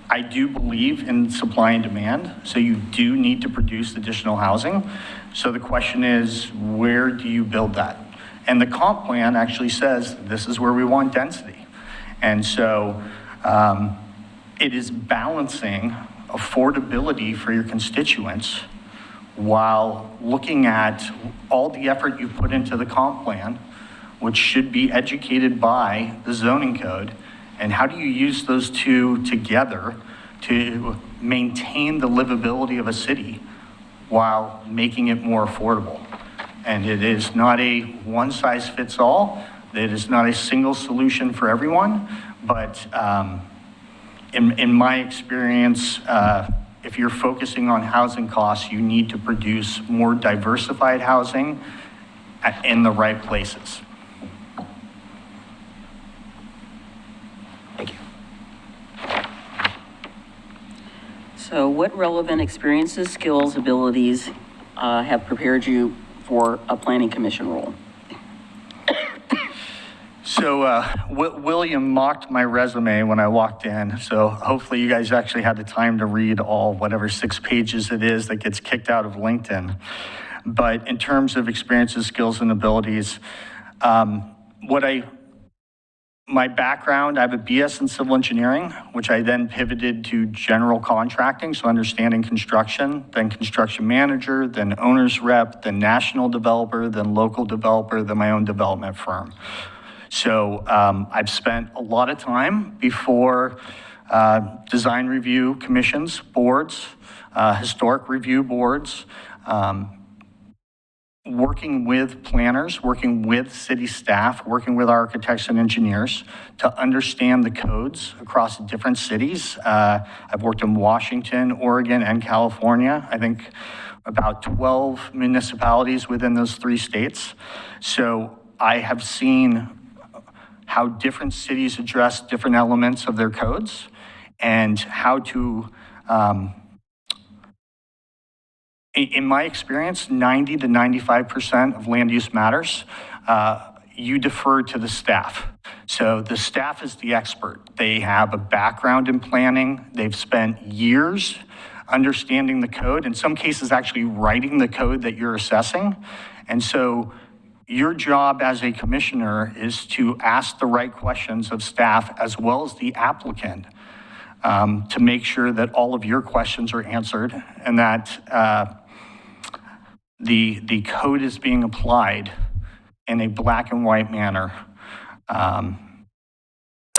[SPEAKER 14] I do believe in supply and demand, so you do need to produce additional housing. So the question is, where do you build that? And the comp plan actually says this is where we want density. And so it is balancing affordability for your constituents while looking at all the effort you've put into the comp plan, which should be educated by the zoning code, and how do you use those two together to maintain the livability of a city while making it more affordable. And it is not a one-size-fits-all. It is not a single solution for everyone, but in my experience, if you're focusing on housing costs, you need to produce more diversified housing in the right places.
[SPEAKER 8] Thank you.
[SPEAKER 1] So what relevant experiences, skills, abilities have prepared you for a planning commission role?
[SPEAKER 14] So William mocked my resume when I walked in, so hopefully you guys actually had the time to read all whatever 6 pages it is that gets kicked out of LinkedIn. But in terms of experiences, skills, and abilities, my background, I have a BS in civil engineering, which I then pivoted to general contracting, so understanding construction, then construction manager, then owner's rep, then national developer, then local developer, then my own development firm. So I've spent a lot of time before design review commissions, boards, historic review boards, working with planners, working with city staff, working with architects and engineers to understand the codes across different cities. I've worked in Washington, Oregon, and California. I think about 12 municipalities within those 3 states. So I have seen how different cities address different elements of their codes and how to, in my experience, 90 to 95% of land use matters, you defer to the staff. So the staff is the expert. They have a background in planning. They've spent years understanding the code, in some cases actually writing the code that you're assessing. And so your job as a commissioner is to ask the right questions of staff as well as the applicant to make sure that all of your questions are answered and that the code is being applied in a black and white manner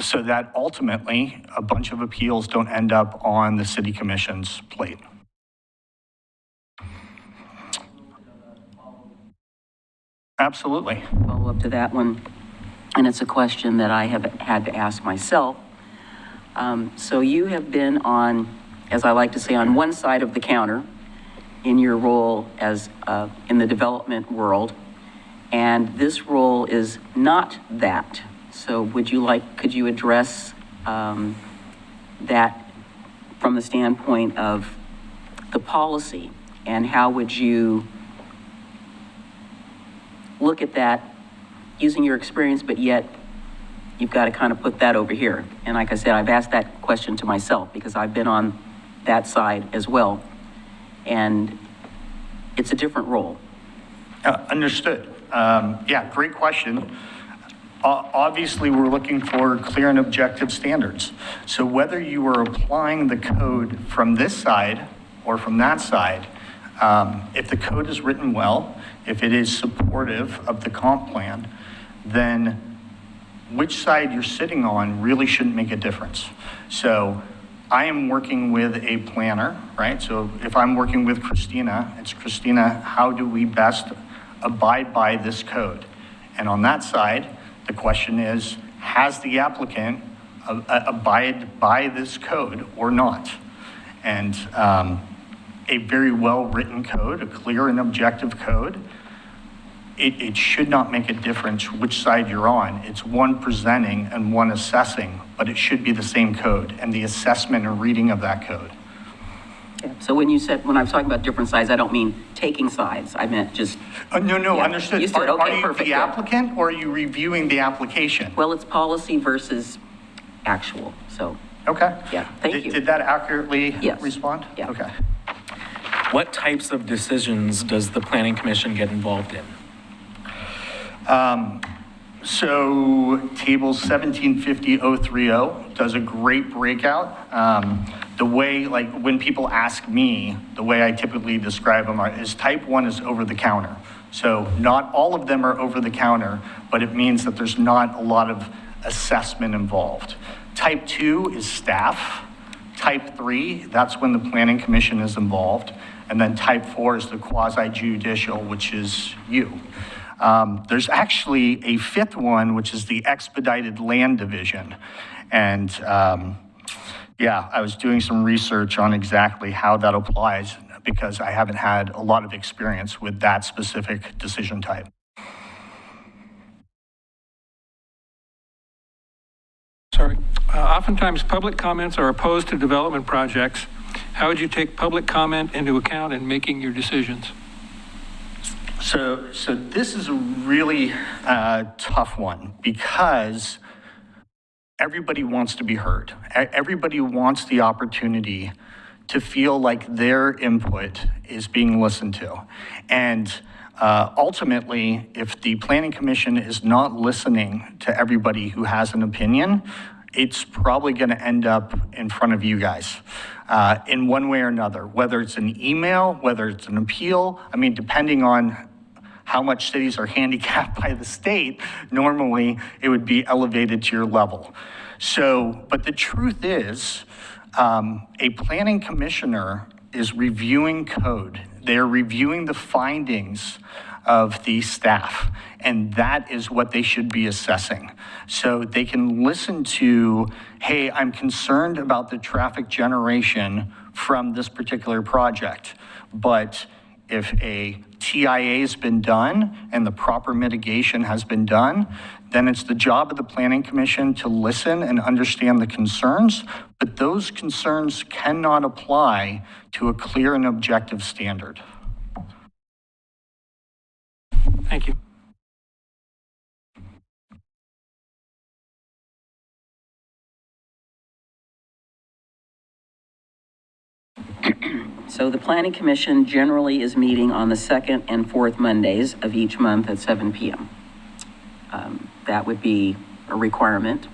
[SPEAKER 14] so that ultimately a bunch of appeals don't end up on the city commission's plate. Absolutely.
[SPEAKER 1] Follow up to that one, and it's a question that I have had to ask myself. So you have been on, as I like to say, on one side of the counter in your role as in the development world, and this role is not that. So could you address that from the standpoint of the policy, and how would you look at that using your experience, but yet you've got to kind of put that over here. And like I said, I've asked that question to myself because I've been on that side as well. And it's a different role.
[SPEAKER 14] Understood. Yeah, great question. Obviously, we're looking for clear and objective standards. So whether you are applying the code from this side or from that side, if the code is written well, if it is supportive of the comp plan, then which side you're sitting on really shouldn't make a difference. So I am working with a planner, right? So if I'm working with Christina, it's Christina, how do we best abide by this code? And on that side, the question is, has the applicant abide by this code or not? And a very well-written code, a clear and objective code, it should not make a difference which side you're on. It's one presenting and one assessing, but it should be the same code and the assessment and reading of that code.
[SPEAKER 1] Yeah. So when I was talking about different sides, I don't mean taking sides. I meant just.
[SPEAKER 14] No,
[SPEAKER 1] Yeah,
[SPEAKER 14] understood.
[SPEAKER 1] you said,
[SPEAKER 14] Are
[SPEAKER 1] okay,
[SPEAKER 14] you
[SPEAKER 1] perfect,
[SPEAKER 14] the
[SPEAKER 1] yeah.
[SPEAKER 14] applicant or are you reviewing the application?
[SPEAKER 1] Well, it's policy versus actual, so.
[SPEAKER 14] Okay.
[SPEAKER 1] Yeah, thank you.
[SPEAKER 14] Did that accurately
[SPEAKER 1] Yes.
[SPEAKER 14] respond?
[SPEAKER 1] Yeah.
[SPEAKER 14] Okay.
[SPEAKER 11] What types of decisions does the planning commission get involved in?
[SPEAKER 14] So table 1750-030 does a great breakout. The way, like when people ask me, the way I typically describe them is type 1 is over the counter. So not all of them are over the counter, but it means that there's not a lot of assessment involved. Type 2 is staff. Type 3, that's when the planning commission is involved. And then type 4 is the quasi-judicial, which is you. There's actually a fifth one, which is the expedited land division. And yeah, I was doing some research on exactly how that applies because I haven't had a lot of experience with that specific decision type.
[SPEAKER 6] Sorry. Oftentimes, public comments are opposed to development projects. How would you take public comment into account in making your decisions?
[SPEAKER 14] So this is a really tough one because everybody wants to be heard. Everybody wants the opportunity to feel like their input is being listened to. And ultimately, if the Planning Commission is not listening to everybody who has an opinion, it's probably going to end up in front of you guys in one way or another, whether it's an email, whether it's an appeal. I mean, depending on how much cities are handicapped by the state, normally it would be elevated to your level. So, but the truth is, a planning commissioner is reviewing code. They're reviewing the findings of the staff, and that is what they should be assessing. So they can listen to, hey, I'm concerned about the traffic generation from this particular project, but if a TIA has been done and the proper mitigation has been done, then it's the job of the Planning Commission to listen and understand the concerns, but those concerns cannot apply to a clear and objective standard.
[SPEAKER 6] Thank you.
[SPEAKER 1] So the Planning Commission generally is meeting on the second and fourth Mondays of each month at 7 p.m. That would be a requirement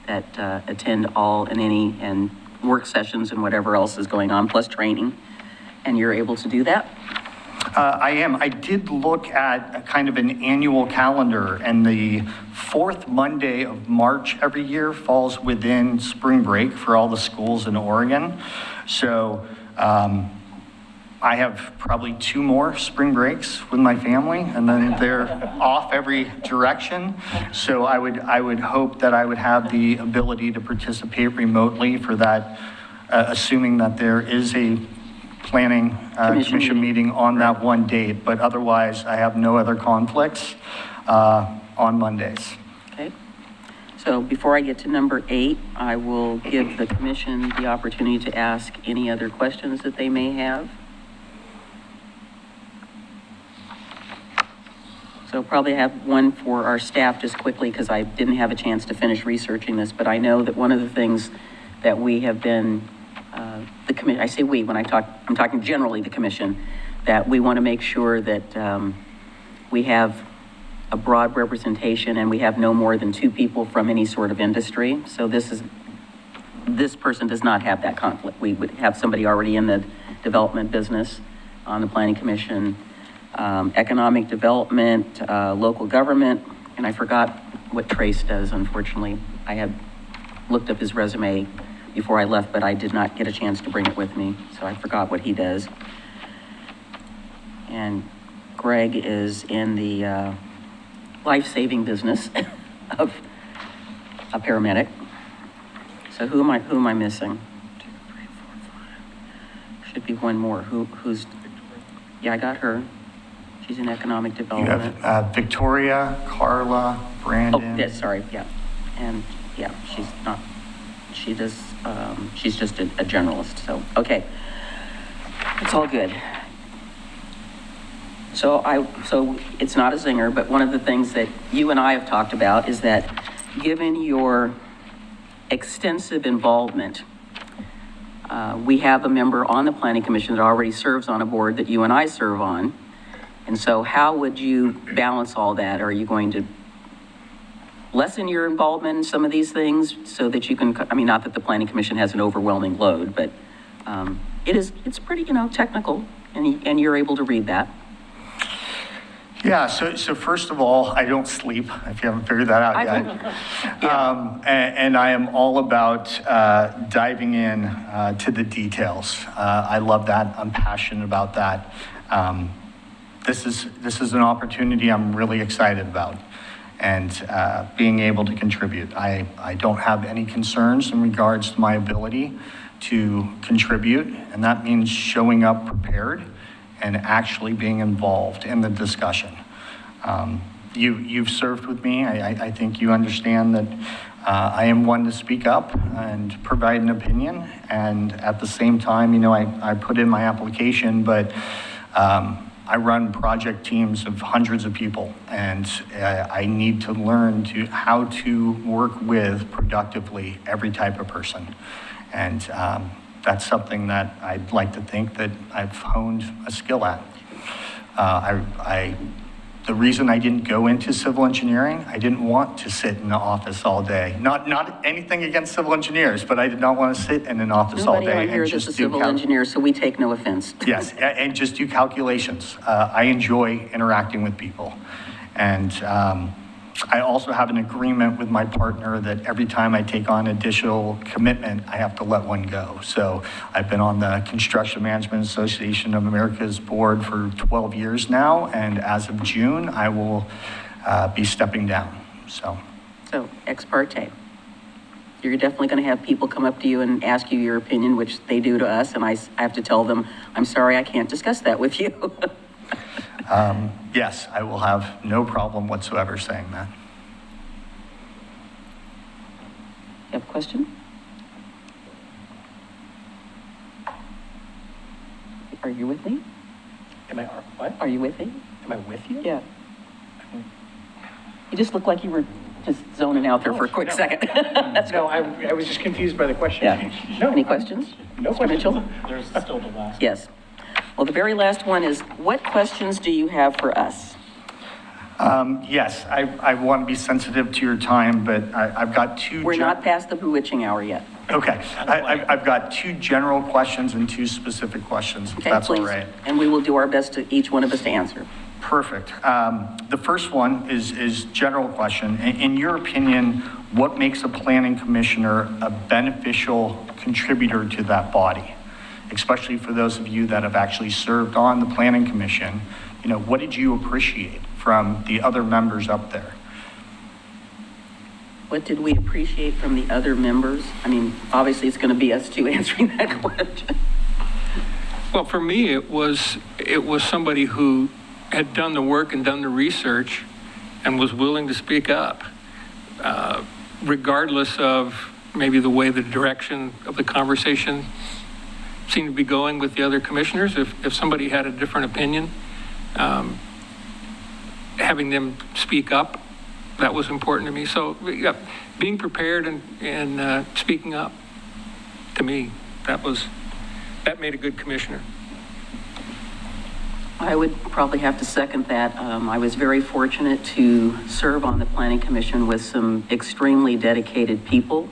[SPEAKER 1] that attend all and any and work sessions and whatever else is going on, plus training. And you're able to do that?
[SPEAKER 14] I am. I did look at a kind of an annual calendar, and the fourth Monday of March every year falls within spring break for all the schools in Oregon. So I have probably 2 more spring breaks with my family, and then they're off every direction. So I would hope that I would have the ability to participate remotely for that, assuming that there is a planning commission meeting on that one date, but otherwise I have no other conflicts on Mondays.
[SPEAKER 1] Okay. So before I get to number 8, I will give the commission the opportunity to ask any other questions that they may have. So probably have one for our staff just quickly because I didn't have a chance to finish researching this, but I know that one of the things that we have been, the commission, I say we, when I'm talking generally the commission, that we want to make sure that we have a broad representation, and we have no more than 2 people from any sort of industry. So this person does not have that conflict. We would have somebody already in the development business on the planning commission, economic development, local government, and I forgot what Trace does, unfortunately. I had looked up his resume before I left, but I did not get a chance to bring it with me, so I forgot what he does. And Greg is in the life-saving business of a paramedic. So who am I missing? 2, 3, 4, 5. Should be one more. Who's? Yeah, I got her. She's in economic
[SPEAKER 14] You
[SPEAKER 1] development.
[SPEAKER 14] have Victoria, Carla, Brandon.
[SPEAKER 1] Oh, yes, sorry, yeah. And, yeah, she's not, she does, she's just a generalist, so, okay. It's all good. So it's not a zinger, but one of the things that you and I have talked about is that given your extensive involvement, we have a member on the Planning Commission that already serves on a board that you and I serve on. And so how would you balance all that? Are you going to lessen your involvement in some of these things so that you can, I mean, not that the Planning Commission has an overwhelming load, but it's pretty, technical, and you're able to read that.
[SPEAKER 14] Yeah, so first of all, I don't sleep, if you haven't figured that out yet.
[SPEAKER 1] Yeah.
[SPEAKER 14] And I am all about diving in to the details. I love that. I'm passionate about that. This is an opportunity I'm really excited about, and being able to contribute. I don't have any concerns in regards to my ability to contribute, and that means showing up prepared and actually being involved in the discussion. You've served with me. I think you understand that I am one to speak up and provide an opinion, and at the same time, I put in my application, but I run project teams of hundreds of people, and I need to learn how to work with productively every type of person. And that's something that I'd like to think that I've honed a skill at. The reason I didn't go into civil engineering, I didn't want to sit in the office all day. Not anything against civil engineers, but I did not want to sit in an office all day.
[SPEAKER 1] Nobody on here is a civil engineer, so we take no offense.
[SPEAKER 14] Yes, and just do calculations. I enjoy interacting with people. And I also have an agreement with my partner that every time I take on additional commitment, I have to let one go. So I've been on the Construction Management Association of America's board for 12 years now, and as of June, I will be stepping down. So
[SPEAKER 1] ex parte. You're definitely going to have people come up to you and ask you your opinion, which they do to us, and I have to tell them, I'm sorry, I can't discuss that with you.
[SPEAKER 14] Yes, I will have no problem whatsoever saying that.
[SPEAKER 1] You have a question? Are you with me?
[SPEAKER 8] What?
[SPEAKER 1] Are you with me?
[SPEAKER 8] Am I with you?
[SPEAKER 1] Yeah. You just look like you were just zoning out there for a quick second. That's
[SPEAKER 8] No, I was just confused by the question.
[SPEAKER 1] Yeah.
[SPEAKER 8] No.
[SPEAKER 1] Any questions?
[SPEAKER 8] No
[SPEAKER 1] Mr.
[SPEAKER 8] questions.
[SPEAKER 1] Mitchell?
[SPEAKER 15] There's still the last.
[SPEAKER 1] Yes. Well, the very last one is, what questions do you have for us?
[SPEAKER 14] Yes, I want to be sensitive to your time, but I've got two.
[SPEAKER 1] We're not past the bewitching hour yet.
[SPEAKER 14] Okay, I've got 2 general questions and 2 specific questions, if
[SPEAKER 1] Okay,
[SPEAKER 14] that's all
[SPEAKER 1] please.
[SPEAKER 14] right.
[SPEAKER 1] And we will do our best to, each one of us, to answer.
[SPEAKER 14] Perfect. The first one is general question. In your opinion, what makes a planning commissioner a beneficial contributor to that body? Especially for those of you that have actually served on the planning commission, what did you appreciate from the other members up there?
[SPEAKER 1] What did we appreciate from the other members? I mean, obviously, it's going to be us two answering that question.
[SPEAKER 6] Well, for me, it was somebody who had done the work and done the research and was willing to speak up, regardless of maybe the way the direction of the conversation seemed to be going with the other commissioners. If somebody had a different opinion, having them speak up, that was important to me. So yeah, being prepared and speaking up, to me, that made a good commissioner.
[SPEAKER 1] I would probably have to second that. I was very fortunate to serve on the Planning Commission with some extremely dedicated people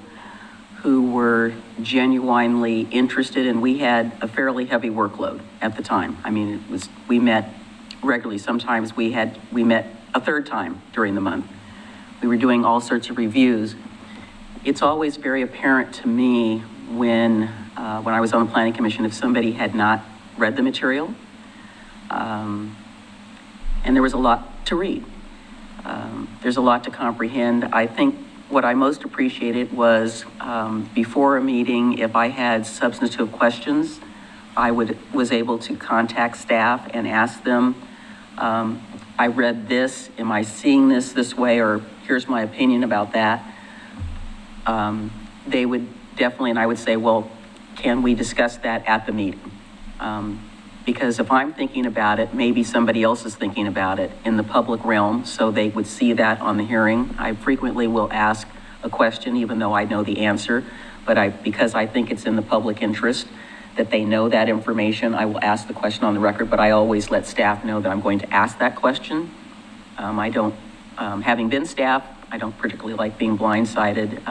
[SPEAKER 1] who were genuinely interested, and we had a fairly heavy workload at the time. I mean, we met regularly. Sometimes we met a third time during the month. We were doing all sorts of reviews. It's always very apparent to me when I was on the Planning Commission if somebody had not read the material. And there was a lot to read. There's a lot to comprehend. I think what I most appreciated was before a meeting, if I had substantive questions, I was able to contact staff and ask them, I read this, am I seeing this way, or here's my opinion about that. They would definitely, and I would say, well, can we discuss that at the meeting? Because if I'm thinking about it, maybe somebody else is thinking about it in the public realm, so they would see that on the hearing. I frequently will ask a question, even though I know the answer, but because I think it's in the public interest that they know that information, I will ask the question on the record, but I always let staff know that I'm going to ask that question. I don't, having been staff, I don't particularly like being blindsided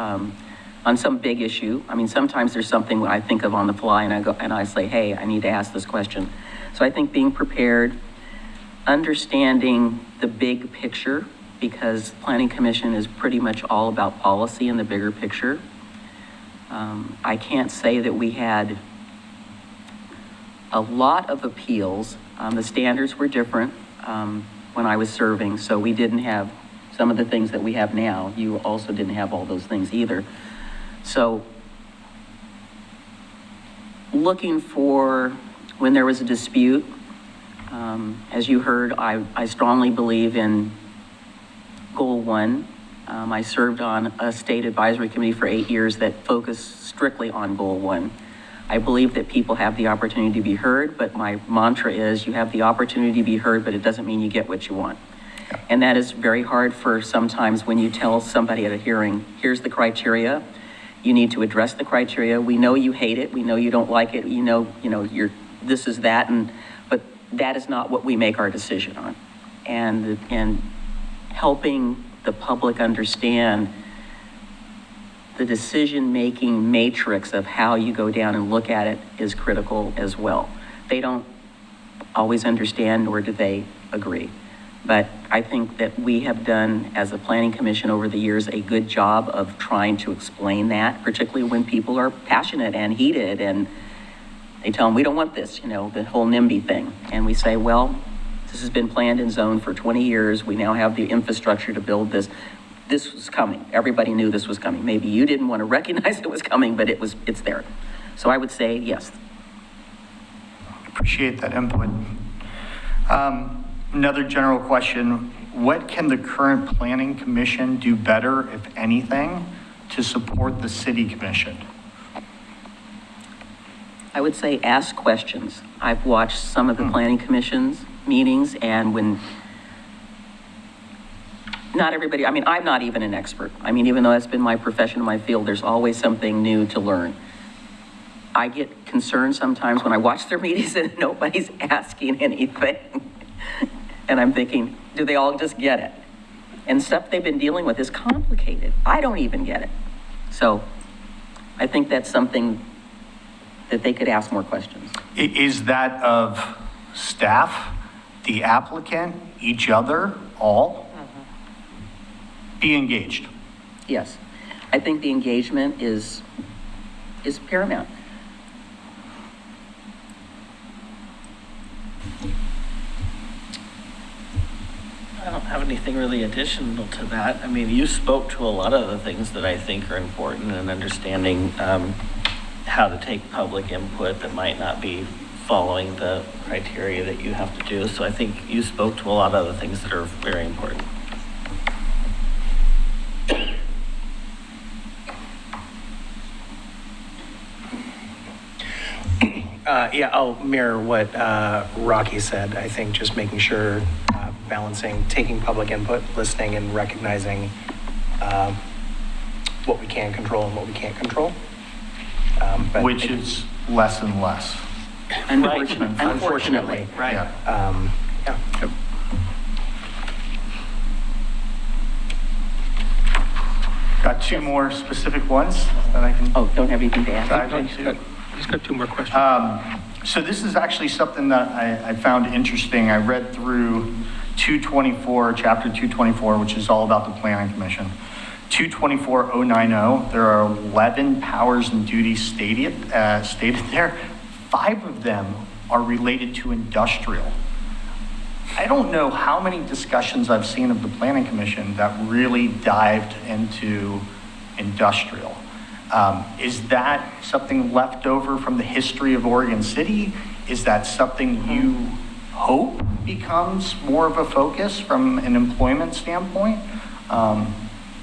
[SPEAKER 1] on some big issue. I mean, sometimes there's something I think of on the fly and I say, hey, I need to ask this question. So I think being prepared, understanding the big picture, because Planning Commission is pretty much all about policy and the bigger picture. I can't say that we had a lot of appeals. The standards were different when I was serving, so we didn't have some of the things that we have now. You also didn't have all those things either. So looking for when there was a dispute, as you heard, I strongly believe in Goal 1. I served on a state advisory committee for 8 years that focused strictly on Goal 1. I believe that people have the opportunity to be heard, but my mantra is you have the opportunity to be heard, but it doesn't mean you get what you want. And that is very hard for sometimes when you tell somebody at a hearing, here's the criteria. You need to address the criteria. We know you hate it. We know you don't like it. You know, this is that, but that is not what we make our decision on. And helping the public understand the decision-making matrix of how you go down and look at it is critical as well. They don't always understand, nor do they agree. But I think that we have done, as a planning commission over the years, a good job of trying to explain that, particularly when people are passionate and heated and they tell them, we don't want this, the whole NIMBY thing. And we say, well, this has been planned and zoned for 20 years. We now have the infrastructure to build this. This was coming. Everybody knew this was coming. Maybe you didn't want to recognize it was coming, but it's there. So I would say yes.
[SPEAKER 14] Appreciate that input. Another general question, what can the current planning commission do better, if anything, to support the city commission?
[SPEAKER 1] I would say ask questions. I've watched some of the planning commission's meetings, and when not everybody, I'm not even an expert. Even though that's been my profession in my field, there's always something new to learn. I get concerned sometimes when I watch their meetings and nobody's asking anything. And I'm thinking, do they all just get it? And stuff they've been dealing with is complicated. I don't even get it. So I think that's something that they could ask more questions.
[SPEAKER 14] Is that of staff, the applicant, each other, all? Be engaged.
[SPEAKER 1] Yes. I think the engagement is paramount.
[SPEAKER 9] I don't have anything really additional to that. You spoke to a lot of the things that I think are important in understanding how to take public input that might not be following the criteria that you have to do. So I think you spoke to a lot of the things that are very important.
[SPEAKER 8] Yeah, I'll mirror what Rocky said. I think just making sure balancing, taking public input, listening, and recognizing what we can control and what we can't control.
[SPEAKER 14] Which is less and less.
[SPEAKER 1] Unfortunately.
[SPEAKER 8] Right.
[SPEAKER 7] Yeah.
[SPEAKER 8] Yeah.
[SPEAKER 14] Got two more specific ones that I can
[SPEAKER 1] Oh, don't have anything to add?
[SPEAKER 14] dive into.
[SPEAKER 6] He's got two more questions.
[SPEAKER 14] So this is actually something that I found interesting. I read through 224, chapter 224, which is all about the Planning Commission. 224090, there are 11 powers and duties stated there. 5 of them are related to industrial. I don't know how many discussions I've seen of the Planning Commission that really dived into industrial. Is that something left over from the history of Oregon City? Is that something you hope becomes more of a focus from an employment standpoint?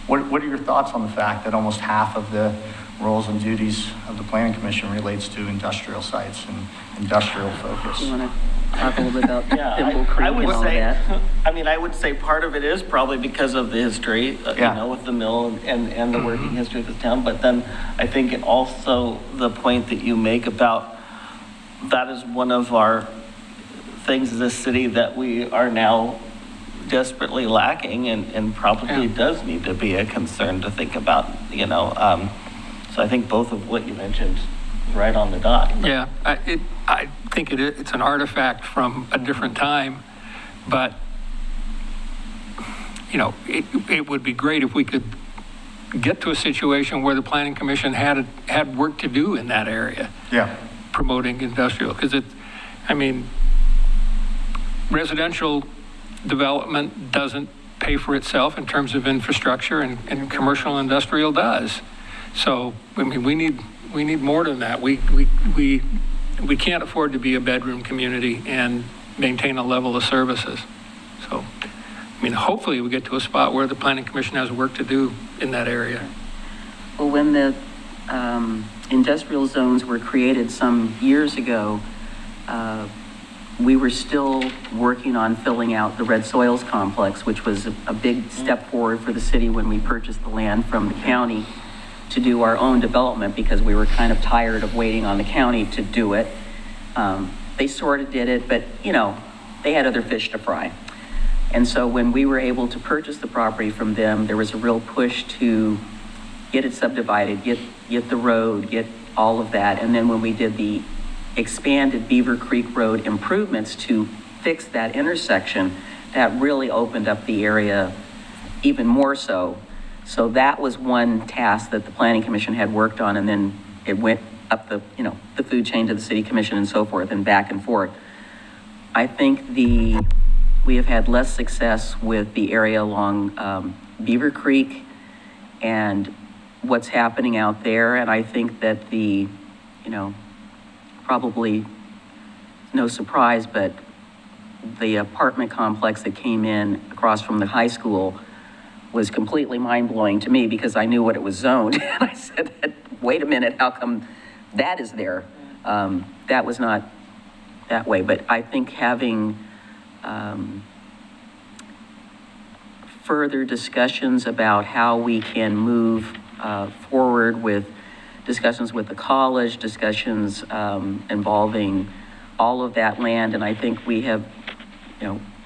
[SPEAKER 14] What are your thoughts on the fact that almost half of the roles and duties of the Planning Commission relates to industrial sites and industrial focus?
[SPEAKER 1] You want to talk a little bit about
[SPEAKER 9] Yeah,
[SPEAKER 1] Thimble Creek
[SPEAKER 9] I
[SPEAKER 1] and
[SPEAKER 9] would
[SPEAKER 1] all
[SPEAKER 9] say,
[SPEAKER 1] that?
[SPEAKER 9] I mean, I would say part of it is probably because of the history,
[SPEAKER 14] Yeah.
[SPEAKER 9] you know, with the mill and the working history of the town. But then I think also the point that you make about that is one of our things as a city that we are now desperately lacking and probably does need to be a concern to think about, you know. So I think both of what you mentioned right on the dot.
[SPEAKER 6] Yeah, I think it's an artifact from a different time, but, you know, it would be great if we could get to a situation where the Planning Commission had work to do in that area,
[SPEAKER 14] Yeah.
[SPEAKER 6] promoting industrial, because I mean, residential development doesn't pay for itself in terms of infrastructure, and commercial industrial does. So, I mean, we need more than that. We can't afford to be a bedroom community and maintain a level of services. So, I mean, hopefully we get to a spot where the Planning Commission has work to do in that area.
[SPEAKER 1] Well, when the industrial zones were created some years ago, we were still working on filling out the red soils complex, which was a big step forward for the city when we purchased the land from the county to do our own development, because we were kind of tired of waiting on the county to do it. They sort of did it, but, you know, they had other fish to fry. And so when we were able to purchase the property from them, there was a real push to get it subdivided, get the road, get all of that. And then when we did the expanded Beaver Creek Road improvements to fix that intersection, that really opened up the area even more so. So that was one task that the Planning Commission had worked on, and then it went up the food chain to the City Commission and so forth, and back and forth. I think we have had less success with the area along Beaver Creek and what's happening out there, and I think that probably no surprise, but the apartment complex that came in across from the high school was completely mind-blowing to me, because I knew what it was zoned. And I said, wait a minute, how come that is there? That was not that way. But I think having further discussions about how we can move forward with discussions with the college, discussions involving all of that land. And I think we have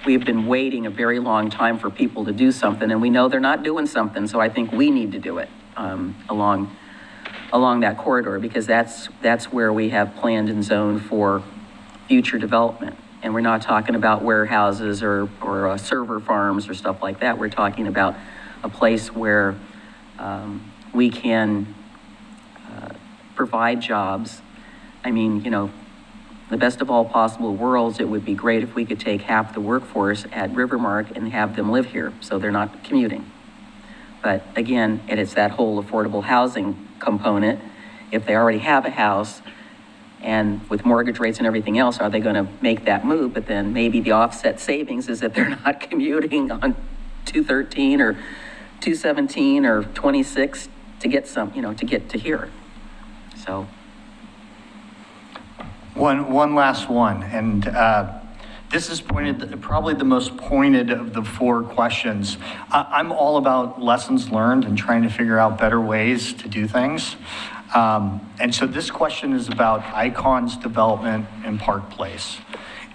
[SPEAKER 1] been waiting a very long time for people to do something, and we know they're not doing something. So I think we need to do it along that corridor, because that's where we have planned and zoned for future development. And we're not talking about warehouses or server farms or stuff like that. We're talking about a place where we can provide jobs. I mean, the best of all possible worlds, it would be great if we could take half the workforce at Rivermark and have them live here, so they're not commuting. But again, it's that whole affordable housing component. If they already have a house, and with mortgage rates and everything else, are they going to make that move? But then maybe the offset savings is that they're not commuting on 213 or 217 or 26 to get to get to here. So.
[SPEAKER 14] One last one, and this is probably the most pointed of the 4 questions. I'm all about lessons learned and trying to figure out better ways to do things. And so this question is about Icon's development in Park Place.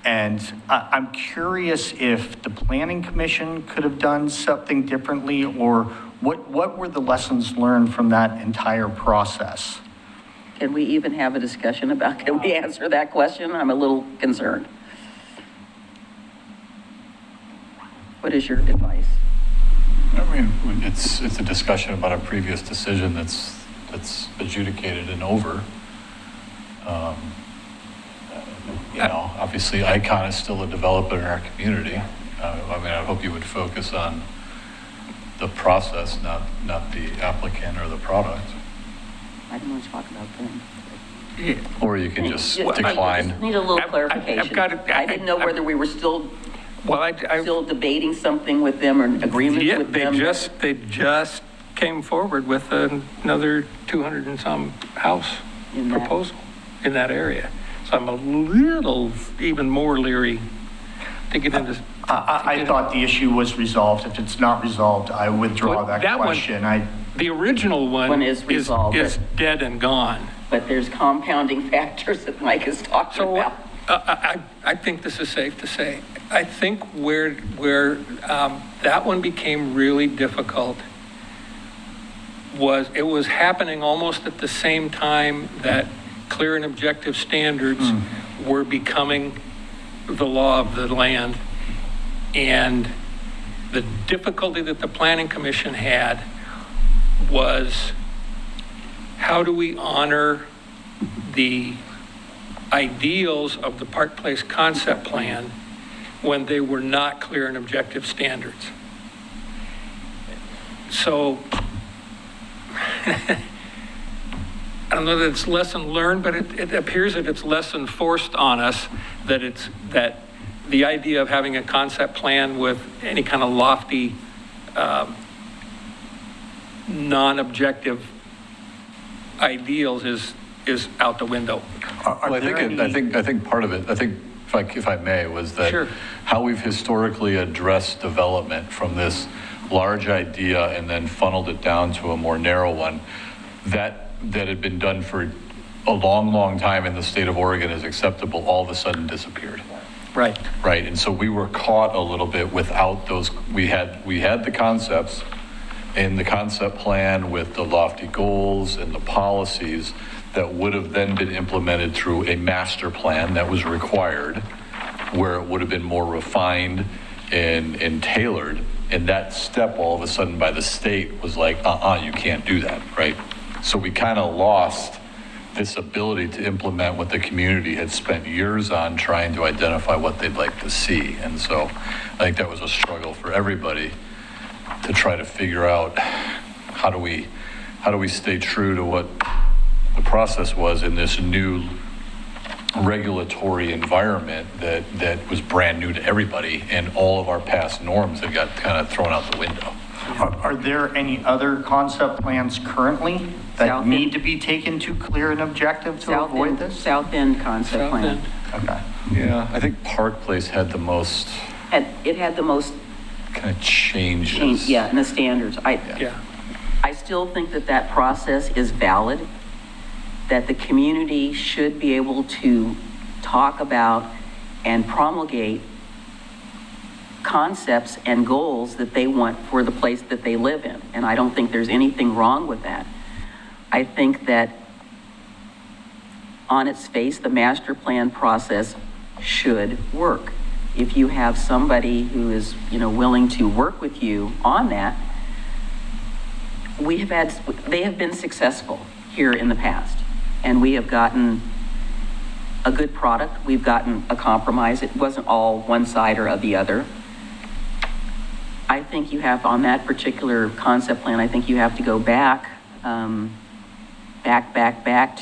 [SPEAKER 14] And I'm curious if the Planning Commission could have done something differently, or what were the lessons learned from that entire process?
[SPEAKER 1] Can we even have a discussion about, can we answer that question? I'm a little concerned. What is your advice?
[SPEAKER 10] I mean, it's a discussion about a previous decision that's adjudicated and over. Obviously, Icon is still a developer in our community. I hope you would focus on the process, not the applicant or the product.
[SPEAKER 1] I don't want to talk about them.
[SPEAKER 10] Or you can just
[SPEAKER 1] I
[SPEAKER 10] decline.
[SPEAKER 1] just need a little clarification. I didn't know whether we were still debating something with them or agreements with them.
[SPEAKER 6] They just came forward with another 200 and some house proposal in that area. So I'm a little even more leery to get into.
[SPEAKER 14] I thought the issue was resolved. If it's not resolved, I withdraw that question.
[SPEAKER 6] The original one
[SPEAKER 1] is resolved,
[SPEAKER 6] is dead and gone.
[SPEAKER 1] But there's compounding factors that Mike is talking about.
[SPEAKER 6] I think this is safe to say. I think where that one became really difficult was it was happening almost at the same time that clear and objective standards were becoming the law of the land. And the difficulty that the Planning Commission had was, how do we honor the ideals of the Park Place concept plan when they were not clear and objective standards? So I don't know that it's lesson learned, but it appears that it's lesson forced on us, that the idea of having a concept plan with any kind of lofty, non-objective ideals is out the window.
[SPEAKER 10] Well, I think part of it, if I may, was that how we've historically addressed development from this large idea and then funneled it down to a more narrow one, that had been done for a long time in the state of Oregon as acceptable, all of a sudden disappeared.
[SPEAKER 6] Right.
[SPEAKER 10] Right, and so we were caught a little bit without those. We had the concepts in the concept plan with the lofty goals and the policies that would have then been implemented through a master plan that was required, where it would have been more refined and tailored. And that step all of a sudden by the state was like, you can't do that, right? So we kind of lost this ability to implement what the community had spent years on trying to identify what they'd like to see. And so I think that was a struggle for everybody to try to figure out how do we stay true to what the process was in this new regulatory environment that was brand new to everybody, and all of our past norms that got kind of thrown out the window.
[SPEAKER 14] Are there any other concept plans currently that need to be taken to clear and objective to avoid this?
[SPEAKER 1] South End concept plan.
[SPEAKER 14] Okay.
[SPEAKER 10] Yeah, I think Park Place had the most.
[SPEAKER 1] It had the most
[SPEAKER 10] kind of changes.
[SPEAKER 1] And the standards. I still think that process is valid, that the community should be able to talk about and promulgate concepts and goals that they want for the place that they live in. And I don't think there's anything wrong with that. I think that on its face, the master plan process should work. If you have somebody who is, willing to work with you on that, they have been successful here in the past, and we have gotten a good product. We've gotten a compromise. It wasn't all one side or the other. I think you have, on that particular concept plan, I think you have to go back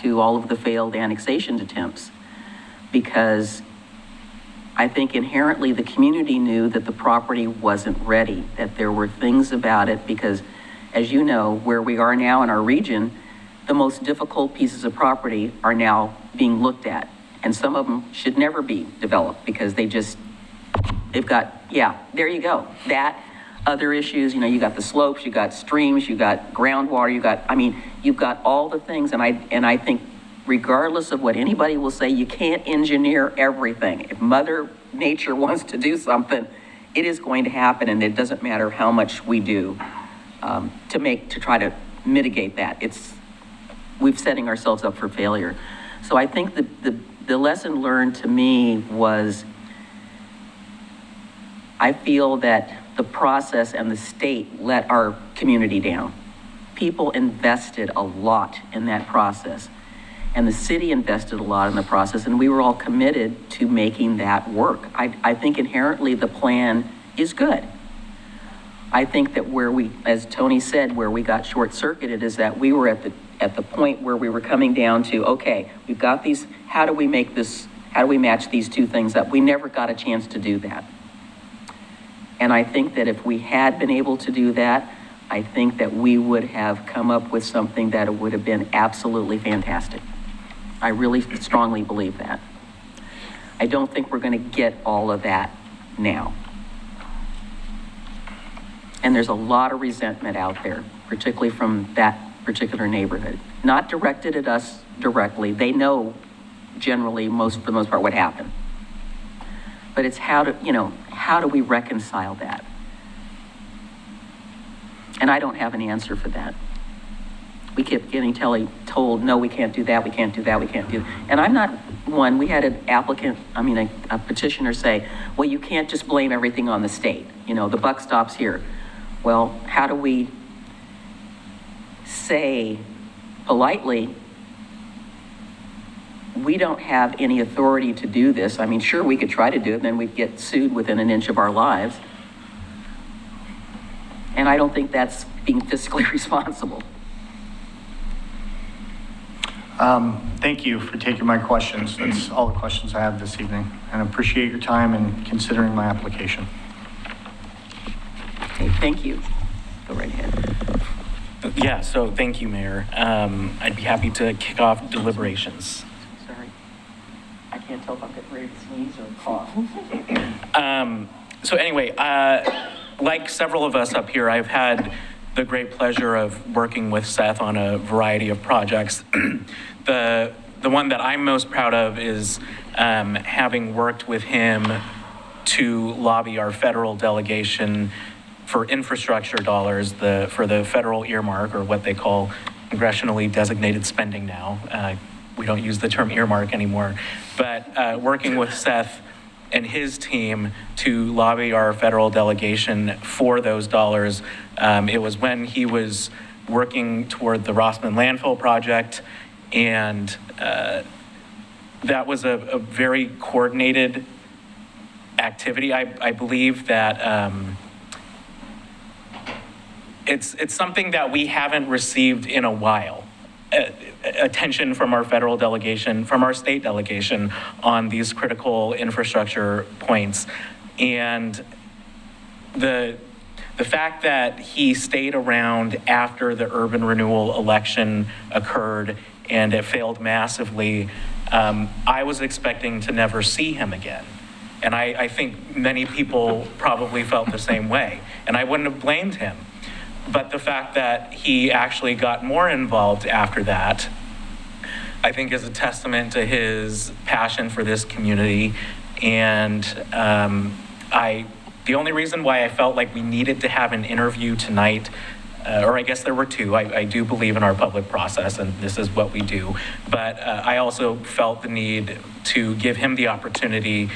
[SPEAKER 1] to all of the failed annexation attempts, because I think inherently the community knew that the property wasn't ready, that there were things about it, because as you know, where we are now in our region, the most difficult pieces of property are now being looked at. And some of them should never be developed because they've got, there you go. That, other issues, you know, you got the slopes, you got streams, you got groundwater, you've got all the things, and I think regardless of what anybody will say, you can't engineer everything. If Mother Nature wants to do something, it is going to happen, and it doesn't matter how much we do to try to mitigate that. We're setting ourselves up for failure. So I think the lesson learned to me was, I feel that the process and the state let our community down. People invested a lot in that process, and the city invested a lot in the process, and we were all committed to making that work. I think inherently the plan is good. I think that where we, as Tony said, where we got short-circuited is that we were at the point where we were coming down to, okay, we've got these, how do we match these two things up? We never got a chance to do that. And I think that if we had been able to do that, I think that we would have come up with something that would have been absolutely fantastic. I really strongly believe that. I don't think we're going to get all of that now. And there's a lot of resentment out there, particularly from that particular neighborhood. Not directed at us directly. They know generally, for the most part, what happened. But it's how do we reconcile that? And I don't have an answer for that. We kept getting told, no, we can't do that, we can't do that, we can't do that. And I'm not one, we had an applicant, a petitioner say, well, you can't just blame everything on the state. You know, the buck stops here. Well, how do we say politely, we don't have any authority to do this. Sure, we could try to do it, then we'd get sued within an inch of our lives. And I don't think that's being fiscally responsible.
[SPEAKER 14] Thank you for taking my questions. That's all the questions I have this evening. And I appreciate your time and considering my application.
[SPEAKER 1] Okay, thank you. Go right ahead.
[SPEAKER 11] Yeah, so thank you, Mayor. I'd be happy to kick off deliberations.
[SPEAKER 1] Sorry. I can't tell if I'm getting ready to sneeze or cough.
[SPEAKER 11] So anyway, like several of us up here, I've had the great pleasure of working with Seth on a variety of projects. The one that I'm most proud of is having worked with him to lobby our federal delegation for infrastructure dollars, for the federal earmark, or what they call congressionally designated spending now. We don't use the term earmark anymore. But working with Seth and his team to lobby our federal delegation for those dollars. It was when he was working toward the Rossman landfill project, and that was a very coordinated activity. I believe that it's something that we haven't received in a while. Attention from our federal delegation, from our state delegation on these critical infrastructure points. And the fact that he stayed around after the urban renewal election occurred and it failed massively, I was expecting to never see him again. And I think many people probably felt the same way, and I wouldn't have blamed him. But the fact that he actually got more involved after that, I think is a testament to his passion for this community. And the only reason why I felt like we needed to have an interview tonight, or I guess there were two. I do believe in our public process, and this is what we do. But I also felt the need to give him the opportunity,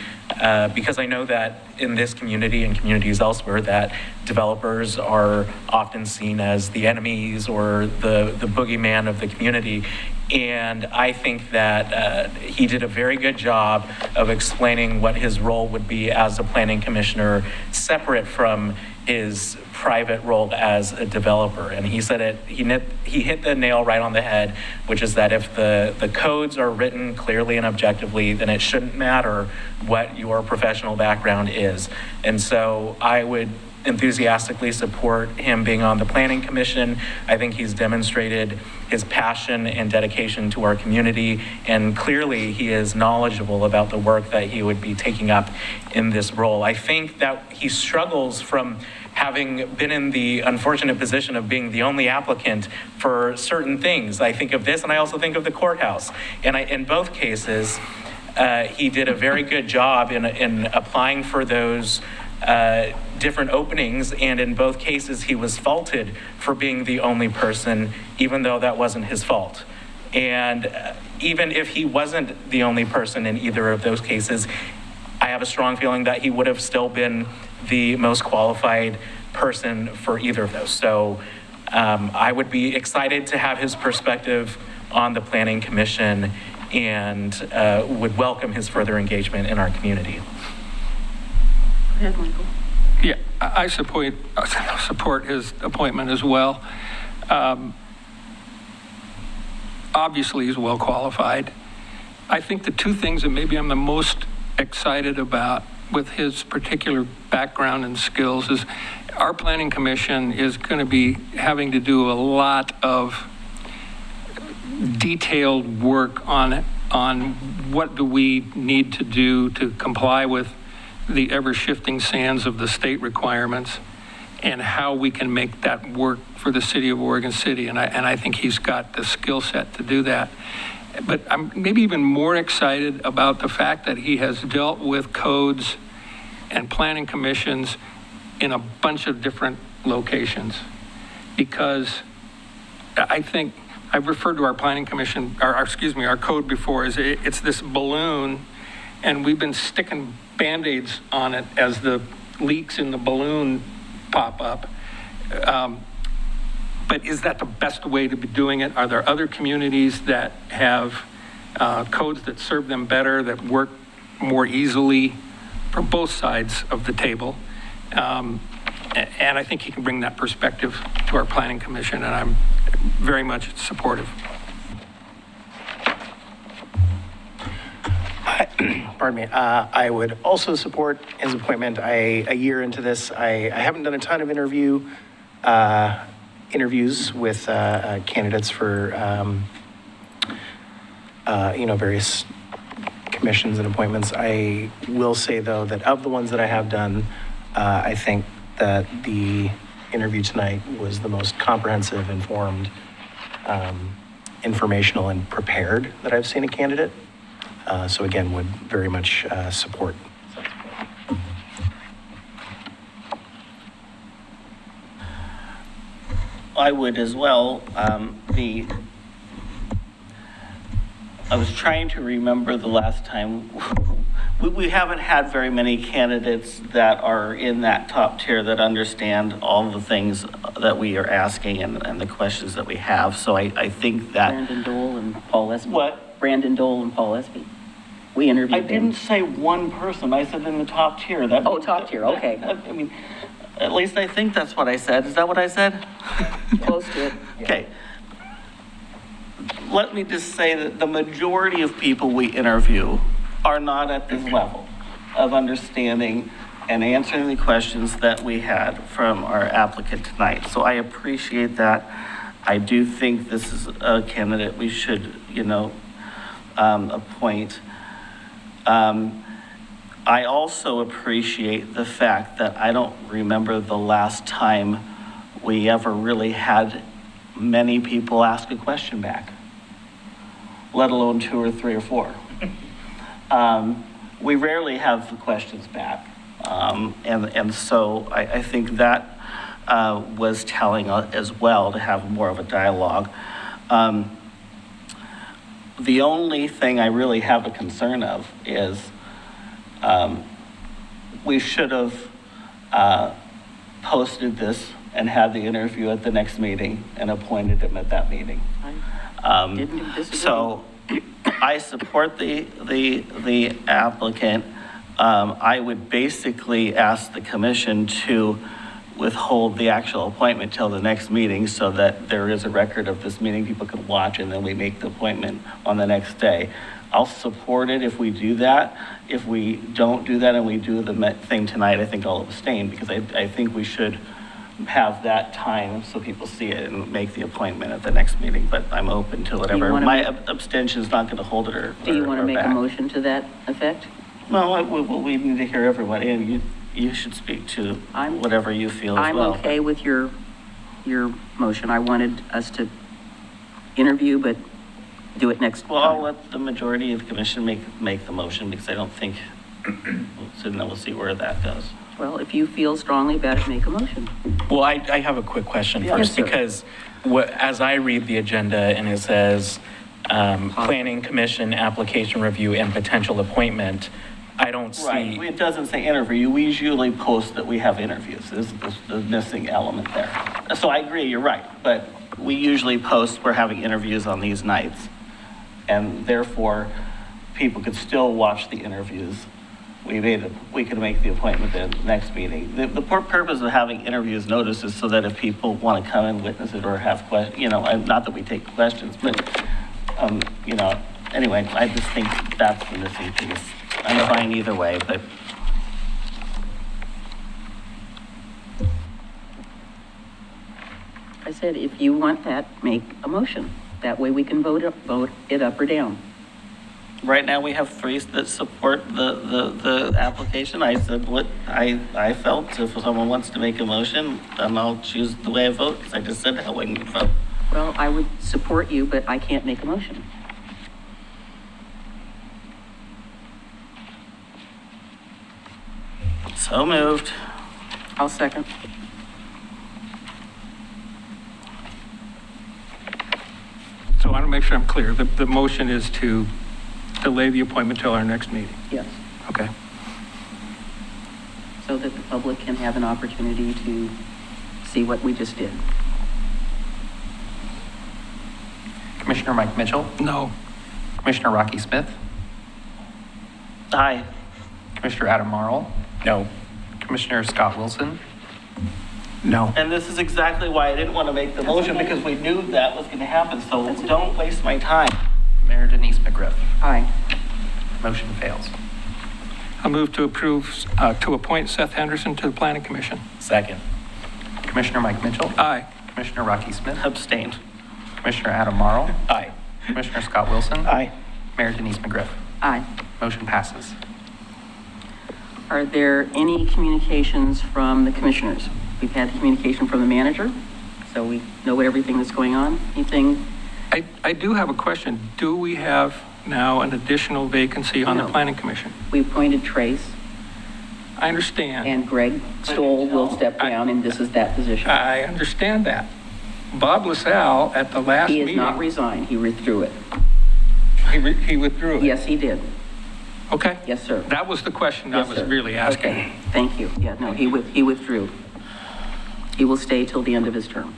[SPEAKER 11] because I know that in this community and communities elsewhere, that developers are often seen as the enemies or the boogeyman of the community. And I think that he did a very good job of explaining what his role would be as a planning commissioner, separate from his private role as a developer. And he said he hit the nail right on the head, which is that if the codes are written clearly and objectively, then it shouldn't matter what your professional background is. And so I would enthusiastically support him being on the Planning Commission. I think he's demonstrated his passion and dedication to our community, and clearly he is knowledgeable about the work that he would be taking up in this role. I think that he struggles from having been in the unfortunate position of being the only applicant for certain things. I think of this, and I also think of the courthouse. And in both cases, he did a very good job in applying for those different openings, and in both cases, he was faulted for being the only person, even though that wasn't his fault. And even if he wasn't the only person in either of those cases, I have a strong feeling that he would have still been the most qualified person for either of those. So I would be excited to have his perspective on the Planning Commission and would welcome his further engagement in our community.
[SPEAKER 1] Go ahead, Michael.
[SPEAKER 6] Yeah, I support his appointment as well. Obviously, he's well qualified. I think the two things that maybe I'm the most excited about with his particular background and skills is our Planning Commission is going to be having to do a lot of detailed work on what do we need to do to comply with the ever-shifting sands of the state requirements and how we can make that work for the city of Oregon City. And I think he's got the skill set to do that. But I'm maybe even more excited about the fact that he has dealt with codes and planning commissions in a bunch of different locations. Because I think I've referred to our planning commission, our code before, as it's this balloon, and we've been sticking Band-Aids on it as the leaks in the balloon pop up. But is that the best way to be doing it? Are there other communities that have codes that serve them better, that work more easily from both sides of the table? And I think he can bring that perspective to our Planning Commission, and I'm very much supportive.
[SPEAKER 8] Pardon me. I would also support his appointment. A year into this, I haven't done a ton of interviews with candidates for various commissions and appointments. I will say, though, that of the ones that I have done, I think that the interview tonight was the most comprehensive, informed, informational, and prepared that I've seen a candidate. So again, would very much support.
[SPEAKER 15] I would as well. I was trying to remember the last time. We haven't had very many candidates that are in that top tier that understand all the things that we are asking and the questions that we have. So I think that...
[SPEAKER 1] Brandon Dole and Paul Espy.
[SPEAKER 15] What?
[SPEAKER 1] Brandon Dole and Paul Espy. We interviewed
[SPEAKER 15] I
[SPEAKER 1] them.
[SPEAKER 15] didn't say one person. I said in the top tier.
[SPEAKER 1] Top tier, okay.
[SPEAKER 15] I mean, at least I think that's what I said. Is that what I said?
[SPEAKER 1] Close to it.
[SPEAKER 15] Okay. Let me just say that the majority of people we interview are not at this level of understanding and answering the questions that we had from our applicant tonight. So I appreciate that. I do think this is a candidate we should, appoint. I also appreciate the fact that I don't remember the last time we ever really had many people ask a question back, let alone 2 or 3 or 4. We rarely have the questions back. And so I think that was telling as well, to have more of a dialogue. The only thing I really have a concern of is we should have posted this and had the interview at the next meeting and appointed him at that meeting.
[SPEAKER 1] Didn't disagree.
[SPEAKER 15] So I support the applicant. I would basically ask the commission to withhold the actual appointment till the next meeting so that there is a record of this meeting people could watch, and then we make the appointment on the next day. I'll support it if we do that. If we don't do that and we do the thing tonight, I think I'll abstain, because I think we should have that time so people see it and make the appointment at the next meeting, but I'm open to whatever. My abstention is not going to hold it or
[SPEAKER 1] Do you want to make
[SPEAKER 15] back.
[SPEAKER 1] a motion to that effect?
[SPEAKER 15] Well, we need to hear everybody, and you should speak to
[SPEAKER 1] I'm-
[SPEAKER 15] whatever you feel as
[SPEAKER 1] I'm
[SPEAKER 15] well.
[SPEAKER 1] okay with your motion. I wanted us to interview, but do it next
[SPEAKER 15] Well, I'll
[SPEAKER 1] time.
[SPEAKER 15] let the majority of the commission make the motion because I don't think, so then we'll see where that goes.
[SPEAKER 1] Well, if you feel strongly about it, make a motion.
[SPEAKER 11] Well, I have a quick question
[SPEAKER 1] Yes,
[SPEAKER 11] first,
[SPEAKER 1] sir.
[SPEAKER 11] because as I read the agenda and it says, Planning Commission application review and potential appointment, I don't
[SPEAKER 15] Right,
[SPEAKER 11] see,
[SPEAKER 15] it doesn't say interview. We usually post that we have interviews. This is the missing element there. So I agree, you're right, but we usually post we're having interviews on these nights. And therefore, people could still watch the interviews. We could make the appointment the next meeting. The purpose of having interviews notice is so that if people want to come and witness it or have questions, not that we take questions, but, anyway, I just think that's the missing piece. I'm fine either way, but
[SPEAKER 1] I said, if you want that, make a motion. That way we can vote it up or down.
[SPEAKER 15] right now we have three that support the application. I said what I felt. If someone wants to make a motion, then I'll choose the way I vote, because I just said how I would vote.
[SPEAKER 1] Well, I would support you, but I can't make a motion.
[SPEAKER 15] So moved.
[SPEAKER 1] I'll second.
[SPEAKER 6] So I want to make sure I'm clear. The motion is to delay the appointment till our next meeting.
[SPEAKER 1] Yes,
[SPEAKER 6] Okay.
[SPEAKER 1] so that the public can have an opportunity to see what we just did.
[SPEAKER 2] Commissioner Mike Mitchell,
[SPEAKER 6] No.
[SPEAKER 2] Commissioner Rocky Smith,
[SPEAKER 15] Aye.
[SPEAKER 2] Commissioner Adam Marl. No. Commissioner Scott Wilson,
[SPEAKER 8] No.
[SPEAKER 15] And this is exactly why I didn't want to make the motion, because we knew that was going to happen, so don't waste my time.
[SPEAKER 2] Mayor Denise McGriff.
[SPEAKER 1] Aye.
[SPEAKER 2] Motion fails.
[SPEAKER 6] I'll move to approve, to appoint Seth Henderson to the Planning Commission.
[SPEAKER 11] second.
[SPEAKER 2] Commissioner Mike Mitchell,
[SPEAKER 6] Aye.
[SPEAKER 2] Commissioner Rocky Smith,
[SPEAKER 15] Abstained.
[SPEAKER 2] Commissioner Adam Marl,
[SPEAKER 11] Aye.
[SPEAKER 2] Commissioner Scott Wilson.
[SPEAKER 8] Aye.
[SPEAKER 2] Mayor Denise McGriff.
[SPEAKER 1] Aye.
[SPEAKER 2] Motion passes.
[SPEAKER 1] Are there any communications from the commissioners? We've had communication from the manager, so we know what everything that's going on. Anything?
[SPEAKER 6] I do have a question. Do we have now an additional vacancy on the
[SPEAKER 1] No.
[SPEAKER 6] Planning Commission?
[SPEAKER 1] We appointed Trace,
[SPEAKER 6] I understand.
[SPEAKER 1] and Greg Stoll will step down, and this is that position.
[SPEAKER 6] I understand that. Bob LaSalle at the last
[SPEAKER 1] He
[SPEAKER 6] meeting.
[SPEAKER 1] has not resigned, he withdrew it.
[SPEAKER 6] He withdrew it?
[SPEAKER 1] Yes, he did.
[SPEAKER 6] Okay.
[SPEAKER 1] Yes, sir.
[SPEAKER 6] That was the question I
[SPEAKER 1] Yes,
[SPEAKER 6] was
[SPEAKER 1] sir.
[SPEAKER 6] really asking.
[SPEAKER 1] Okay, thank you. Yeah, no, he withdrew. He will stay till the end of his term.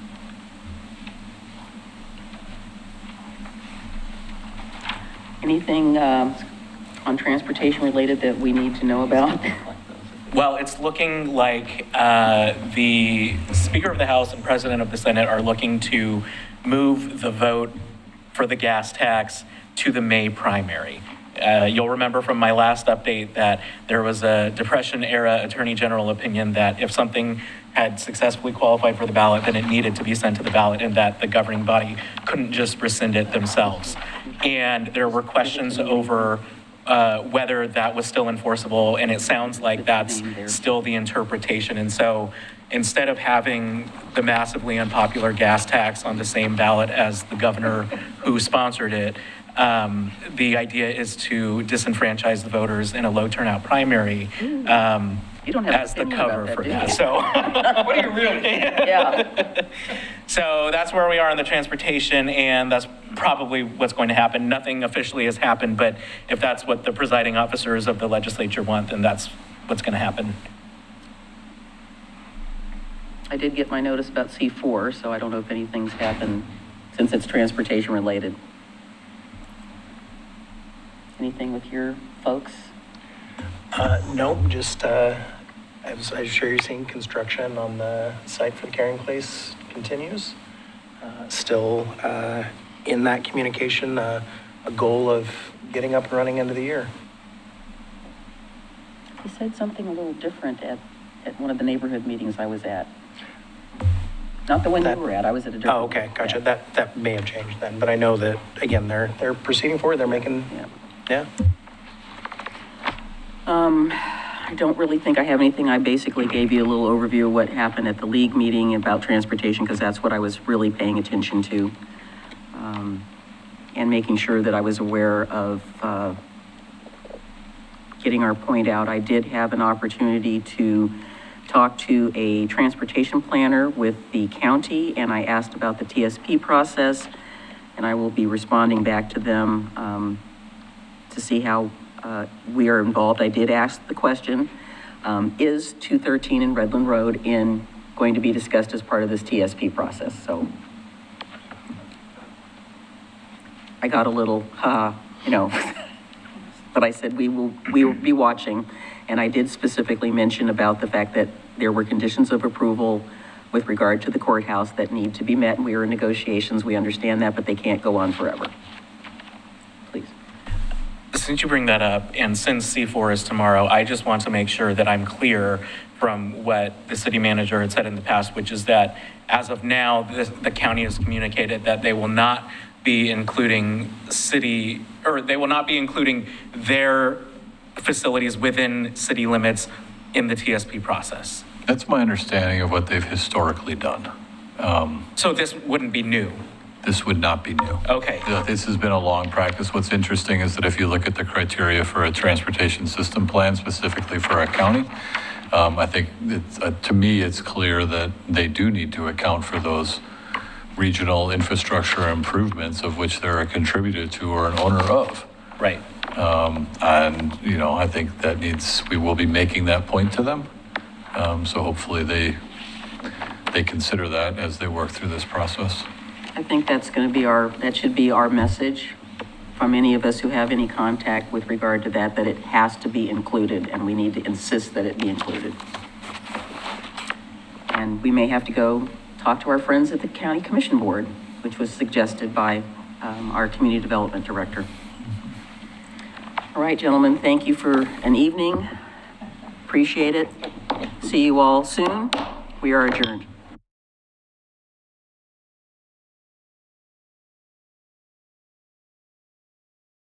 [SPEAKER 1] Anything on transportation related that we need to know about?
[SPEAKER 11] Well, it's looking like the Speaker of the House and President of the Senate are looking to move the vote for the gas tax to the May primary. You'll remember from my last update that there was a Depression-era Attorney General opinion that if something had successfully qualified for the ballot, then it needed to be sent to the ballot, and that the governing body couldn't just rescind it themselves. And there were questions over whether that was still enforceable, and it sounds like that's still the interpretation. And so instead of having the massively unpopular gas tax on the same ballot as the governor who sponsored it, the idea is to disenfranchise the voters in a low turnout primary
[SPEAKER 1] You don't have an
[SPEAKER 11] as the
[SPEAKER 1] opinion about
[SPEAKER 11] cover
[SPEAKER 1] that,
[SPEAKER 11] for
[SPEAKER 1] do you?
[SPEAKER 11] that. So, what do you really?
[SPEAKER 1] Yeah.
[SPEAKER 11] So that's where we are on the transportation, and that's probably what's going to happen. Nothing officially has happened, but if that's what the presiding officers of the legislature want, then that's what's going to happen.
[SPEAKER 1] I did get my notice about C4, so I don't know if anything's happened since it's transportation related. Anything with your folks?
[SPEAKER 8] No, just, I'm sure you're seeing construction on the site for the Carrying Place continues. Still in that communication, a goal of getting up and running end of the year.
[SPEAKER 1] He said something a little different at one of the neighborhood meetings I was at. Not the one you were at, I was at a different.
[SPEAKER 8] Oh, okay, gotcha. That may have changed then, but I know that, again, they're proceeding forward, they're making,
[SPEAKER 1] Yeah.
[SPEAKER 8] yeah.
[SPEAKER 1] I don't really think I have anything. I basically gave you a little overview of what happened at the league meeting about transportation, because that's what I was really paying attention to. And making sure that I was aware of getting our point out. I did have an opportunity to talk to a transportation planner with the county, and I asked about the TSP process, and I will be responding back to them to see how we are involved. I did ask the question, is 213 in Redland Road going to be discussed as part of this TSP process? So I got a little, but I said we will be watching. And I did specifically mention about the fact that there were conditions of approval with regard to the courthouse that need to be met. And we are in negotiations. We understand that, but they can't go on forever. Please.
[SPEAKER 11] Since you bring that up, and since C4 is tomorrow, I just want to make sure that I'm clear from what the city manager had said in the past, which is that as of now, the county has communicated that they will not be including they will not be including their facilities within city limits in the TSP process.
[SPEAKER 10] That's my understanding of what they've historically done.
[SPEAKER 11] So this wouldn't be new?
[SPEAKER 10] This would not be new.
[SPEAKER 11] Okay.
[SPEAKER 10] This has been a long practice. What's interesting is that if you look at the criteria for a transportation system plan, specifically for a county, I think to me, it's clear that they do need to account for those regional infrastructure improvements of which they're a contributor to or an owner of.
[SPEAKER 11] Right.
[SPEAKER 10] And, I think we will be making that point to them. So hopefully they consider that as they work through this process.
[SPEAKER 1] I think that's going to be that should be our message from any of us who have any contact with regard to that it has to be included, and we need to insist that it be included. And we may have to go talk to our friends at the County Commission Board, which was suggested by our Community Development Director. All right, gentlemen, thank you for an evening. Appreciate it. See you all soon. We are adjourned.